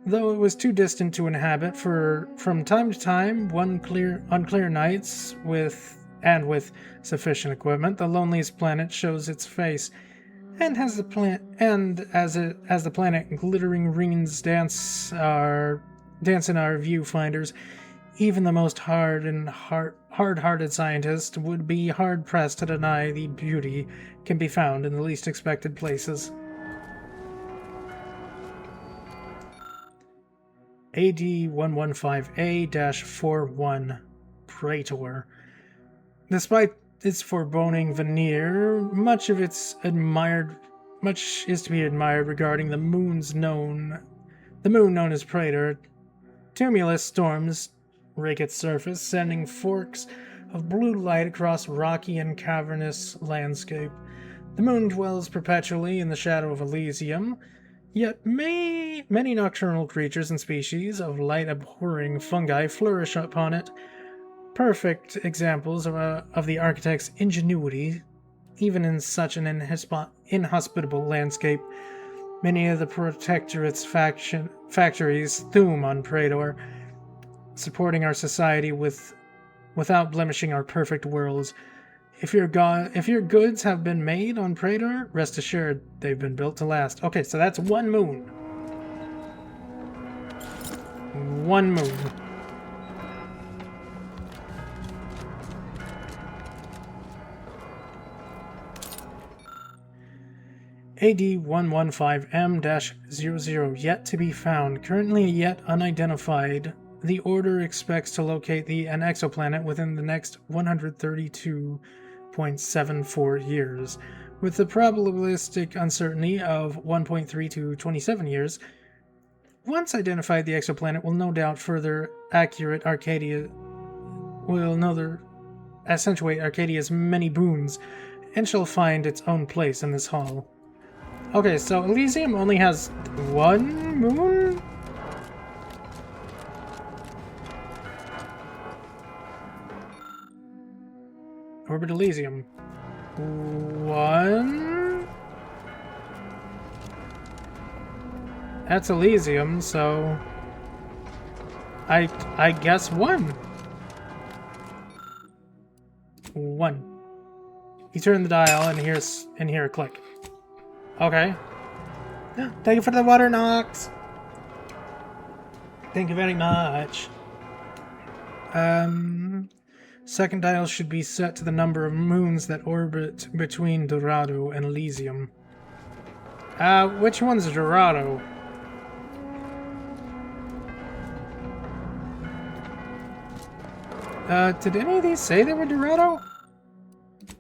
Though it was too distant to inhabit, from time to time, on clear nights, with sufficient equipment, the loneliest planet shows its face. And as the planet glittering rings dance in our viewfinders, even the most hard-hearted scientist would be hard-pressed to deny the beauty can be found in the least expected places. AD 115A-41 Praetor. Despite its foreboding veneer, much is to be admired regarding the moon known as Praetor. Tumulus storms rake its surface, sending forks of blue light across rocky and cavernous landscape. The moon dwells perpetually in the shadow of Elysium, yet many nocturnal creatures and species of light-abhorring fungi flourish upon it. Perfect examples of the architect's ingenuity, even in such an inhospitable landscape. Many of the Protectorate's factories thum on Praetor, supporting our society without blemishing our perfect worlds. If your goods have been made on Praetor, rest assured they've been built to last. Okay, so that's one moon. One moon. AD 115M-00 yet to be found, currently yet unidentified. The Order expects to locate an exoplanet within the next 132.74 years, with the probabilistic uncertainty of 1.3227 years. Once identified, the exoplanet will no doubt further accentuate Arcadia's many boons, and shall find its own place in this hall. Okay, so Elysium only has one moon? Orbit Elysium. One? That's Elysium, so I guess one. One. You turn the dial and hear a click. Okay. Thank you for the water, Nox. Thank you very much. Second dial should be set to the number of moons that orbit between Dorado and Elysium. Which one's Dorado? Did any of these say they were Dorado?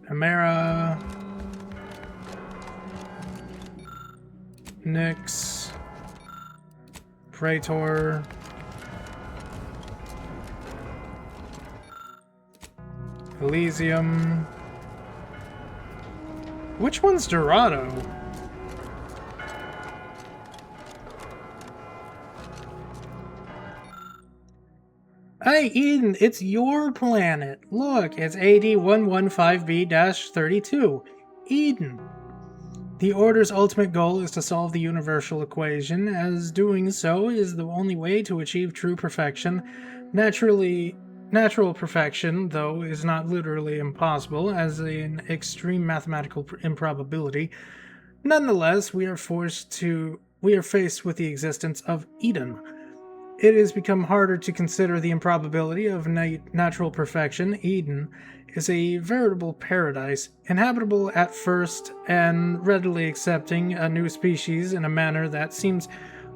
Amera... Nyx... Praetor... Elysium... Which one's Dorado? Hey, Eden, it's your planet. Look, it's AD 115B-32. Eden. The Order's ultimate goal is to solve the universal equation, as doing so is the only way to achieve true perfection. Natural perfection, though, is not literally impossible, as an extreme mathematical improbability. Nonetheless, we are faced with the existence of Eden. It has become harder to consider the improbability of natural perfection. Eden is a veritable paradise, inhabitable at first and readily accepting a new species in a manner that seems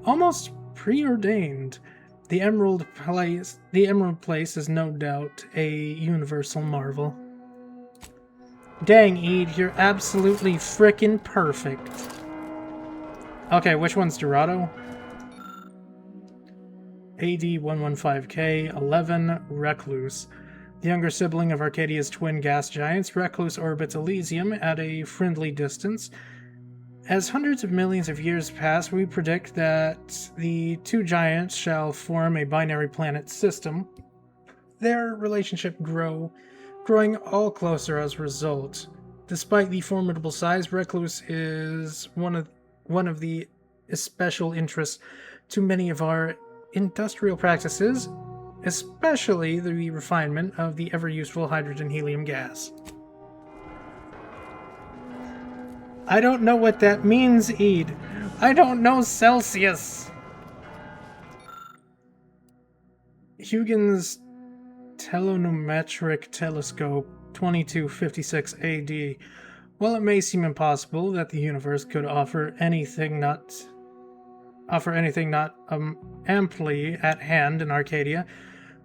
almost preordained. The Emerald Place is no doubt a universal marvel. Dang, Ede, you're absolutely frickin' perfect. Okay, which one's Dorado? AD 115K 11 Recluse. The younger sibling of Arcadia's twin gas giants, Recluse orbits Elysium at a friendly distance. As hundreds of millions of years pass, we predict that the two giants shall form a binary planet system. Their relationship growing all closer as a result. Despite the formidable size, Recluse is one of the special interests to many of our industrial practices, especially the refinement of the ever-useful hydrogen-helium gas. I don't know what that means, Ede. I don't know Celsius. Huygens Telenometric Telescope 2256 AD. While it may seem impossible that the universe could offer anything not amply at hand in Arcadia,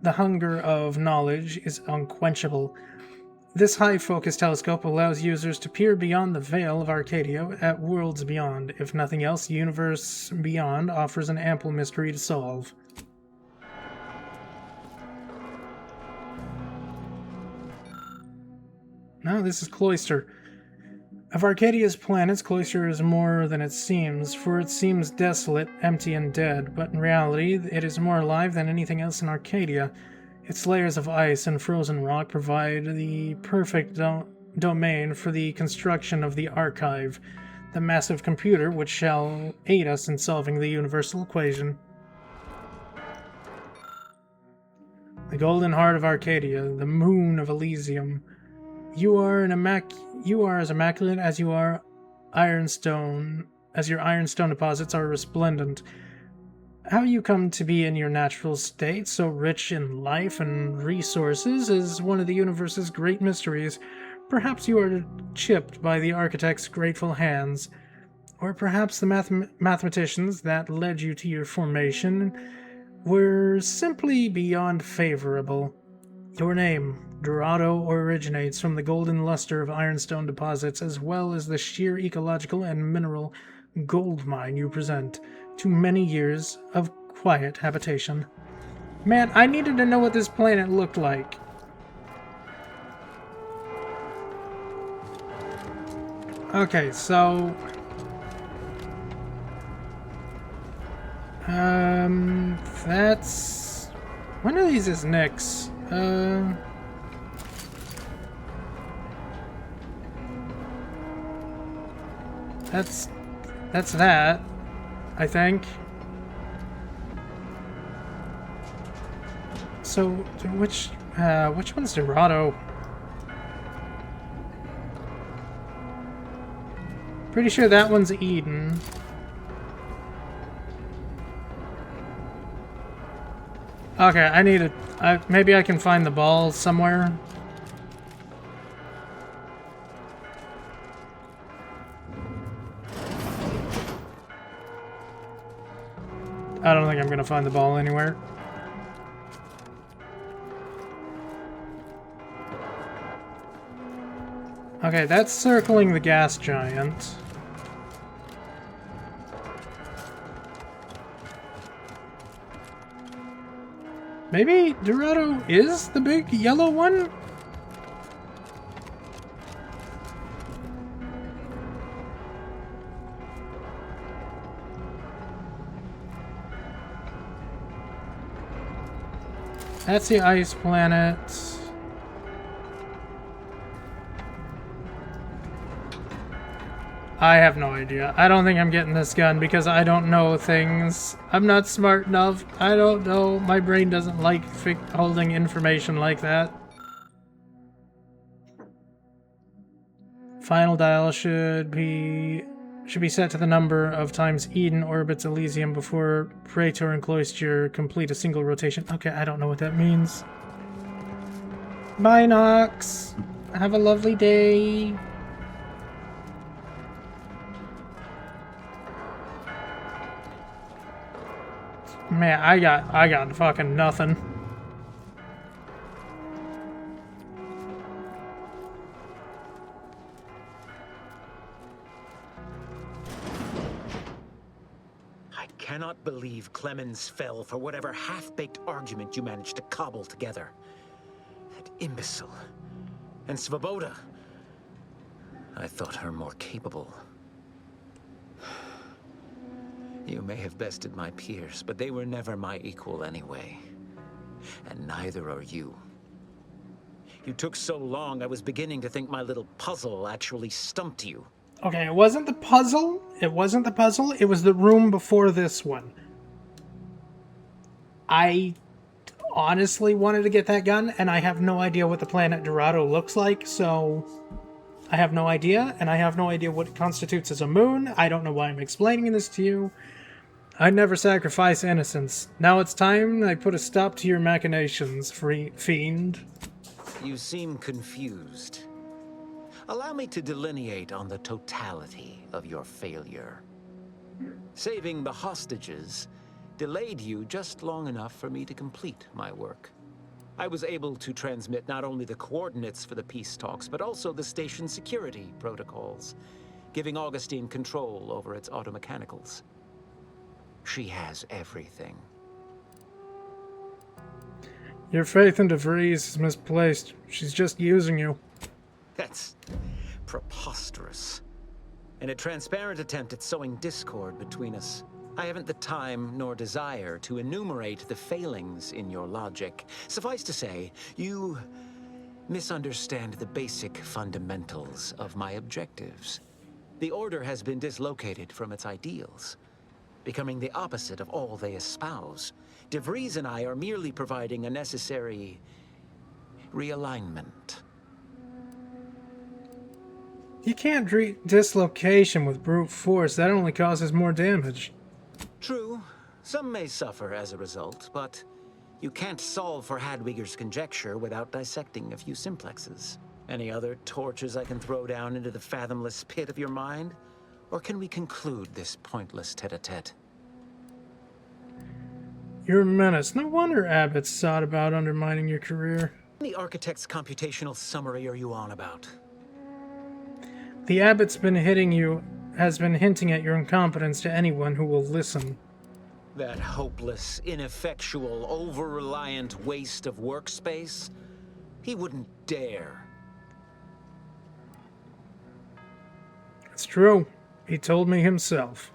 the hunger of knowledge is unquenchable. This high-focus telescope allows users to peer beyond the veil of Arcadia at worlds beyond. If nothing else, the universe beyond offers an ample mystery to solve. No, this is Cloister. Of Arcadia's planets, Cloister is more than it seems, for it seems desolate, empty, and dead, but in reality, it is more alive than anything else in Arcadia. Its layers of ice and frozen rock provide the perfect domain for the construction of the archive. the massive computer which shall aid us in solving the universal equation. The golden heart of Arcadia, the moon of Elysium. You are as immaculate as you are ironstone, as your ironstone deposits are resplendent. How you come to be in your natural state, so rich in life and resources, is one of the universe's great mysteries. Perhaps you are chipped by the architect's grateful hands, or perhaps the mathematicians that led you to your formation were simply beyond favorable. Your name, Dorado, originates from the golden luster of ironstone deposits, as well as the sheer ecological and mineral gold mine you present to many years of quiet habitation. Man, I needed to know what this planet looked like. Okay, so... that's... One of these is Nyx. That's that, I think. So, which one's Dorado? Pretty sure that one's Eden. Okay, I need to... maybe I can find the ball somewhere. I don't think I'm gonna find the ball anywhere. Okay, that's circling the gas giant. Maybe Dorado is the big yellow one? That's the ice planet. I have no idea. I don't think I'm getting this gun because I don't know things. I'm not smart enough. I don't know. My brain doesn't like holding information like that. Final dial should be set to the number of times Eden orbits Elysium before Praetor and Cloister complete a single rotation. Okay, I don't know what that means. Bye, Nox. Have a lovely day. Man, I got fucking nothing. I cannot believe Clemens fell for whatever half-baked argument you managed to cobble together. That imbecile. And Svoboda. I thought her more capable. You may have bested my peers, but they were never my equal anyway. And neither are you. You took so long, I was beginning to think my little puzzle actually stumped you. Okay, it wasn't the puzzle. It wasn't the puzzle. It was the room before this one. I honestly wanted to get that gun, and I have no idea what the planet Dorado looks like, so... I have no idea, and I have no idea what constitutes as a moon. I don't know why I'm explaining this to you. I never sacrifice innocence. Now it's time I put a stop to your machinations, fiend. You seem confused. Allow me to delineate on the totality of your failure. Saving the hostages delayed you just long enough for me to complete my work. I was able to transmit not only the coordinates for the peace talks, but also the station security protocols, giving Augustine control over its automechanicals. She has everything. Your faith in DeVries is misplaced. She's just using you. That's preposterous. In a transparent attempt at sowing discord between us, I haven't the time nor desire to enumerate the failings in your logic. Suffice to say, you misunderstand the basic fundamentals of my objectives. The Order has been dislocated from its ideals, becoming the opposite of all they espouse. DeVries and I are merely providing a necessary realignment. You can't treat dislocation with brute force. That only causes more damage. True, some may suffer as a result, but you can't solve for Hadwiger's conjecture without dissecting a few simplexes. Any other torches I can throw down into the fathomless pit of your mind? Or can we conclude this pointless tete-a-tete? You're a menace. No wonder Abbott's thought about undermining your career. The Architect's computational summary are you on about? The Abbott's been has been hinting at your incompetence to anyone who will listen. That hopeless, ineffectual, over-reliant waste of workspace? He wouldn't dare. It's true. He told me himself.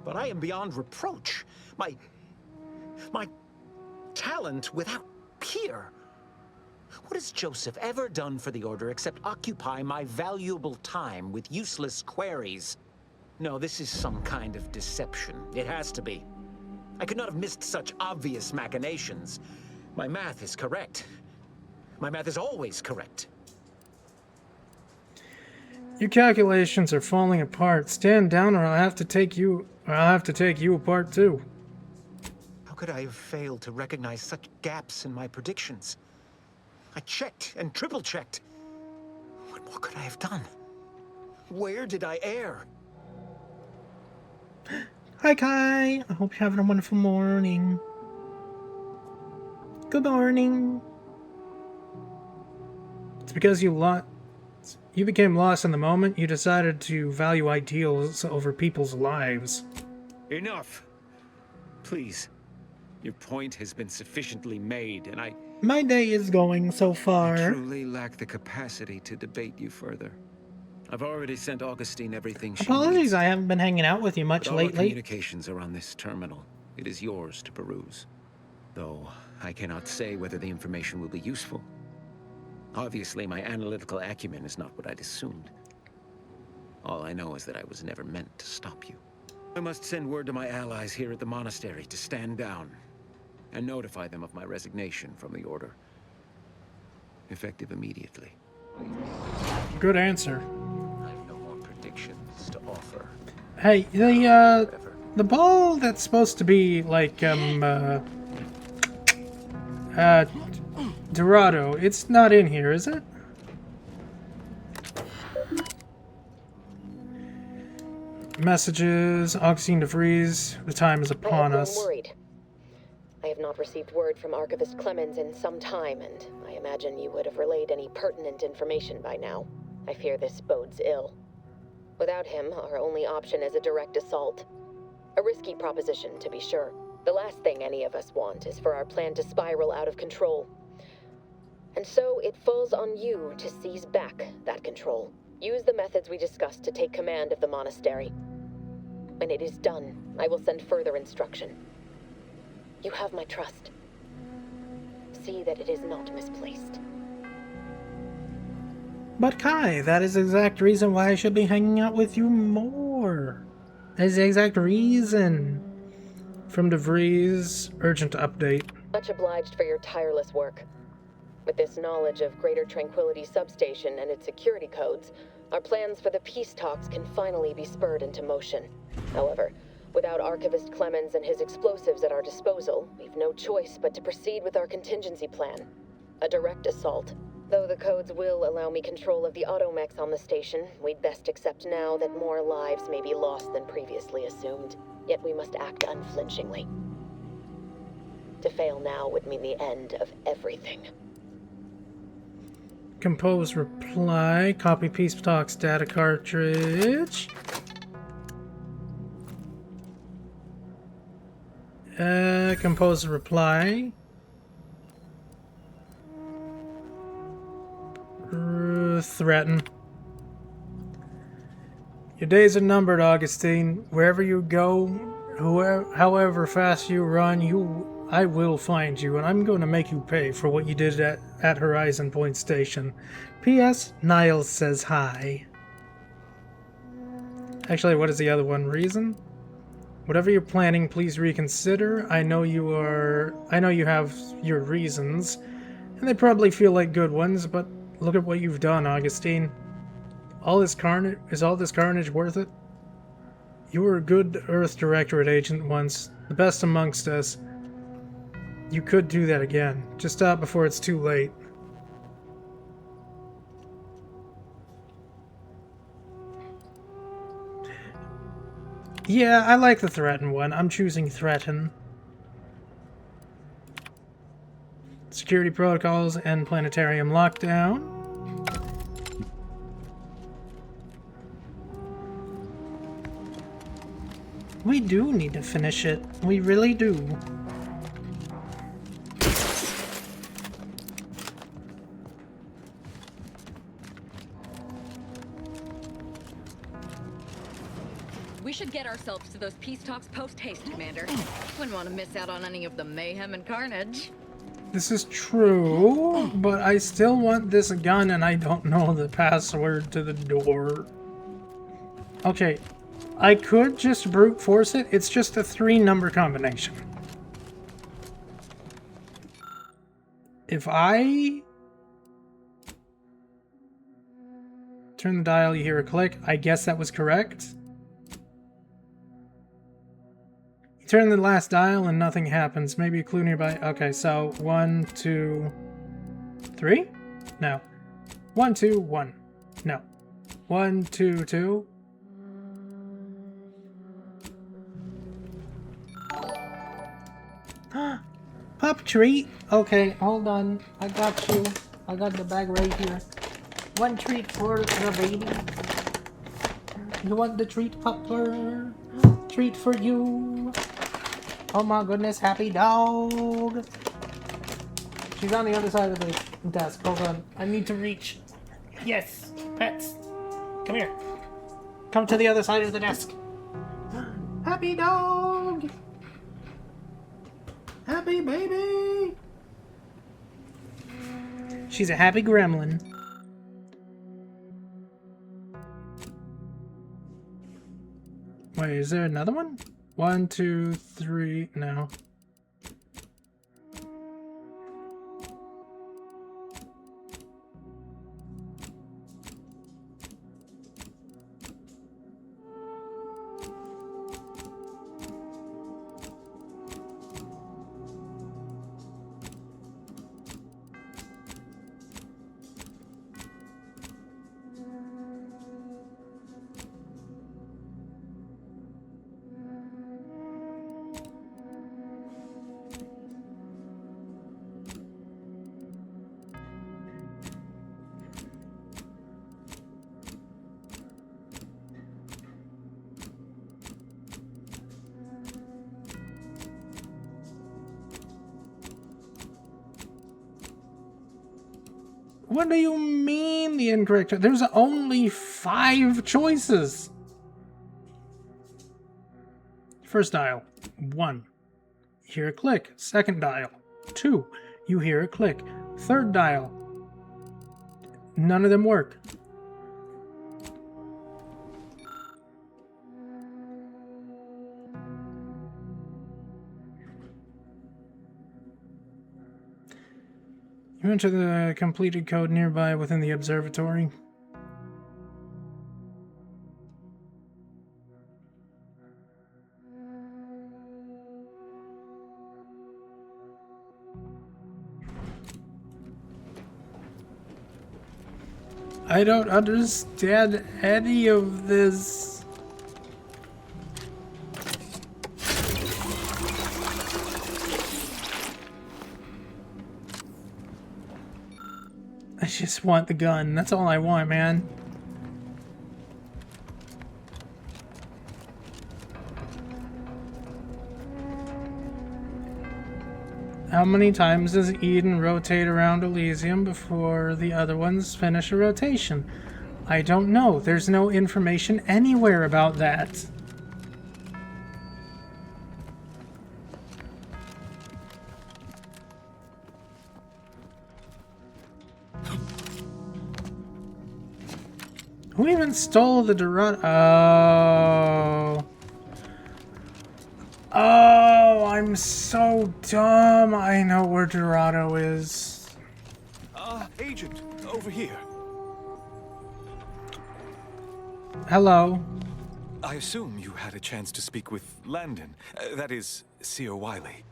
But I am beyond reproach. My talent without peer. What has Joseph ever done for the Order except occupy my valuable time with useless queries? No, this is some kind of deception. It has to be. I could not have missed such obvious machinations. My math is correct. My math is always correct. Your calculations are falling apart. Stand down or I'll have to take you apart too. How could I have failed to recognize such gaps in my predictions? I checked and triple-checked. What more could I have done? Where did I err? Hi, Kai. I hope you're having a wonderful morning. Good morning. It's because you became lost in the moment. You decided to value ideals over people's lives. Enough. Please. Your point has been sufficiently made, and My day is going so far. I truly lack the capacity to debate you further. I've already sent Augustine everything she Apologies, needs. I haven't been hanging out with you much But all our lately. communications are on this terminal. It is yours to peruse. Though I cannot say whether the information will be useful. Obviously, my analytical acumen is not what I'd assumed. All I know is that I was never meant to stop you. I must send word to my allies here at the monastery to stand down and notify them of my resignation from the Order. Effective immediately. Good answer. I have no more predictions to offer. Hey, the ball that's supposed to be like Dorado, it's not in here, is it? Messages, Augustine DeVries, the time is upon us. I'm worried. I have not received word from Archivist Clemens in some time, and I imagine you would have relayed any pertinent information by now. I fear this bodes ill. Without him, our only option is a direct assault. A risky proposition, to be sure. The last thing any of us want is for our plan to spiral out of control. And so it falls on you to seize back that control. Use the methods we discussed to take command of the monastery. When it is done, I will send further instruction. You have my trust. See that it is not misplaced. But Kai, that is the exact reason why I should be hanging out with you more. That is the exact reason. From DeVries, urgent update. Much obliged for your tireless work. With this knowledge of Greater Tranquility Substation and its security codes, our plans for the peace talks can finally be spurred into motion. However, without Archivist Clemens and his explosives at our disposal, we've no choice but to proceed with our contingency plan. A direct assault. Though the codes will allow me control of the automechs on the station, we'd best accept now that more lives may be lost than previously assumed. Yet we must act unflinchingly. To fail now would mean the end of everything. Compose reply, copy peace talks data cartridge. Compose a reply. Threaten. Your days are numbered, Augustine. Wherever you go, however fast you run, you I will find you, and I'm going to make you pay for what you did at Horizon Point Station. P.S. Niles says hi. Actually, what is the other one? Reason? Whatever you're planning, please reconsider. I know you have your reasons, and they probably feel like good ones, but look at what you've done, Augustine. Is all this carnage worth it? You were a good Earth Directorate agent once, the best amongst us. You could do that again. Just stop before it's too late. Yeah, I like the threaten one. I'm choosing threaten. Security protocols and planetarium lockdown. We do need to finish it. We really do. We should get ourselves to those peace talks post-haste, Commander. Wouldn't want to miss out on any of the mayhem and carnage. This is true, but I still want this gun and I don't know the password to the door. Okay, I could just brute force it. It's just a 3-number combination. If I turn the dial, you hear a click. I guess that was correct. You turn the last dial and nothing happens. Maybe a clue nearby. Okay, so 1, 2, 3? No. 1, 2, 1. No. 1, 2, 2. Pup treat? Okay, hold on. I got you. I got the bag right here. One treat for the baby. You want the treat, pupper? Treat for you. Oh my goodness, happy dog. She's on the other side of the desk. Hold on. I need to reach. Yes, pets. Come here. Come to the other side of the desk. Happy dog. Happy baby! She's a happy gremlin. Wait, is there another one? 1, 2, 3, no. What do you mean the incorrect? There's only 5 choices. First dial, 1. You hear a click. Second dial, 2. You hear a click. Third dial, none of them work. You enter the completed code nearby within the observatory. I don't understand any of this. I just want the gun. That's all I want, man. How many times does Eden rotate around Elysium before the other ones finish a rotation? I don't know. There's no information anywhere about that. Who even stole the Dorado? Oh. Oh, I'm so dumb. I know where Dorado is. Agent, over here. Hello. I assume you had a chance to speak with Landon. That is, Seer Wiley.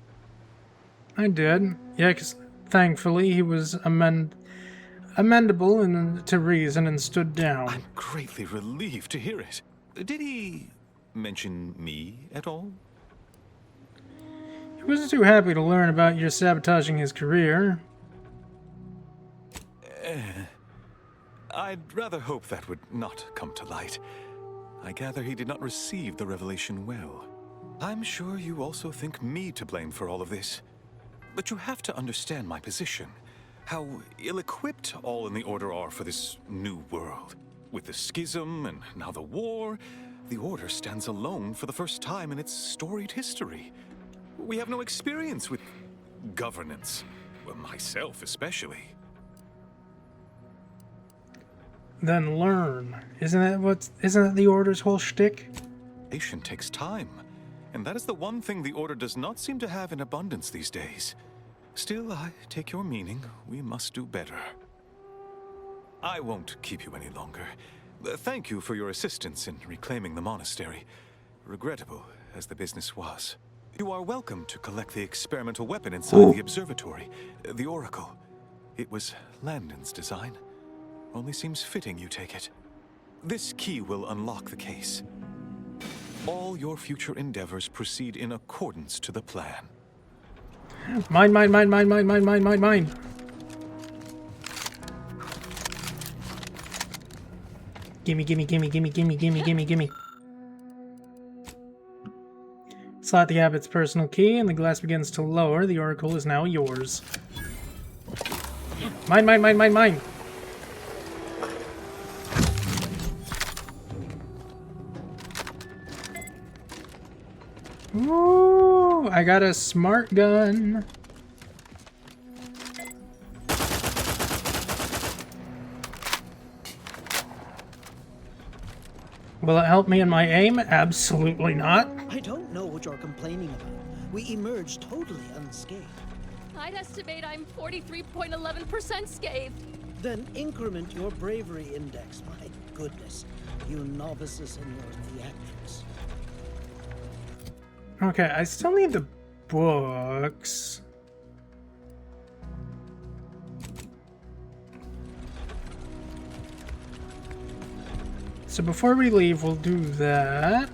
I did. Yeah, 'cause thankfully he was amendable and to reason and stood down. I'm greatly relieved to hear it. Did he mention me at all? He wasn't too happy to learn about your sabotaging his career. I'd rather hope that would not come to light. I gather he did not receive the revelation well. I'm sure you also think me to blame for all of this. But you have to understand my position. How ill-equipped all in the Order are for this new world. With the schism and now the war, the Order stands alone for the first time in its storied history. We have no experience with governance. Well, myself especially. Then learn. Isn't that the Order's whole shtick? Nation takes time, and that is the one thing the Order does not seem to have in abundance these days. Still, I take your meaning. We must do better. I won't keep you any longer. Thank you for your assistance in reclaiming the monastery. Regrettable as the business was. You are welcome to collect the experimental weapon inside the observatory, the Oracle. It was Landon's design. Only seems fitting you take it. This key will unlock the case. All your future endeavors proceed in accordance to the plan. Mine. Gimme. Slot the abbot's personal key, and the glass begins to lower. The oracle is now yours. Mine. Ooh, I got a smart gun. Will it help me in my aim? Absolutely not. I don't know what you're complaining about. We emerged totally unscathed. I'd estimate I'm 43.11% scathed. Then increment your bravery index. My goodness, you novices in your theatrics. Okay, I still need the books. So before we leave, we'll do that.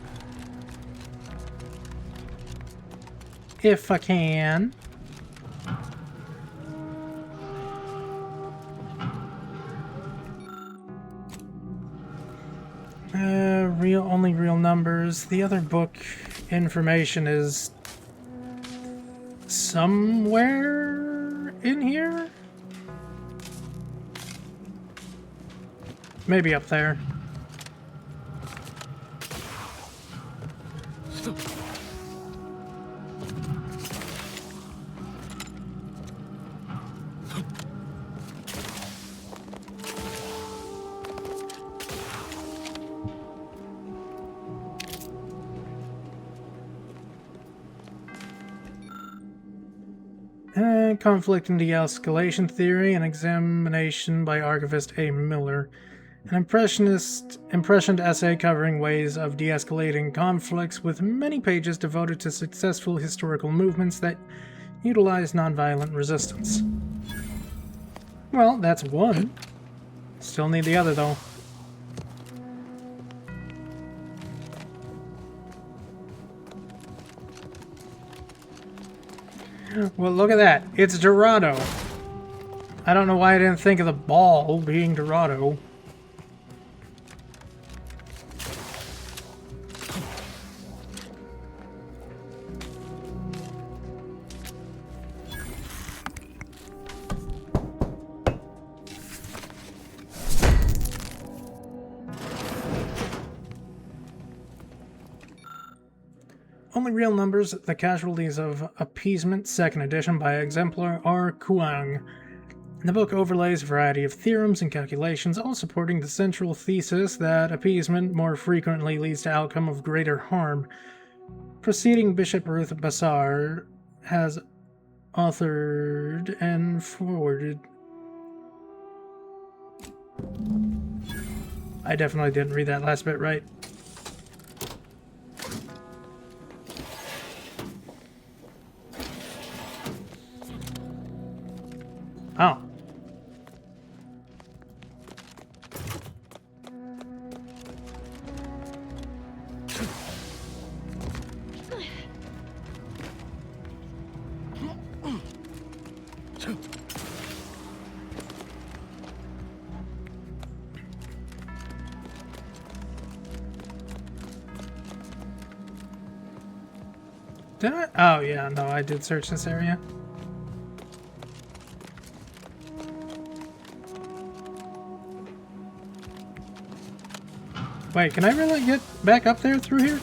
If I can. Only real numbers. The other book information is somewhere in here? Maybe up there. Conflict and de-escalation theory, an examination by archivist A. Miller. An impressionist essay covering ways of de-escalating conflicts, with many pages devoted to successful historical movements that utilize nonviolent resistance. Well, that's one. Still need the other, though. Well, look at that. It's Dorado. I don't know why I didn't think of the ball being Dorado. Only real numbers, the casualties of appeasement, 2nd edition by exemplar R. Kuang. The book overlays a variety of theorems and calculations, all supporting the central thesis that appeasement more frequently leads to outcome of greater harm. Preceding Bishop Ruth Bassar has authored and forwarded. I definitely didn't read that last bit right. Oh. Did I? Oh, yeah, no, I did search this area. Wait, can I really get back up there through here?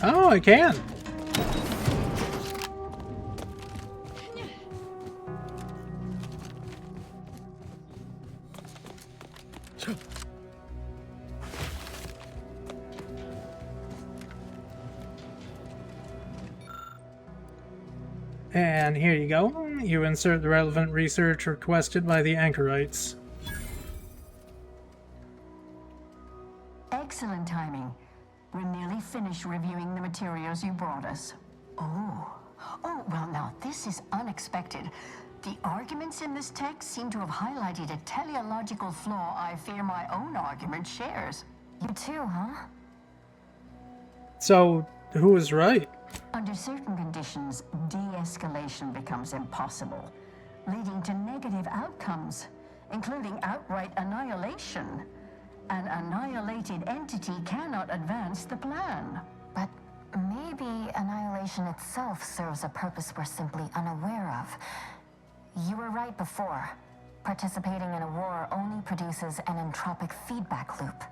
Oh, I can. And here you go. You insert the relevant research requested by the anchorites. Excellent timing. We're nearly finished reviewing the materials you brought us. Oh, well now, this is unexpected. The arguments in this text seem to have highlighted a teleological flaw I fear my own argument shares. You too, huh? So, who was right? Under certain conditions, de-escalation becomes impossible, leading to negative outcomes, including outright annihilation. An annihilated entity cannot advance the plan. But maybe annihilation itself serves a purpose we're simply unaware of. You were right before. Participating in a war only produces an entropic feedback loop.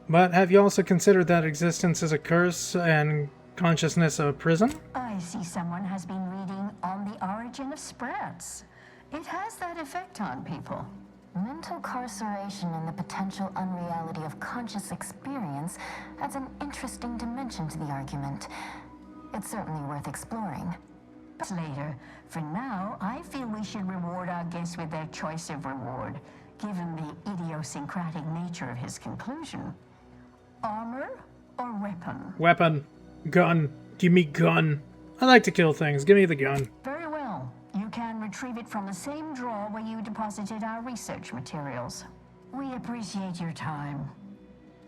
But have you also considered that existence is a curse and consciousness a prison? I see someone has been reading On the Origin of Sprats. It has that effect on people. Mental carceration and the potential unreality of conscious experience adds an interesting dimension to the argument. It's certainly worth exploring. But later, for now, I feel we should reward our guest with their choice of reward, given the idiosyncratic nature of his conclusion. Armor or weapon? Weapon. Gun. Give me gun. I like to kill things. Give me the gun. Very well. You can retrieve it from the same drawer where you deposited our research materials. We appreciate your time.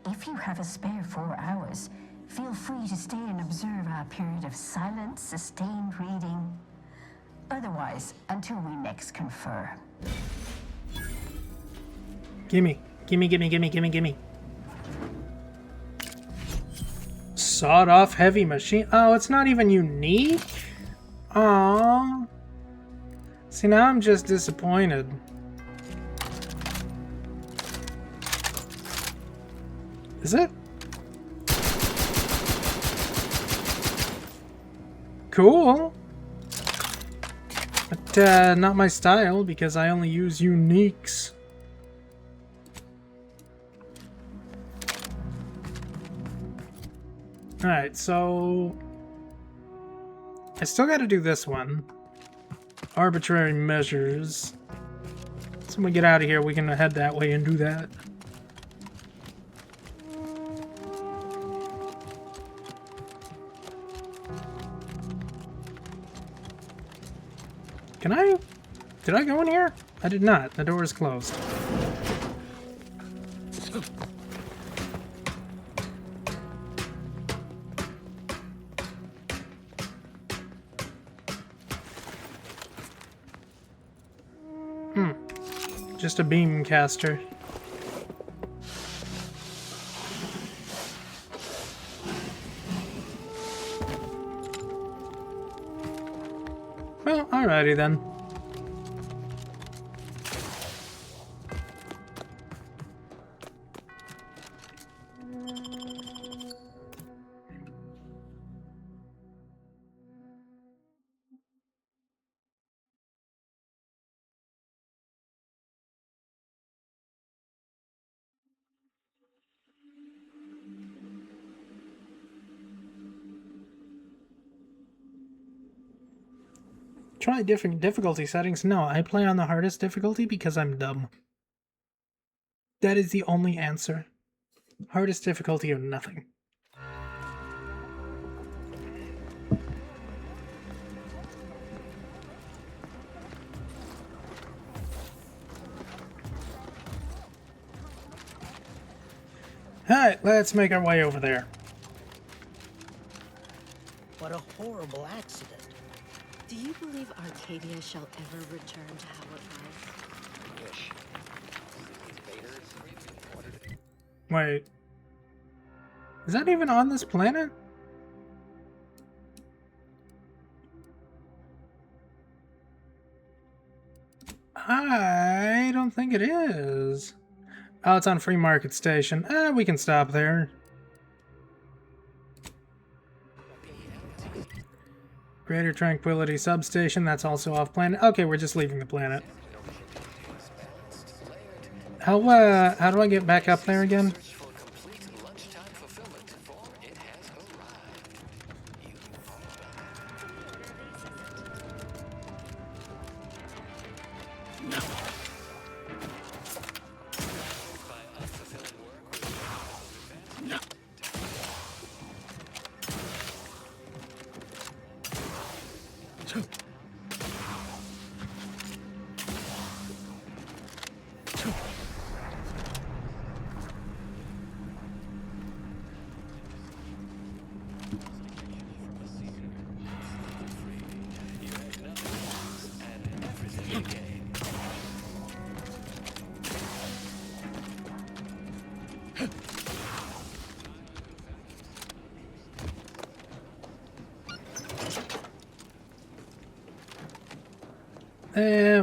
If you have a spare 4 hours, feel free to stay and observe our period of silent, sustained reading. Otherwise, until we next confer. Gimme. Gimme, gimme, gimme, gimme, gimme. Sawed-off heavy machine. Oh, it's not even unique? Aww. See, now I'm just disappointed. Is it? Cool. But, not my style, because I only use uniques. Alright, so... I still gotta do this one. Arbitrary measures. So when we get out of here, we can head that way and do that. Can I? Did I go in here? I did not. The door is closed. Just a beam caster. Well, alrighty then. Try different difficulty settings. No, I play on the hardest difficulty because I'm dumb. That is the only answer. Hardest difficulty or nothing. Alright, let's make our way over there. What a horrible accident. Do you believe Arcadia shall ever return to how it was? Wish. Wait. Is that even on this planet? I don't think it is. Oh, it's on Free Market Station. We can stop there. Greater Tranquility Substation, that's also off planet. Okay, we're just leaving the planet. How do I get back up there again?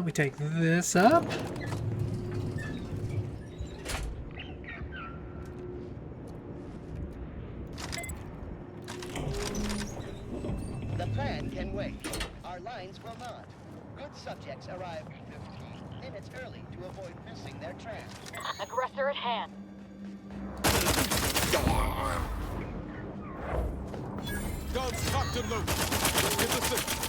We take this up. The plan can wait. Our lines will not. Good subjects arrive 15 minutes early to avoid missing their tram. Aggressor at hand. Guns cocked and loose. Get the system.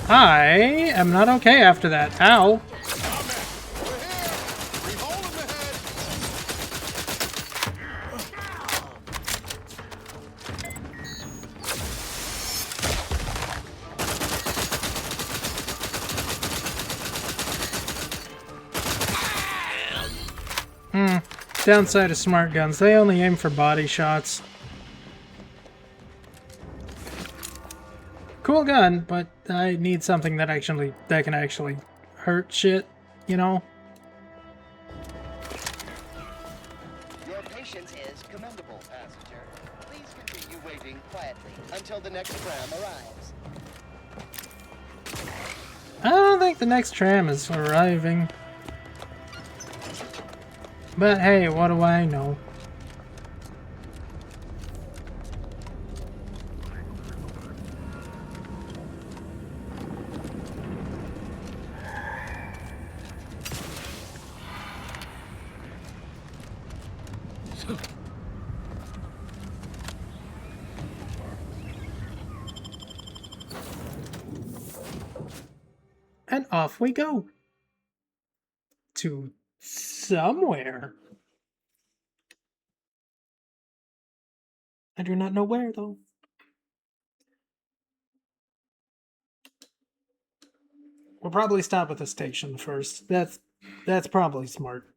I am not okay after that. Ow. Downside of smart guns, they only aim for body shots. Cool gun, but I need something that can actually hurt shit, you know? Your patience is commendable, passenger. Please continue waiting quietly until the next tram arrives. I don't think the next tram is arriving. But hey, what do I know? And off we go. To somewhere. I do not know where, though. We'll probably stop at the station first. That's probably smart.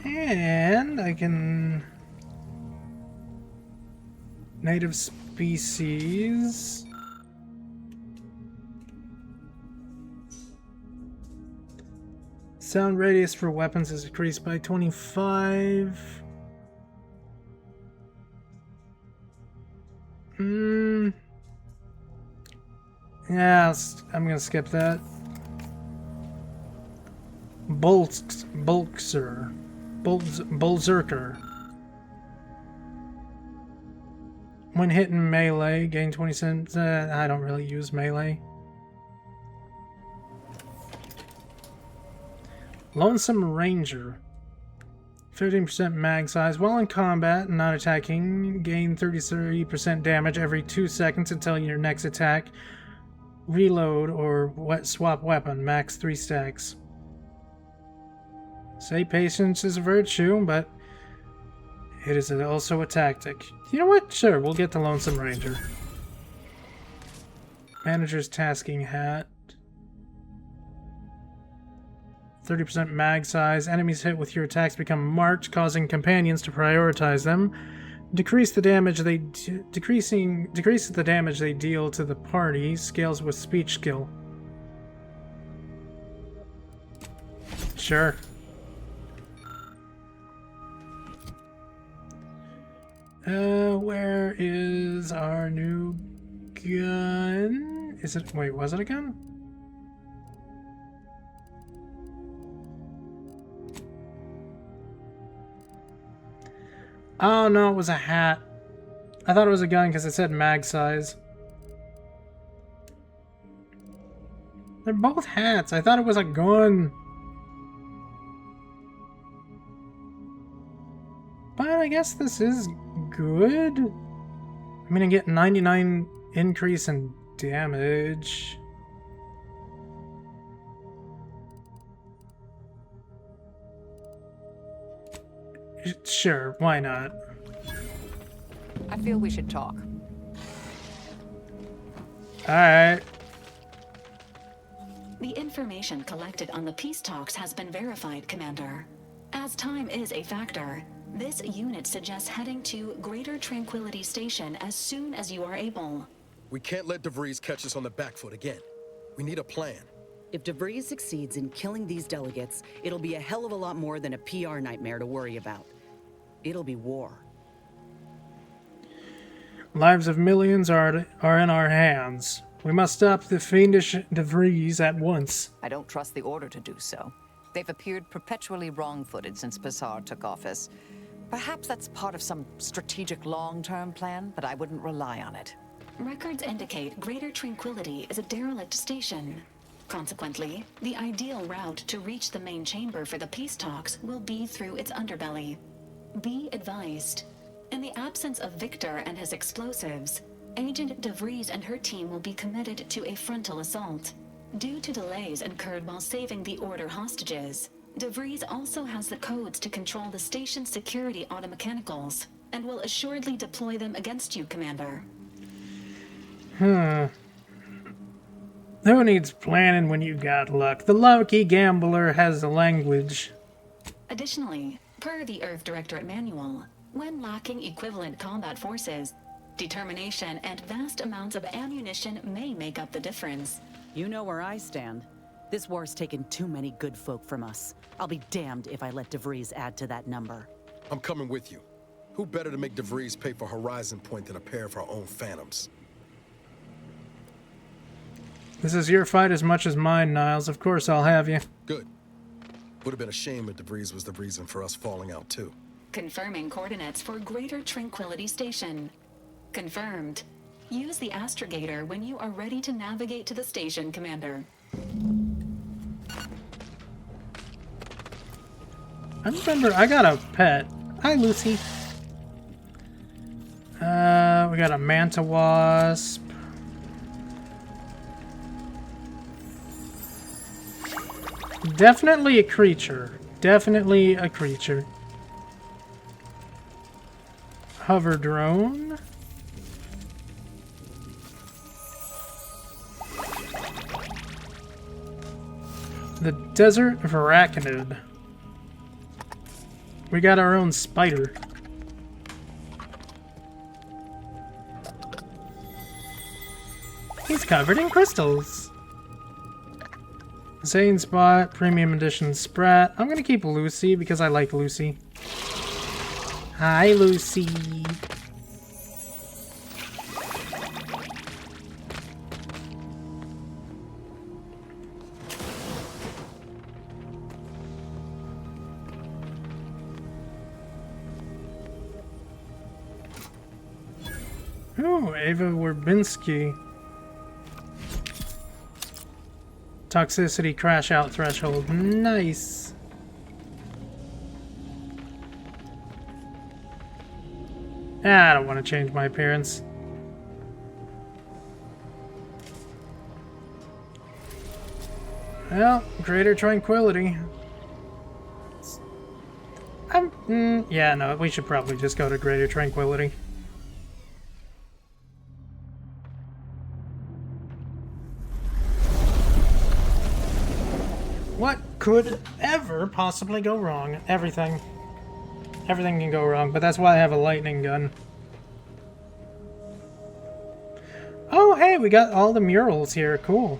And I can... Native species... Sound radius for weapons is increased by 25. Yeah, I'm gonna skip that. Bulzerker. When hitting melee, gain 20 cents. I don't really use melee. Lonesome Ranger. 15% mag size. While in combat and not attacking, gain 33% damage every 2 seconds until your next attack. Reload or swap weapon. Max 3 stacks. Say patience is a virtue, but it is also a tactic. You know what? Sure, we'll get the Lonesome Ranger. Manager's tasking hat. 30% mag size. Enemies hit with your attacks become marked, causing companions to prioritize them. Decreases the damage they deal to the party. Scales with speech skill. Sure. Where is our new gun? Is it? Wait, was it a gun? Oh no, it was a hat. I thought it was a gun because it said mag size. They're both hats. I thought it was a gun. But I guess this is good. I mean, I get 99 increase in damage. Sure, why not? I feel we should talk. Alright. The information collected on the peace talks has been verified, Commander. As time is a factor, this unit suggests heading to Greater Tranquility Station as soon as you are able. We can't let DeVries catch us on the back foot again. We need a plan. If DeVries succeeds in killing these delegates, it'll be a hell of a lot more than a PR nightmare to worry about. It'll be war. Lives of millions are in our hands. We must stop the fiendish DeVries at once. I don't trust the Order to do so. They've appeared perpetually wrong-footed since Passar took office. Perhaps that's part of some strategic long-term plan, but I wouldn't rely on it. Records indicate Greater Tranquility is a derelict station. Consequently, the ideal route to reach the main chamber for the peace talks will be through its underbelly. Be advised. In the absence of Victor and his explosives, Agent DeVries and her team will be committed to a frontal assault. Due to delays incurred while saving the Order hostages, DeVries also has the codes to control the station's security automechanicals, and will assuredly deploy them against you, Commander. Who needs planning when you got luck? The lucky gambler has the language. Additionally, per the Earth Directorate Manual, when lacking equivalent combat forces, determination and vast amounts of ammunition may make up the difference. You know where I stand. This war's taken too many good folk from us. I'll be damned if I let DeVries add to that number. I'm coming with you. Who better to make DeVries pay for Horizon Point than a pair of our own Phantoms? This is your fight as much as mine, Niles. Of course I'll have you. Good. Would have been a shame if DeVries was the reason for us falling out, too. Confirming coordinates for Greater Tranquility Station. Confirmed. Use the astrogator when you are ready to navigate to the station, Commander. I remember I got a pet. Hi, Lucy. We got a manta wasp. Definitely a creature. Definitely a creature. Hover drone. The desert of arachnid. We got our own spider. He's covered in crystals. Zane Spot, Premium Edition Sprat. I'm gonna keep Lucy because I like Lucy. Hi, Lucy. Ooh, Ava Werbinski. Toxicity crash out threshold. Nice. I don't want to change my appearance. Well, greater tranquility. Yeah, no, we should probably just go to greater tranquility. What could ever possibly go wrong? Everything. Everything can go wrong, but that's why I have a lightning gun. Oh, hey, we got all the murals here. Cool.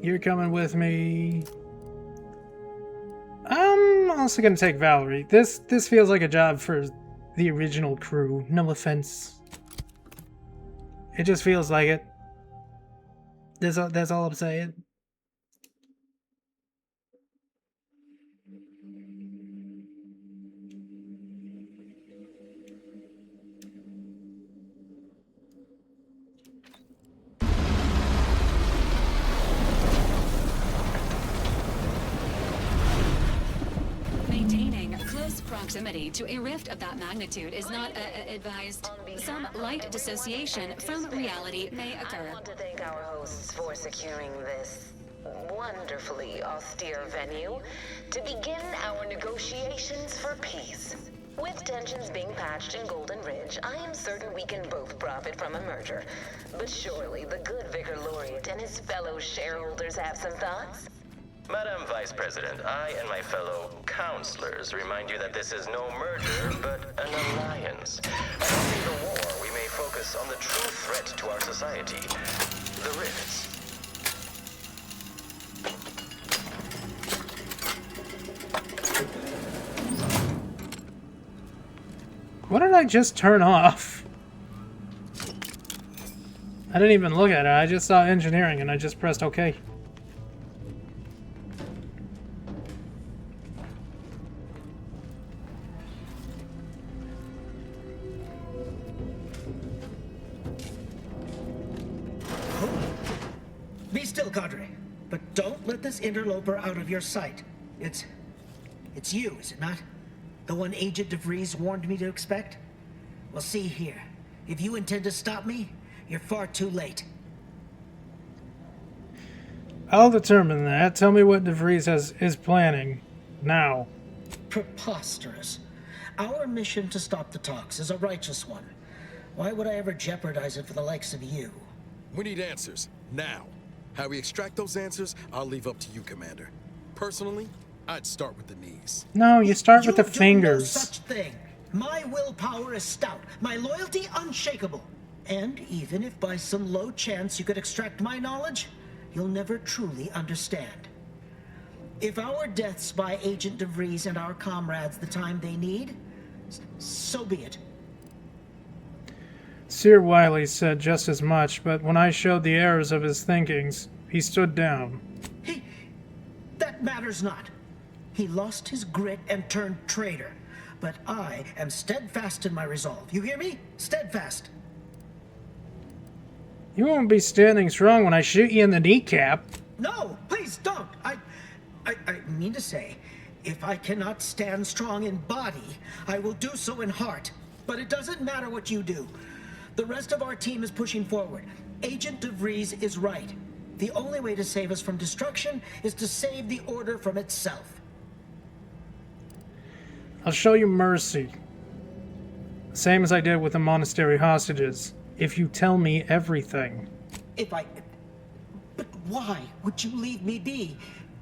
You're coming with me. I'm also gonna take Valerie. This feels like a job for the original crew. No offense. It just feels like it. That's all I'm saying. Maintaining close proximity to a rift of that magnitude is not advised. Some light dissociation from reality may occur. I want to thank our hosts for securing this wonderfully austere venue to begin our negotiations for peace. With tensions being patched in Golden Ridge, I am certain we can both profit from a merger. But surely the good Vicar Laureate and his fellow shareholders have some thoughts? Madam Vice President, I and my fellow counselors remind you that this is no merger, but an alliance. After the war, we may focus on the true threat to our society, the rifts. What did I just turn off? I didn't even look at it. I just saw engineering and I just pressed OK. Be still, Cadre. But don't let this interloper out of your sight. It's you, is it not? The one Agent DeVries warned me to expect? Well, see here. If you intend to stop me, you're far too late. I'll determine that. Tell me what DeVries is planning. Now. Preposterous. Our mission to stop the talks is a righteous one. Why would I ever jeopardize it for the likes of you? We need answers. Now. How we extract those answers, I'll leave up to you, Commander. Personally, I'd start with the knees. No, you start with the fingers. No such thing. My willpower is stout, my loyalty unshakable. And even if by some low chance you could extract my knowledge, you'll never truly understand. If our deaths buy Agent DeVries and our comrades the time they need, so be it. Sir Wiley said just as much, but when I showed the errors of his thinkings, he stood down. That matters not. He lost his grit and turned traitor. But I am steadfast in my resolve. You hear me? Steadfast. You won't be standing strong when I shoot you in the kneecap. No, please don't. I mean to say, if I cannot stand strong in body, I will do so in heart. But it doesn't matter what you do. The rest of our team is pushing forward. Agent DeVries is right. The only way to save us from destruction is to save the Order from itself. I'll show you mercy. Same as I did with the monastery hostages. If you tell me everything. But why would you leave me be?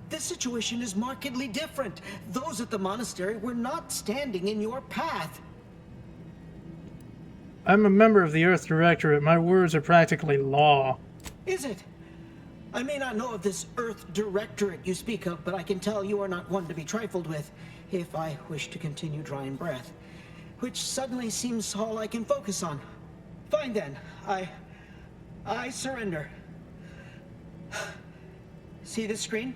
This situation is markedly different. Those at the monastery were not standing in your path. I'm a member of the Earth Directorate. My words are practically law. Is it? I may not know of this Earth Directorate you speak of, but I can tell you are not one to be trifled with if I wish to continue drawing breath, which suddenly seems all I can focus on. Fine then, I surrender. See this screen?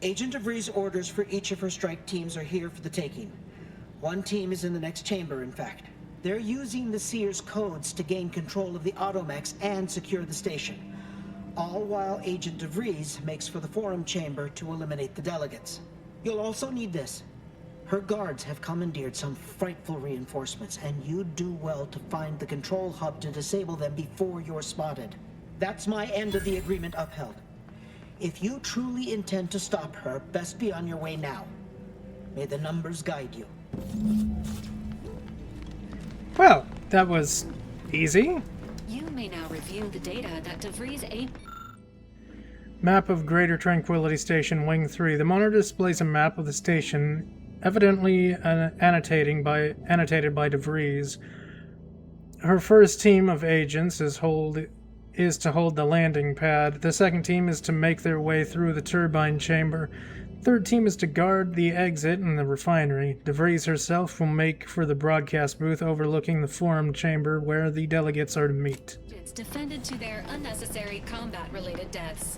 Agent DeVries' orders for each of her strike teams are here for the taking. One team is in the next chamber, in fact. They're using the Seer's codes to gain control of the automechs and secure the station. All while Agent DeVries makes for the forum chamber to eliminate the delegates. You'll also need this. Her guards have commandeered some frightful reinforcements, and you'd do well to find the control hub to disable them before you're spotted. That's my end of the agreement upheld. If you truly intend to stop her, best be on your way now. May the numbers guide you. Well, that was easy. You may now review the data that DeVries ate. Map of Greater Tranquility Station, Wing 3. The monitor displays a map of the station, evidently annotated by DeVries. Her first team of agents is to hold the landing pad. The second team is to make their way through the turbine chamber. Third team is to guard the exit in the refinery. DeVries herself will make for the broadcast booth overlooking the forum chamber where the delegates are to meet. It's defended to their unnecessary combat-related deaths.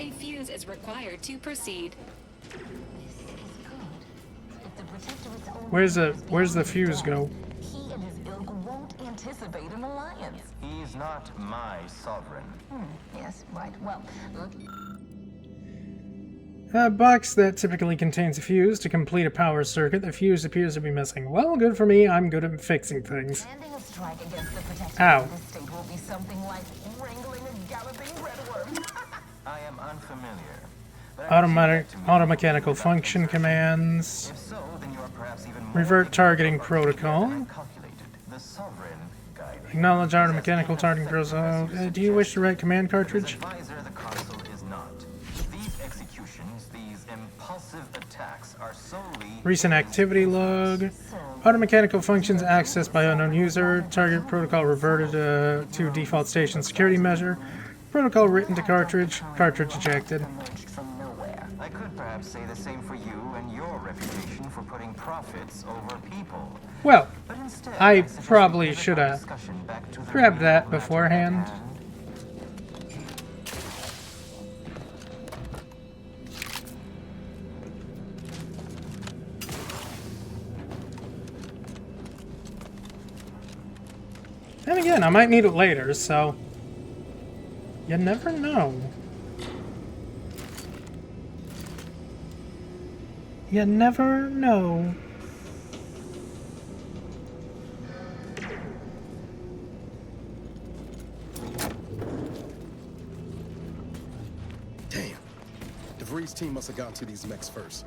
A fuse is required to proceed. Where's the fuse go? He and his ilk won't anticipate an alliance. He's not my sovereign. Yes, right. Well, A box that typically contains a fuse to complete a power circuit. The fuse appears to be missing. Well, good for me. I'm good at fixing things. landing a strike against the protection Ow. of the state will be something like wrangling a galloping redworm. I am unfamiliar. Automechanical function commands. If so, then you are perhaps even more Revert targeting protocol. the sovereign guide. Acknowledge automechanical targeting protocol. Do you wish to write command cartridge? Advisor, the consul is not. These executions, these impulsive attacks are solely Recent activity log. Automechanical functions accessed by unknown user. Target protocol reverted to default station security measure. Protocol written to cartridge. Cartridge ejected. I could perhaps say the same for you and your reputation for putting profits over people. Well, I probably should have grabbed that beforehand. Then again, I might need it later, so you never know. You never know. Damn. DeVries' team must have gotten to these mechs first.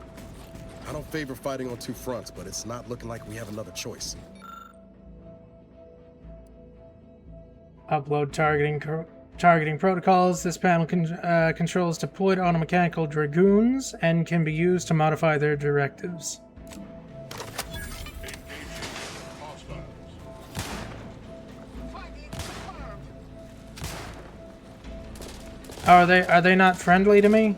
I don't favor fighting on two fronts, but it's not looking like we have another choice. Upload targeting protocols. This panel controls deployed automechanical dragoons and can be used to modify their directives. Are they not friendly to me?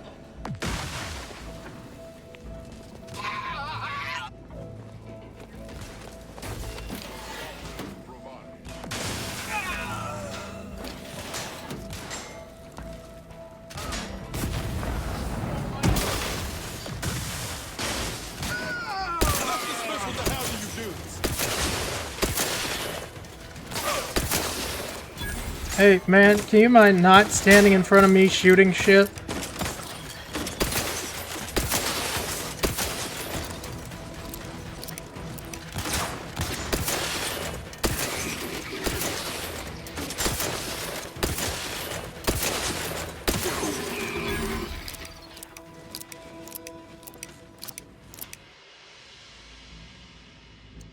Hey, man, can you mind not standing in front of me shooting shit?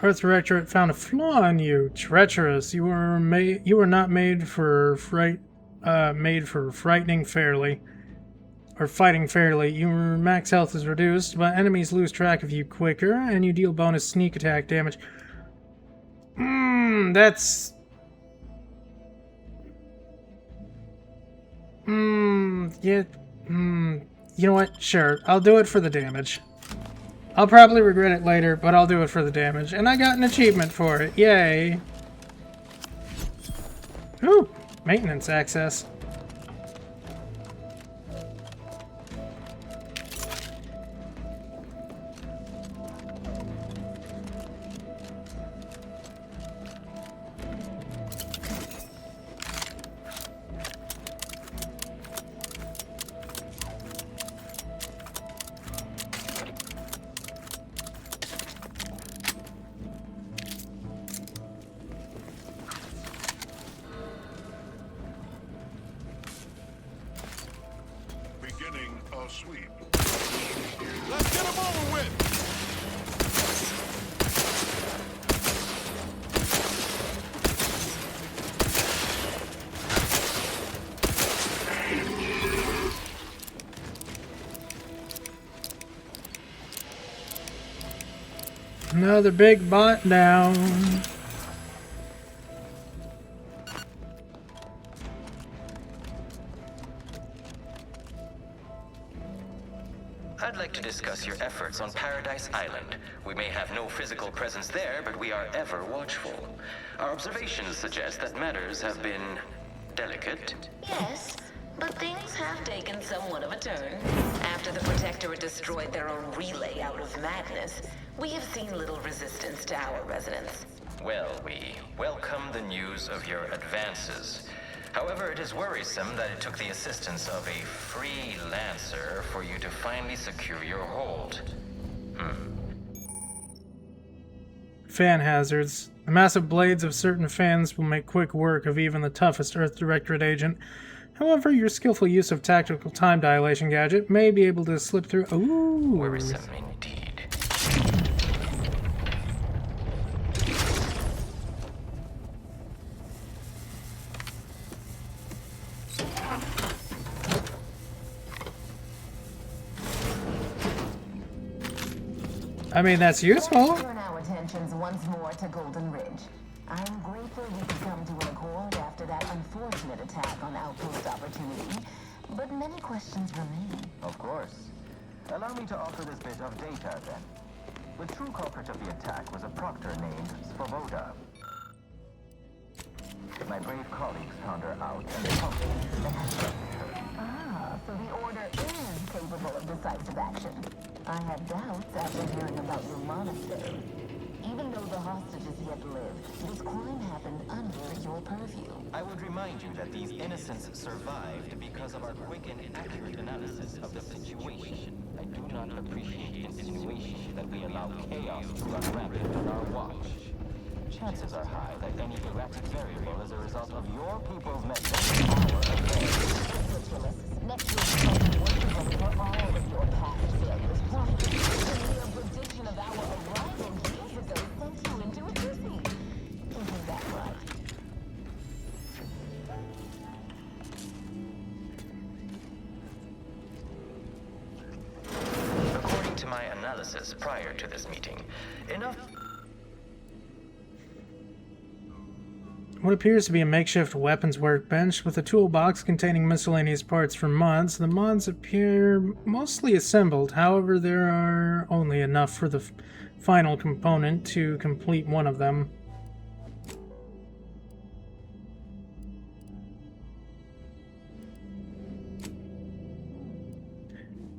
Earth Directorate found a flaw in you. Treacherous. You were not made for frightening fairly. Or fighting fairly. Your max health is reduced, but enemies lose track of you quicker, and you deal bonus sneak attack damage. That's... yeah... You know what? Sure, I'll do it for the damage. I'll probably regret it later, but I'll do it for the damage. And I got an achievement for it. Yay! Whew! Maintenance access. Beginning a sweep. Let's get him over with! Another big bot down. I'd like to discuss your efforts on Paradise Island. We may have no physical presence there, but we are ever watchful. Our observations suggest that matters have been delicate. Yes, but things have taken somewhat of a turn. After the Protectorate destroyed their own relay out of madness, we have seen little resistance to our residents. Well, we welcome the news of your advances. However, it is worrisome that it took the assistance of a freelancer for you to finally secure your hold. Fan hazards. The massive blades of certain fans will make quick work of even the toughest Earth Directorate agent. However, your skillful use of tactical time dilation gadget may be able to slip through. Ooh. Worrisome indeed. I mean, that's useful. Turn our attentions once more to Golden Ridge. I am grateful we could come to an accord after that unfortunate attack on Outpost Opportunity, but many questions remain. Of course. Allow me to offer this bit of data, then. The true culprit of the attack was a proctor named Svoboda. My brave colleagues found her out and published the headshot her. Ah, so the Order is capable of decisive action. I had doubts after hearing about your monastery. Even though the hostages yet lived, this crime happened under your purview. I would remind you that these innocents survived because of our quick and accurate analysis of the situation. I do not appreciate insinuations that we allow chaos to run rampant on our watch. Chances are high that any erratic variable is a result of your people's message in our affairs. Next week, we'll be working for all of your past failures. Why? The mere prediction of our arrival years ago sent you into a dizzy. Isn't that right? According to my analysis prior to this meeting, enough... What appears to be a makeshift weapons workbench with a toolbox containing miscellaneous parts for mods. The mods appear mostly assembled, however there are only enough for the final component to complete one of them.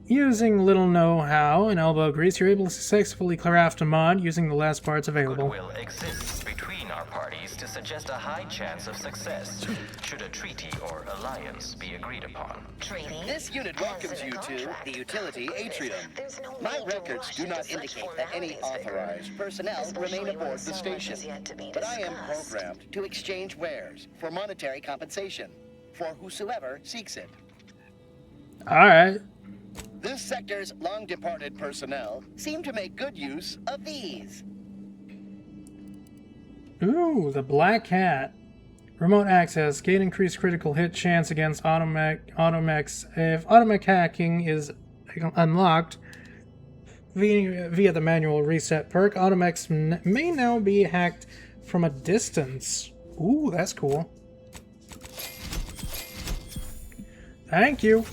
Using little know-how and elbow grease, you're able to successfully craft a mod using the last parts available. Goodwill exists between our parties to suggest a high chance of success, should a treaty or alliance be agreed upon. Treaty? This unit welcomes you to the utility atrium. My records do not indicate that any authorized personnel remain aboard the station, but I am programmed to exchange wares for monetary compensation for whosoever seeks it. Alright. This sector's long-departed personnel seem to make good use of these. Ooh, the Black Hat. Remote access. Gain increased critical hit chance against automechs. If automech hacking is unlocked via the manual reset perk, automechs may now be hacked from a distance. Ooh, that's cool. Thank you.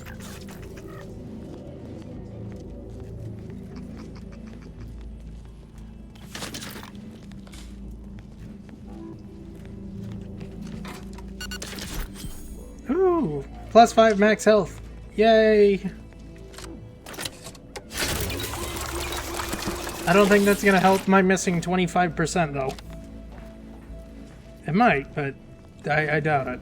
Ooh, +5 max health. Yay. I don't think that's gonna help my missing 25% though. It might, but I doubt it.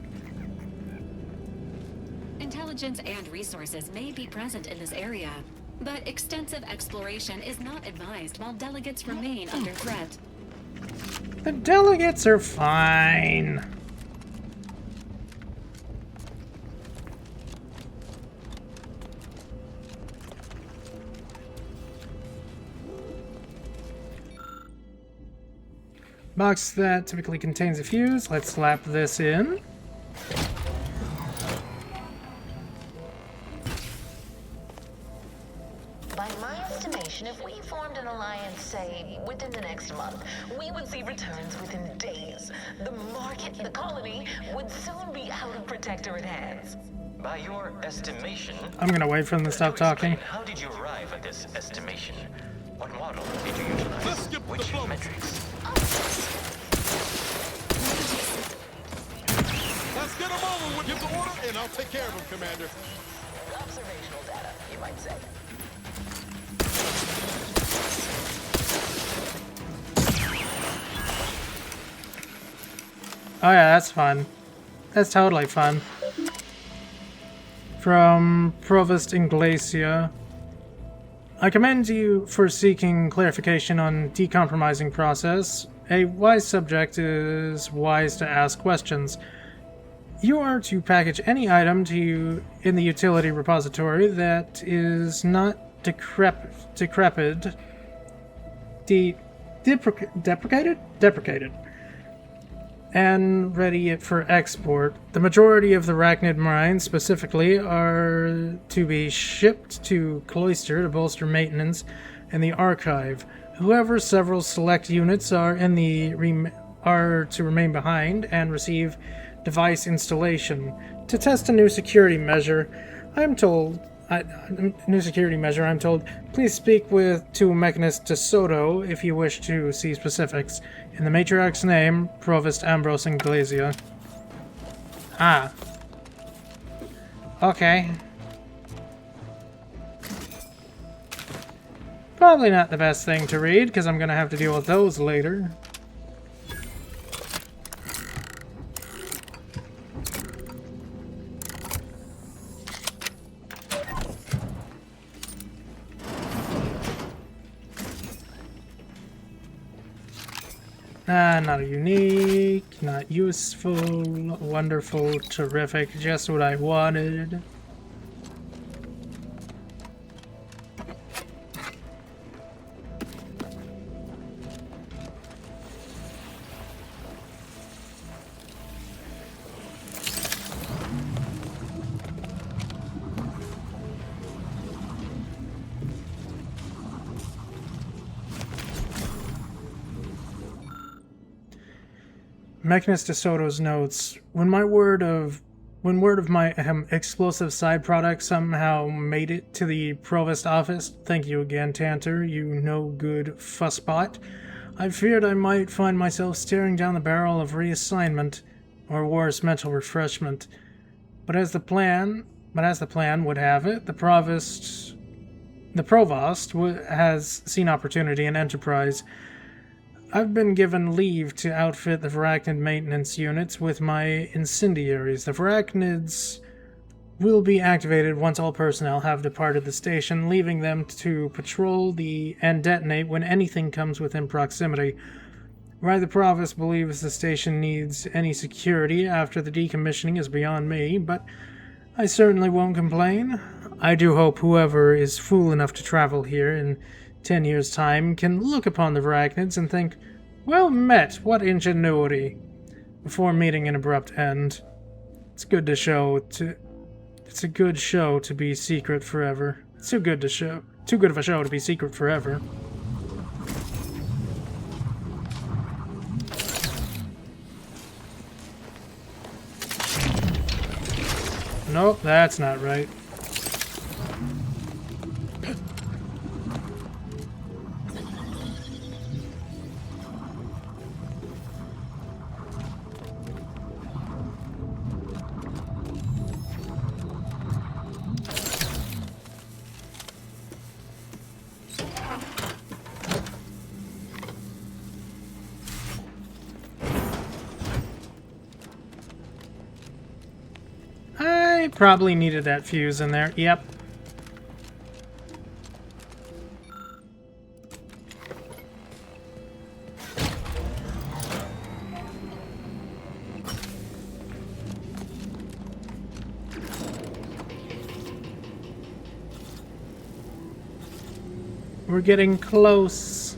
Intelligence and resources may be present in this area, but extensive exploration is not advised while delegates remain under threat. The delegates are fine. Box that typically contains a fuse. Let's slap this in. By my estimation, if we formed an alliance, say, within the next month, we would see returns within days. The market, the colony, would soon be out of Protectorate hands. By your estimation... I'm gonna wait for them to stop talking. How did you arrive at this estimation? What model did you utilize? Which metrics? Let's get him over with. Give the order, and I'll take care of him, Commander. Observational data, you might say. Oh yeah, that's fun. That's totally fun. From Provost Inglacia. I commend you for seeking clarification on decompromising process. A wise subject is wise to ask questions. You are to package any item to you in the utility repository that is not deprecated, and ready for export. The majority of the arachnid mines, specifically, are to be shipped to Cloister to bolster maintenance and the archive. However, several select units are to remain behind and receive device installation to test a new security measure. I'm told. Please speak to Mechanist DeSoto if you wish to see specifics. In the matriarch's name, Provost Ambrose Inglacia. Ah. Okay. Probably not the best thing to read, because I'm going to have to deal with those later. Not unique, not useful, wonderful, terrific, just what I wanted. Mechanist DeSoto's notes. When word of my explosive side product somehow made it to the Provost office, thank you again, Tantor, you no good fussbot, I feared I might find myself staring down the barrel of reassignment, or worse, mental refreshment. But as the plan would have it, the Provost has seen opportunity in Enterprise. I've been given leave to outfit the Varachnid maintenance units with my incendiaries. The Varachnids will be activated once all personnel have departed the station, leaving them to patrol and detonate when anything comes within proximity. Why the Provost believes the station needs any security after the decommissioning is beyond me, but I certainly won't complain. I do hope whoever is fool enough to travel here in 10 years' time can look upon the Varachnids and think, Well met. What ingenuity. Before meeting an abrupt end. It's a good show to be secret forever. It's too good of a show to be secret forever. Nope, that's not right. I probably needed that fuse in there. Yep. We're getting close.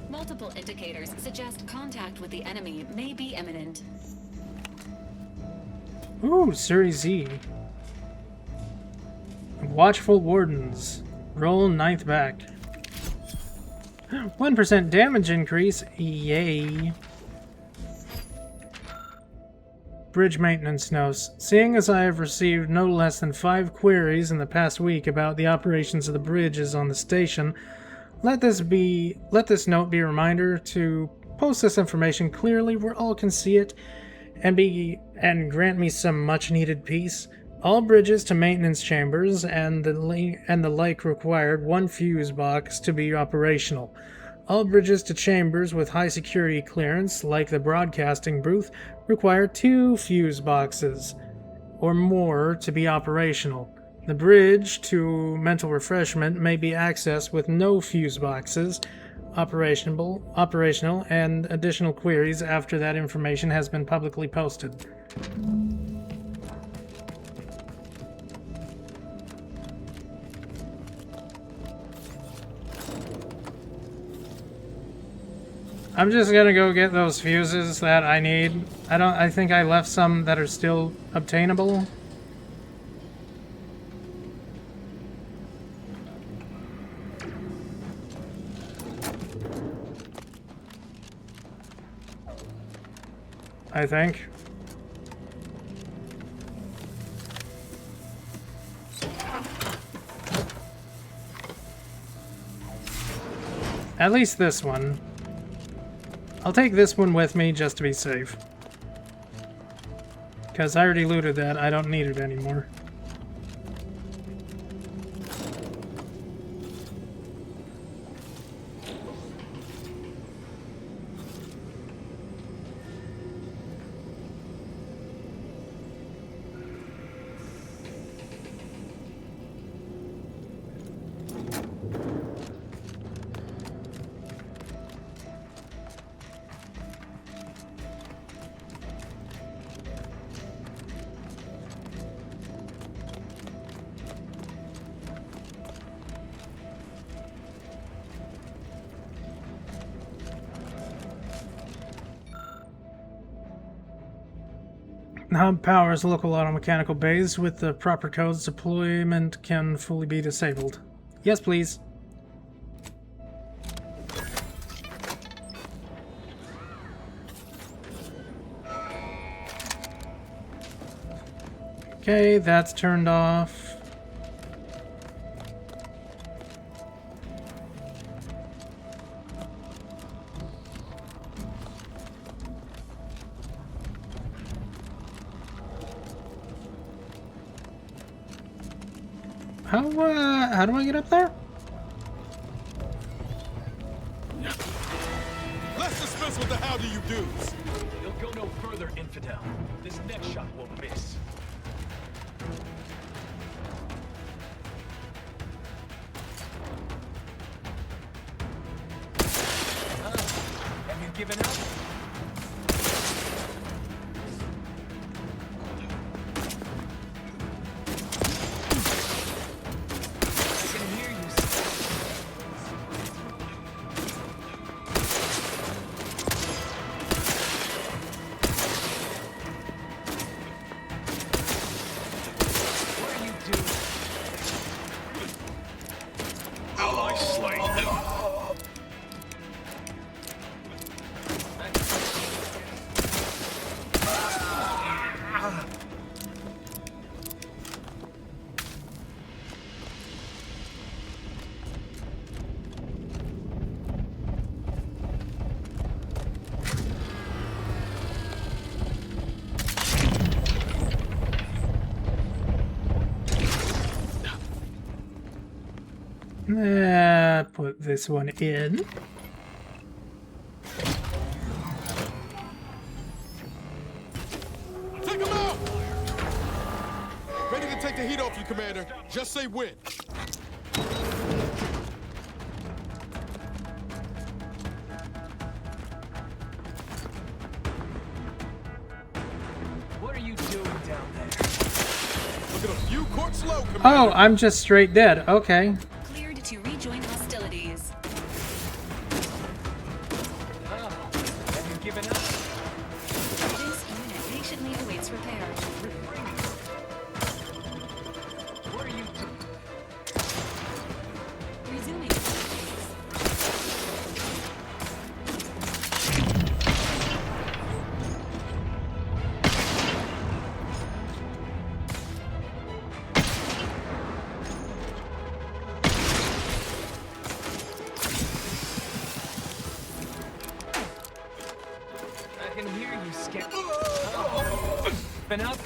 Multiple indicators suggest contact with the enemy may be imminent. Ooh, Series Z. Watchful Wardens. Roll 9th back. 1% damage increase. Yay. Bridge maintenance notes. Seeing as I have received no less than 5 queries in the past week about the operations of the bridges on the station, let this note be a reminder to post this information clearly where all can see it and grant me some much needed peace. All bridges to maintenance chambers and the like required 1 fuse box to be operational. All bridges to chambers with high security clearance, like the broadcasting booth, require 2 fuse boxes or more to be operational. The bridge to mental refreshment may be accessed with no fuse boxes, operational, and additional queries after that information has been publicly posted. I'm just gonna go get those fuses that I need. I think I left some that are still obtainable. I think. At least this one. I'll take this one with me just to be safe. Because I already looted that, I don't need it anymore. The hub powers local automechanical bays. With the proper codes, deployment can fully be disabled. Yes, please. Okay, that's turned off. How do I get up there? Let's dispense with the how do you do's. You'll go no further, infidel. This next shot won't miss. Have you given up? Put this one in. Take him out! Ready to take the heat off you, Commander. Just say when. What are you doing down there? Look at us. You court slow, Commander. Oh, I'm just straight dead. Okay. Cleared to rejoin hostilities. Oh, have you given up? This unit patiently awaits repair. What are you doing? Resuming. I can hear you, Skip. Oh. Been up?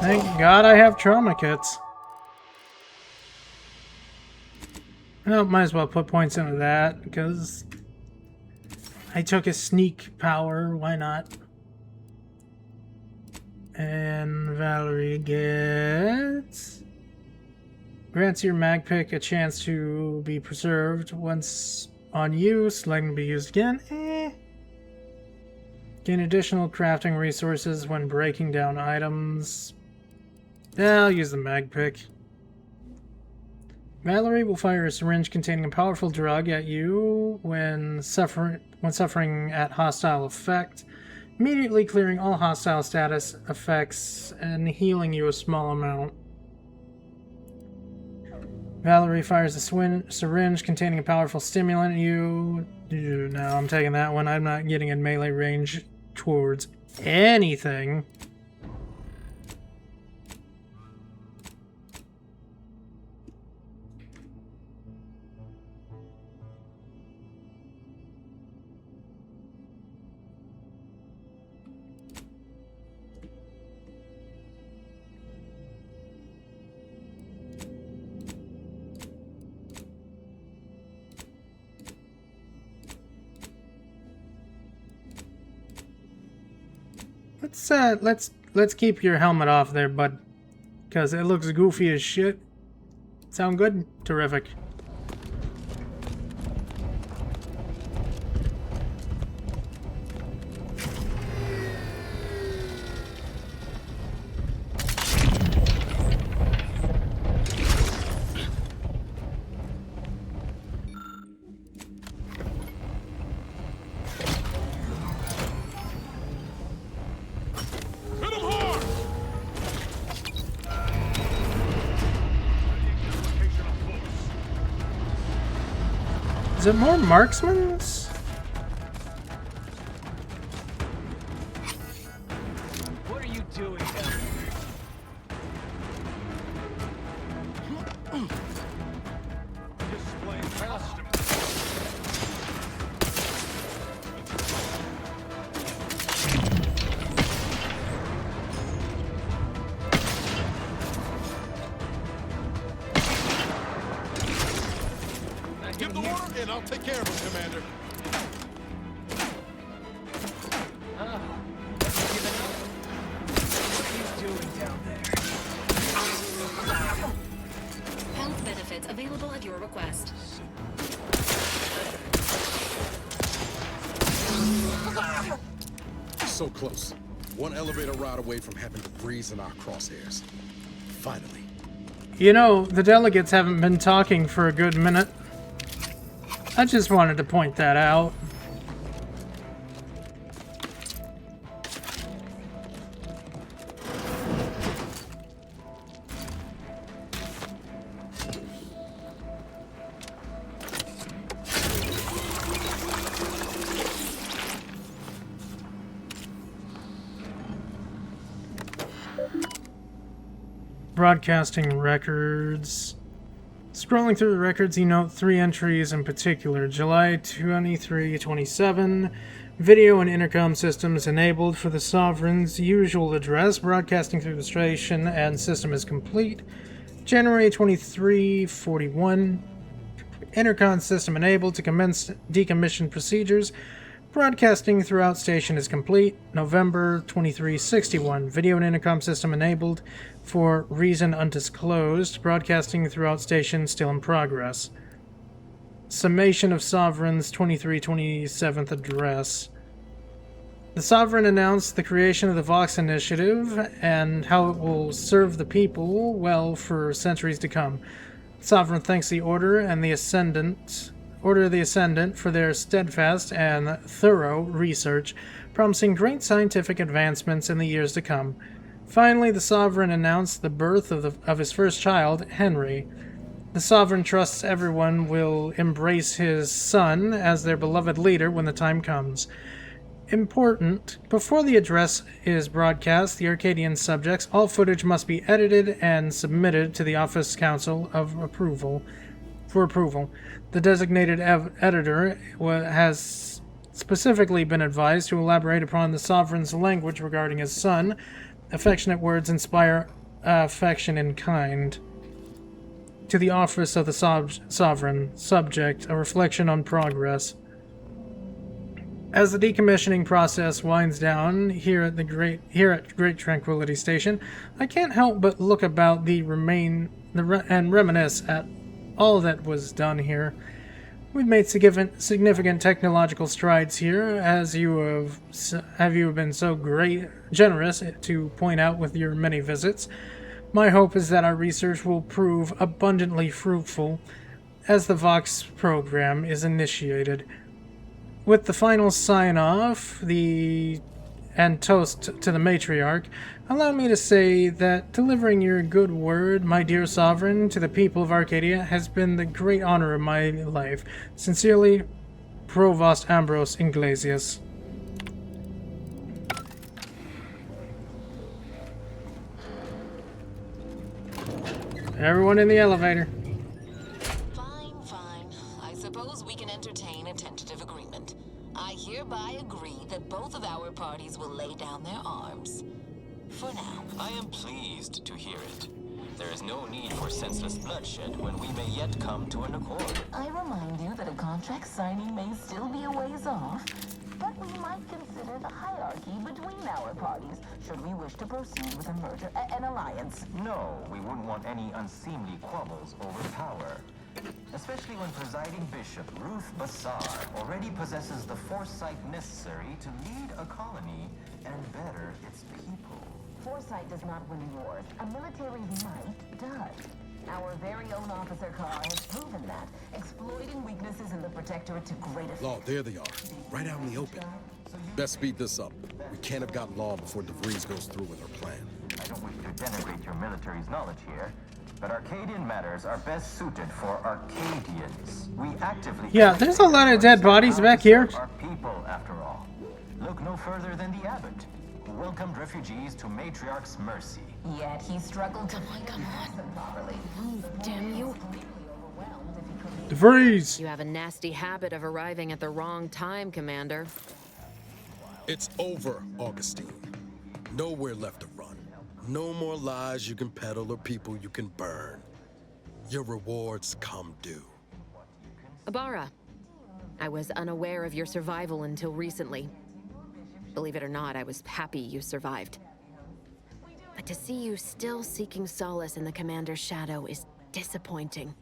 Thank God I have trauma kits. Well, might as well put points into that because I took a sneak power. Why not? And Valerie gets... grants your mag pick a chance to be preserved once on use, letting it be used again. Gain additional crafting resources when breaking down items. Yeah, I'll use the mag pick. Valerie will fire a syringe containing a powerful drug at you when suffering at hostile effect, immediately clearing all hostile status effects and healing you a small amount. Valerie fires a syringe containing a powerful stimulant at you. No, I'm taking that one. I'm not getting in melee range towards anything. Let's keep your helmet off there, bud, because it looks goofy as shit. Sound good? Terrific. Is it more marksmans? What are you doing down there? Displaying costume. Give the order and I'll take care of him, Commander. Oh, have you given up? What are you doing down there? Health benefits available available at your request. So close. One elevator ride away from having debris in our crosshairs. Finally. You know, the delegates haven't been talking for a good minute. I just wanted to point that out. Broadcasting records. Scrolling through the records, you note 3 entries in particular. July 23-27. Video and intercom systems enabled for the Sovereign's usual address. Broadcasting through the station and system is complete. January 23-41. Intercom system enabled to commence decommission procedures. Broadcasting throughout station is complete. November 23-61. Video and intercom system enabled for reason undisclosed. Broadcasting throughout station still in progress. Summation of Sovereign's 23-27th address. The Sovereign announced the creation of the Vox Initiative and how it will serve the people well for centuries to come. Sovereign thanks the Order and the Ascendant for their steadfast and thorough research, promising great scientific advancements in the years to come. Finally, the Sovereign announced the birth of his first child, Henry. The Sovereign trusts everyone will embrace his son as their beloved leader when the time comes. Important, before the address is broadcast, the Arcadian subjects, all footage must be edited and submitted to the Office Council of Approval for approval. The designated editor has specifically been advised to elaborate upon the Sovereign's language regarding his son. Affectionate words inspire affection in kind. To the Office of the Sovereign, subject, a reflection on progress. As the decommissioning process winds down here at Great Tranquility Station, I can't help but look about and reminisce at all that was done here. We've made significant technological strides here, as you have been so generous to point out with your many visits. My hope is that our research will prove abundantly fruitful as the Vox program is initiated. With the final sign-off and toast to the matriarch, allow me to say that delivering your good word, my dear Sovereign, to the people of Arcadia has been the great honor of my life. Sincerely, Provost Ambrose Iglesias. Everyone in the elevator. Fine. I suppose we can entertain a tentative agreement. I hereby agree that both of our parties will lay down their arms. For now. I am pleased to hear it. There is no need for senseless bloodshed when we may yet come to an accord. I remind you that a contract signing may still be a ways off, but we might consider the hierarchy between our parties should we wish to proceed with a merger, an alliance. No, we wouldn't want any unseemly quabbles over power. Especially when presiding Bishop Ruth Bassar already possesses the foresight necessary to lead a colony and better its people. Foresight does not win wars. A military's might does. Our very own Officer Carr has proven that, exploiting weaknesses in the Protectorate to great effect. Law, there they are. Right out in the open. Best speed this up. We can't have gotten Law before DeVries goes through with her plan. I don't wish to denigrate your military's knowledge here, but Arcadian matters are best suited for Arcadians. We actively... Yeah, there's a lot of dead bodies back here. Our people, after all. Look no further than the abbot, who welcomed refugees to Matriarch's mercy. Yet he struggled to Come on. properly. Oh, damn you. DeVries! You have a nasty habit of arriving at the wrong time, Commander. It's over, Augustine. Nowhere left to run. No more lies you can peddle or people you can burn. Your rewards come due. Ibarra, I was unaware of your survival until recently. Believe it or not, I was happy you survived. But to see you still seeking solace in the Commander's shadow is disappointing.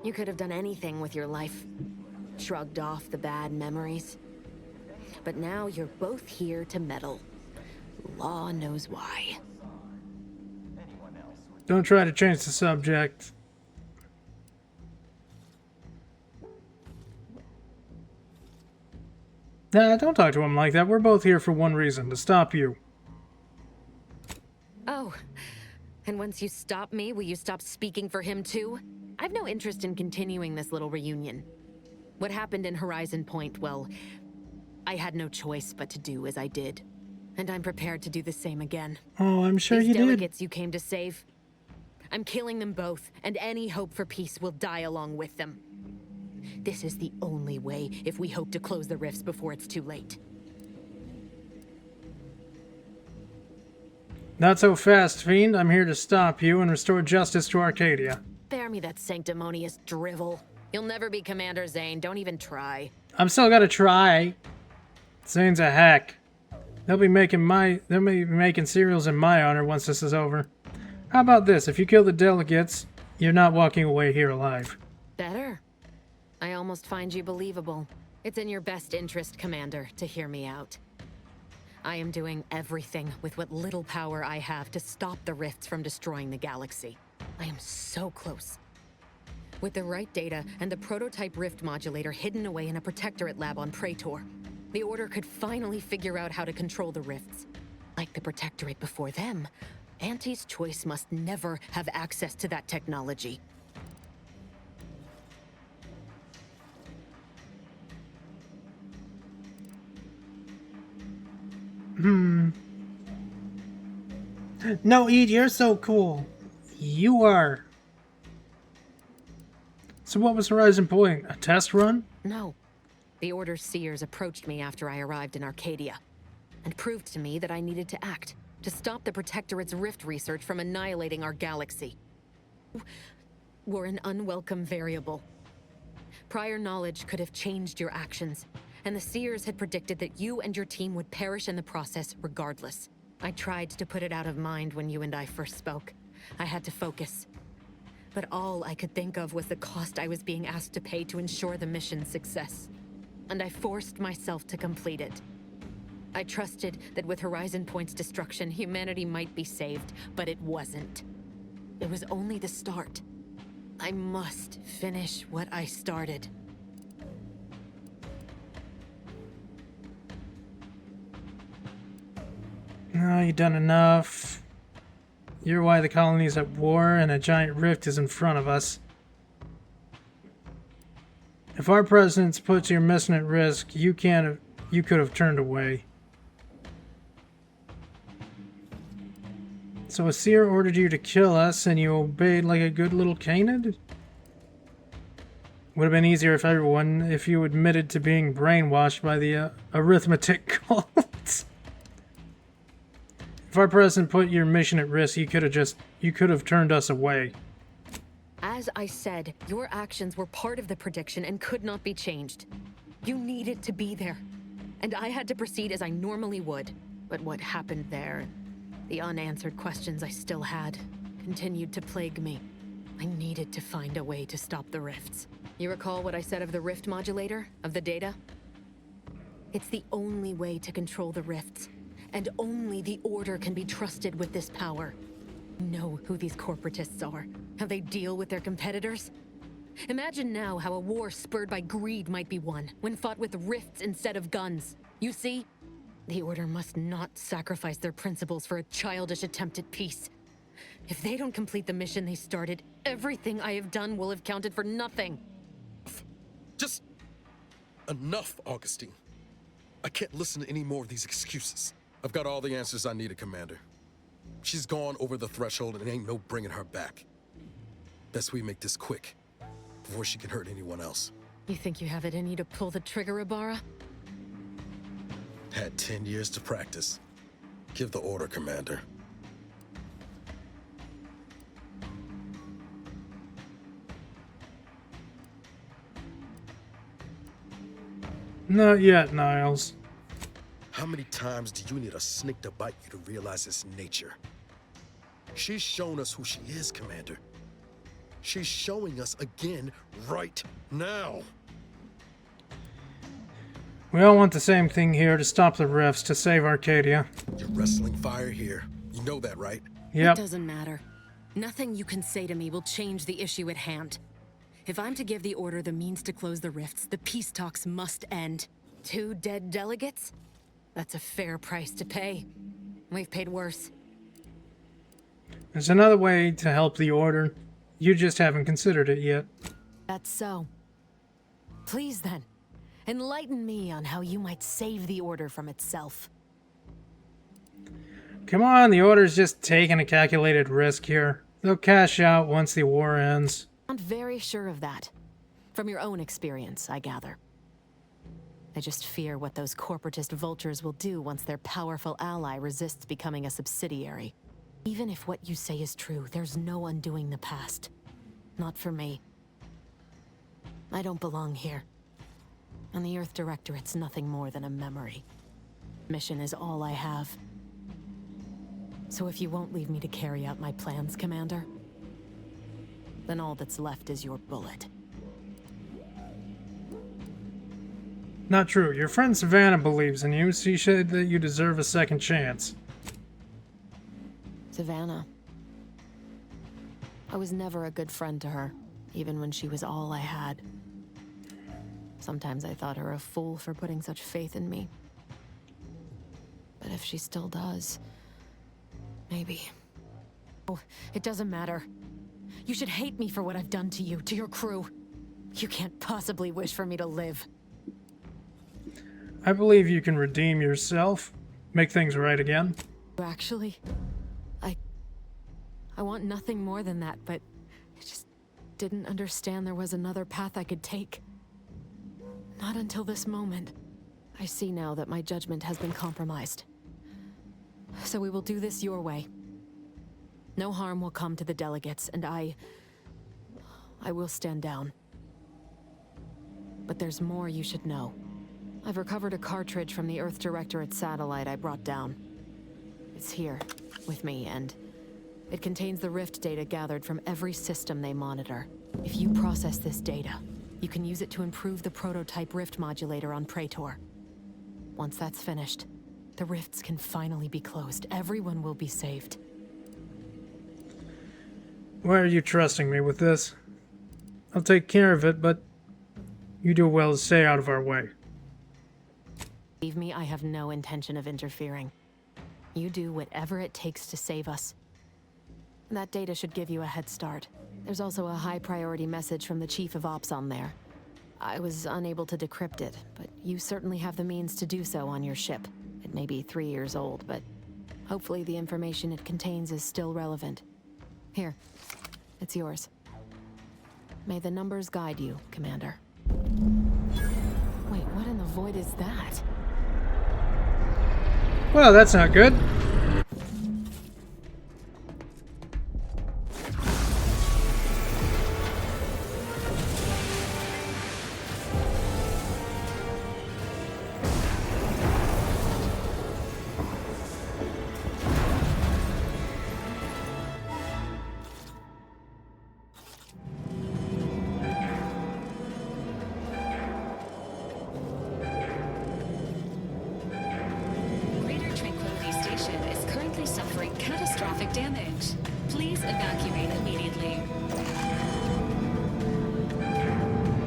You could have done anything with your life. Shrugged off the bad memories. But now you're both here to meddle. Law knows why. Don't try to change the subject. Nah, don't talk to him like that. We're both here for one reason, to stop you. Oh, and once you stop me, will you stop speaking for him too? I've no interest in continuing this little reunion. What happened in Horizon Point, well, I had no choice but to do as I did. And I'm prepared to do the same again. Oh, I'm sure These you did. delegates you came to save, I'm killing them both, and any hope for peace will die along with them. This is the only way if we hope to close the rifts before it's too late. Not so fast, Fiend. I'm here to stop you and restore justice to Arcadia. Spare me that sanctimonious drivel. You'll never be Commander Zane. Don't even try. I'm still gonna try. Zane's a hack. They'll be making cereals in my honor once this is over. How about this? If you kill the delegates, you're not walking away here alive. Better. I almost find you believable. It's in your best interest, Commander, to hear me out. I am doing everything with what little power I have to stop the rifts from destroying the galaxy. I am so close. With the right data and the prototype rift modulator hidden away in a protectorate lab on Praetor, the Order could finally figure out how to control the rifts. Like the protectorate before them, Auntie's Choice must never have access to that technology. No, Ed, you're so cool. You are. So what was Horizon Point? A test run? No. The Order's seers approached me after I arrived in Arcadia, and proved to me that I needed to act, to stop the Protectorate's rift research from annihilating our galaxy. Were an unwelcome variable. Prior knowledge could have changed your actions, and the seers had predicted that you and your team would perish in the process regardless. I tried to put it out of mind when you and I first spoke. I had to focus. But all I could think of was the cost I was being asked to pay to ensure the mission's success. And I forced myself to complete it. I trusted that with Horizon Point's destruction, humanity might be saved, but it wasn't. It was only the start. I must finish what I started. No, you've done enough. You're why the colony's at war and a giant rift is in front of us. If our presence puts your mission at risk, you could have turned away. So a seer ordered you to kill us and you obeyed like a good little Canaan? Would have been easier if you admitted to being brainwashed by the arithmetic cult. If our president put your mission at risk, you could have turned us away. As I said, your actions were part of the prediction and could not be changed. You needed to be there, and I had to proceed as I normally would. But what happened there, the unanswered questions I still had, continued to plague me. I needed to find a way to stop the rifts. You recall what I said of the rift modulator, of the data? It's the only way to control the rifts. And only the Order can be trusted with this power. Know who these corporatists are, how they deal with their competitors. Imagine now how a war spurred by greed might be won, when fought with rifts instead of guns. You see? The Order must not sacrifice their principles for a childish attempt at peace. If they don't complete the mission they started, everything I have done will have counted for nothing. Just enough, Augustine. I can't listen to any more of these excuses. I've got all the answers I needed, Commander. She's gone over the threshold and ain't no bringing her back. Best we make this quick, before she can hurt anyone else. You think you have it in you to pull the trigger, Ibarra? Had 10 years to practice. Give the order, Commander. Not yet, Niles. How many times do you need a snake to bite you to realize its nature? She's shown us who she is, Commander. She's showing us again right now. We all want the same thing here, to stop the rifts, to save Arcadia. You're wrestling fire here. You know that, right? Yep. It doesn't matter. Nothing you can say to me will change the issue at hand. If I'm to give the order the means to close the rifts, the peace talks must end. 2 dead delegates? That's a fair price to pay. We've paid worse. There's another way to help the order. You just haven't considered it yet. That's so. Please then, enlighten me on how you might save the order from itself. Come on, the order's just taking a calculated risk here. They'll cash out once the war ends. I'm very sure of that. From your own experience, I gather. I just fear what those corporatist vultures will do once their powerful ally resists becoming a subsidiary. Even if what you say is true, there's no undoing the past. Not for me. I don't belong here. And the Earth Directorate's nothing more than a memory. Mission is all I have. So if you won't leave me to carry out my plans, Commander, then all that's left is your bullet. Not true. Your friend Savannah believes in you. She said that you deserve a second chance. Savannah. I was never a good friend to her, even when she was all I had. Sometimes I thought her a fool for putting such faith in me. But if she still does, maybe. Oh, it doesn't matter. You should hate me for what I've done to you, to your crew. You can't possibly wish for me to live. I believe you can redeem yourself, make things right again. Actually, I want nothing more than that, but I just didn't understand there was another path I could take. Not until this moment. I see now that my judgment has been compromised. So we will do this your way. No harm will come to the delegates, and I will stand down. But there's more you should know. I've recovered a cartridge from the Earth Directorate satellite I brought down. It's here, with me, and it contains the rift data gathered from every system they monitor. If you process this data, you can use it to improve the prototype rift modulator on Praetor. Once that's finished, the rifts can finally be closed. Everyone will be saved. Why are you trusting me with this? I'll take care of it, but you do well to stay out of our way. Believe me, I have no intention of interfering. You do whatever it takes to save us. That data should give you a head start. There's also a high-priority message from the Chief of Ops on there. I was unable to decrypt it, but you certainly have the means to do so on your ship. It may be 3 years old, but hopefully the information it contains is still relevant. Here, it's yours. May the numbers guide you, Commander. Wait, what in the void is that? Well, that's not good. Suffering catastrophic damage. Please evacuate immediately.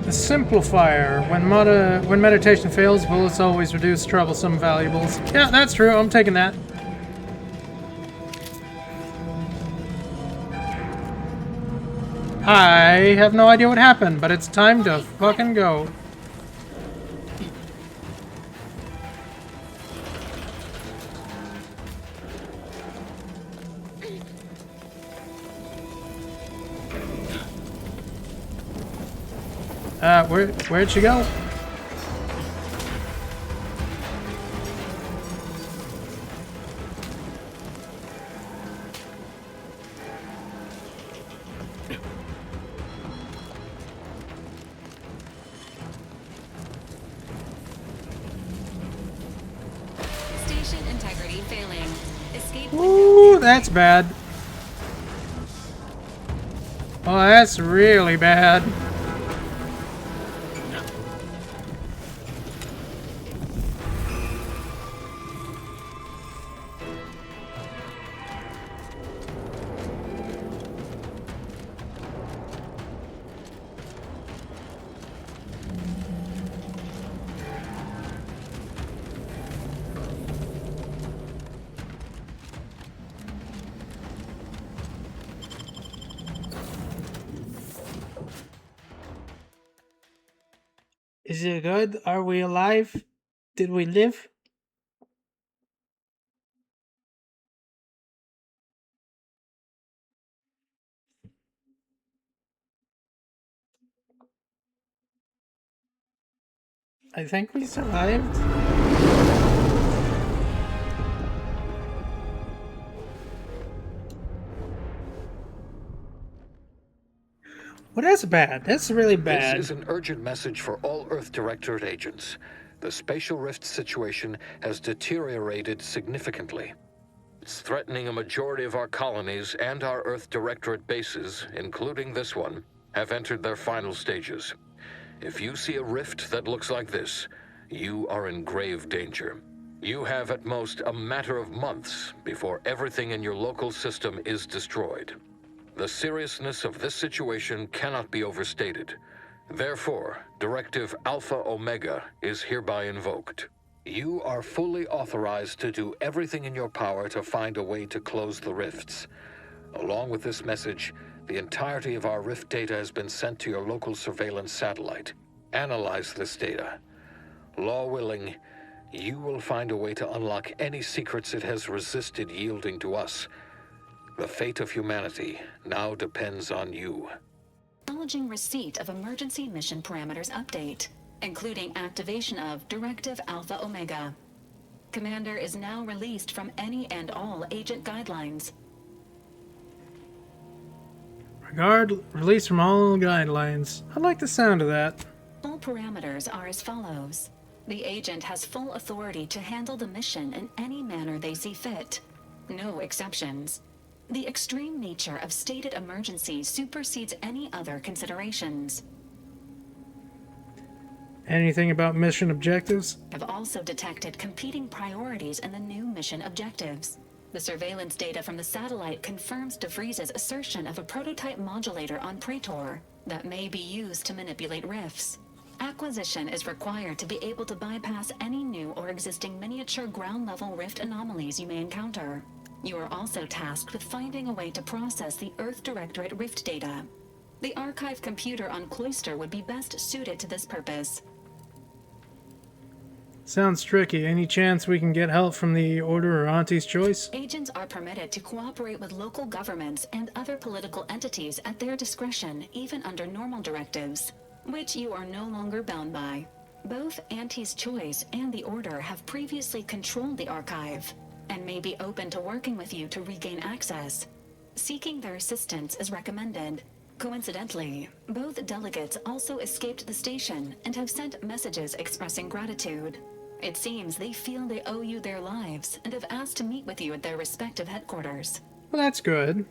The simplifier. When meditation fails, bullets always reduce troublesome valuables. Yeah, that's true. I'm taking that. I have no idea what happened, but it's time to fucking go. Where'd she go? Station integrity failing. Escape. Ooh, that's bad. Oh, that's really bad. Is it good? Are we alive? Did we live? I think we survived. Well, that's bad. That's really bad. This is an urgent message for all Earth Directorate agents. The spatial rift situation has deteriorated significantly. It's threatening a majority of our colonies, and our Earth Directorate bases, including this one, have entered their final stages. If you see a rift that looks like this, you are in grave danger. You have at most a matter of months before everything in your local system is destroyed. The seriousness of this situation cannot be overstated. Therefore, Directive Alpha Omega is hereby invoked. You are fully authorized to do everything in your power to find a way to close the rifts. Along with this message, the entirety of our rift data has been sent to your local surveillance satellite. Analyze this data. Law willing, you will find a way to unlock any secrets it has resisted yielding to us. The fate of humanity now depends on you. Acknowledging receipt of emergency mission parameters update, including activation of Directive Alpha Omega. Commander is now released from any and all agent guidelines. Release from all guidelines. I like the sound of that. Full parameters are as follows. The agent has full authority to handle the mission in any manner they see fit. No exceptions. The extreme nature of stated emergency supersedes any other considerations. Anything about mission objectives? Have also detected competing priorities in the new mission objectives. The surveillance data from the satellite confirms DeVries's assertion of a prototype modulator on Praetor that may be used to manipulate rifts. Acquisition is required to be able to bypass any new or existing miniature ground-level rift anomalies you may encounter. You are also tasked with finding a way to process the Earth Directorate rift data. The archive computer on Cloister would be best suited to this purpose. Sounds tricky. Any chance we can get help from the Order or Auntie's Choice? Agents are permitted to cooperate with local governments and other political entities at their discretion, even under normal directives, which you are no longer bound by. Both Auntie's Choice and the Order have previously controlled the archive, and may be open to working with you to regain access. Seeking their assistance is recommended. Coincidentally, both delegates also escaped the station and have sent messages expressing gratitude. It seems they feel they owe you their lives and have asked to meet with you at their respective headquarters. Well, that's good.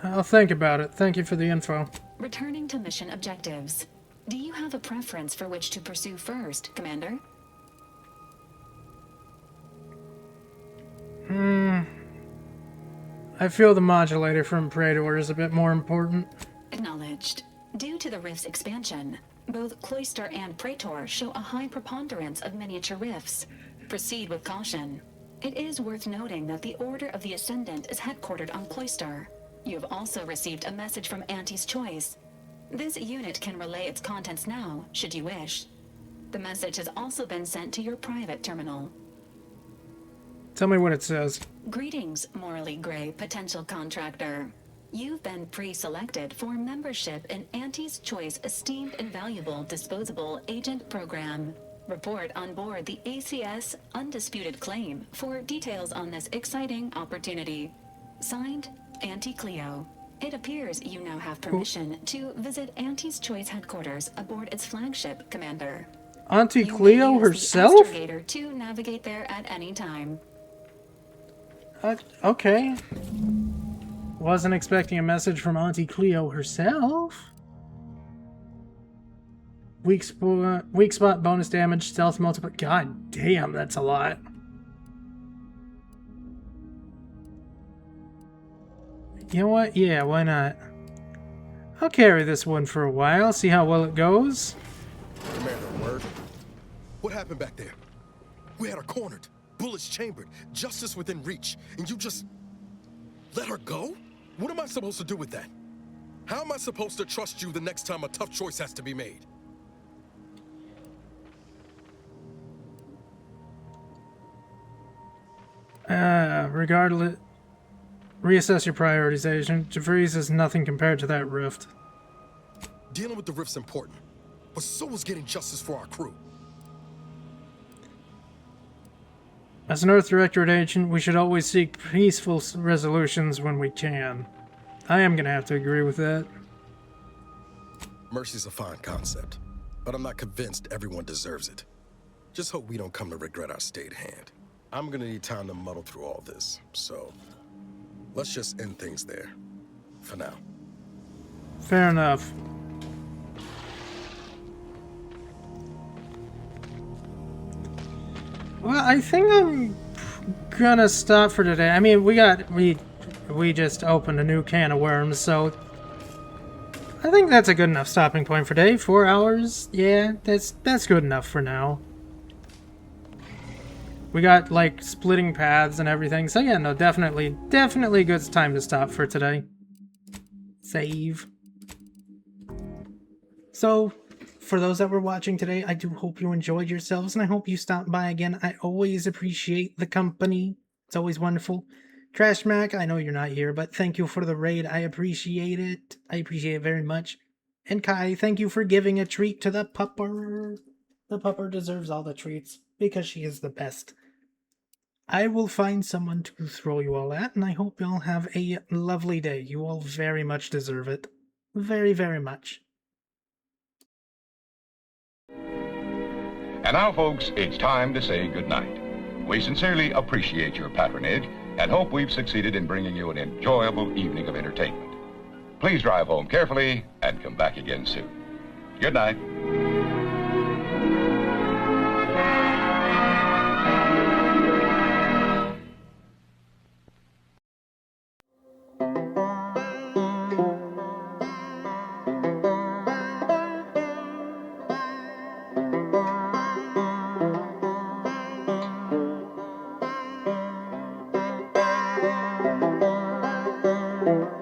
I'll think about it. Thank you for the info. Returning to mission objectives. Do you have a preference for which to pursue first, Commander? I feel the modulator from Praetor is a bit more important. Acknowledged. Due to the rift's expansion, both Cloister and Praetor show a high preponderance of miniature rifts. Proceed with caution. It is worth noting that the Order of the Ascendant is headquartered on Cloister. You have also received a message from Auntie's Choice. This unit can relay its contents now, should you wish. The message has also been sent to your private terminal. Tell me what it says. Greetings, morally gray potential contractor. You've been pre-selected for membership in Auntie's Choice Esteemed and Valuable Disposable Agent Program. Report on board the ACS Undisputed Claim for details on this exciting opportunity. Signed, Auntie Cleo. It appears you now have permission to visit Auntie's Choice headquarters aboard its flagship, Commander. Auntie Cleo herself? You to navigate there at any time. Okay. Wasn't expecting a message from Auntie Cleo herself. Weak spot bonus damage, stealth multiple. God damn, that's a lot. You know what? Yeah, why not? I'll carry this one for a while, see how well it goes. Commander, word. What happened back there? We had her cornered, bullets chambered, justice within reach, and you just let her go? What am I supposed to do with that? How am I supposed to trust you the next time a tough choice has to be made? Regardless, reassess your prioritization. Jeffries is nothing compared to that rift. Dealing with the rift's important, but so is getting justice for our crew. As an Earth Directorate agent, we should always seek peaceful resolutions when we can. I am gonna have to agree with that. Mercy's a fine concept, but I'm not convinced everyone deserves it. Just hope we don't come to regret our state hand. I'm gonna need time to muddle through all this, so let's just end things there, for now. Fair enough. Well, I think I'm gonna stop for today. I mean, we just opened a new can of worms, so I think that's a good enough stopping point for today. 4 hours, yeah, that's good enough for now. We got like splitting paths and everything, so yeah, no, definitely a good time to stop for today. Save. So, for those that were watching today, I do hope you enjoyed yourselves, and I hope you stop by again. I always appreciate the company. It's always wonderful. Trash Mac, I know you're not here, but thank you for the raid. I appreciate it. I appreciate it very much. And Kai, thank you for giving a treat to the pupper. The pupper deserves all the treats, because she is the best. I will find someone to throw you all at, and I hope you all have a lovely day. You all very much deserve it. Very, very much. And now, folks, it's time to say goodnight. We sincerely appreciate your patronage and hope we've succeeded in bringing you an enjoyable evening of entertainment. Please drive home carefully and come back again soon. Good night. Thank you.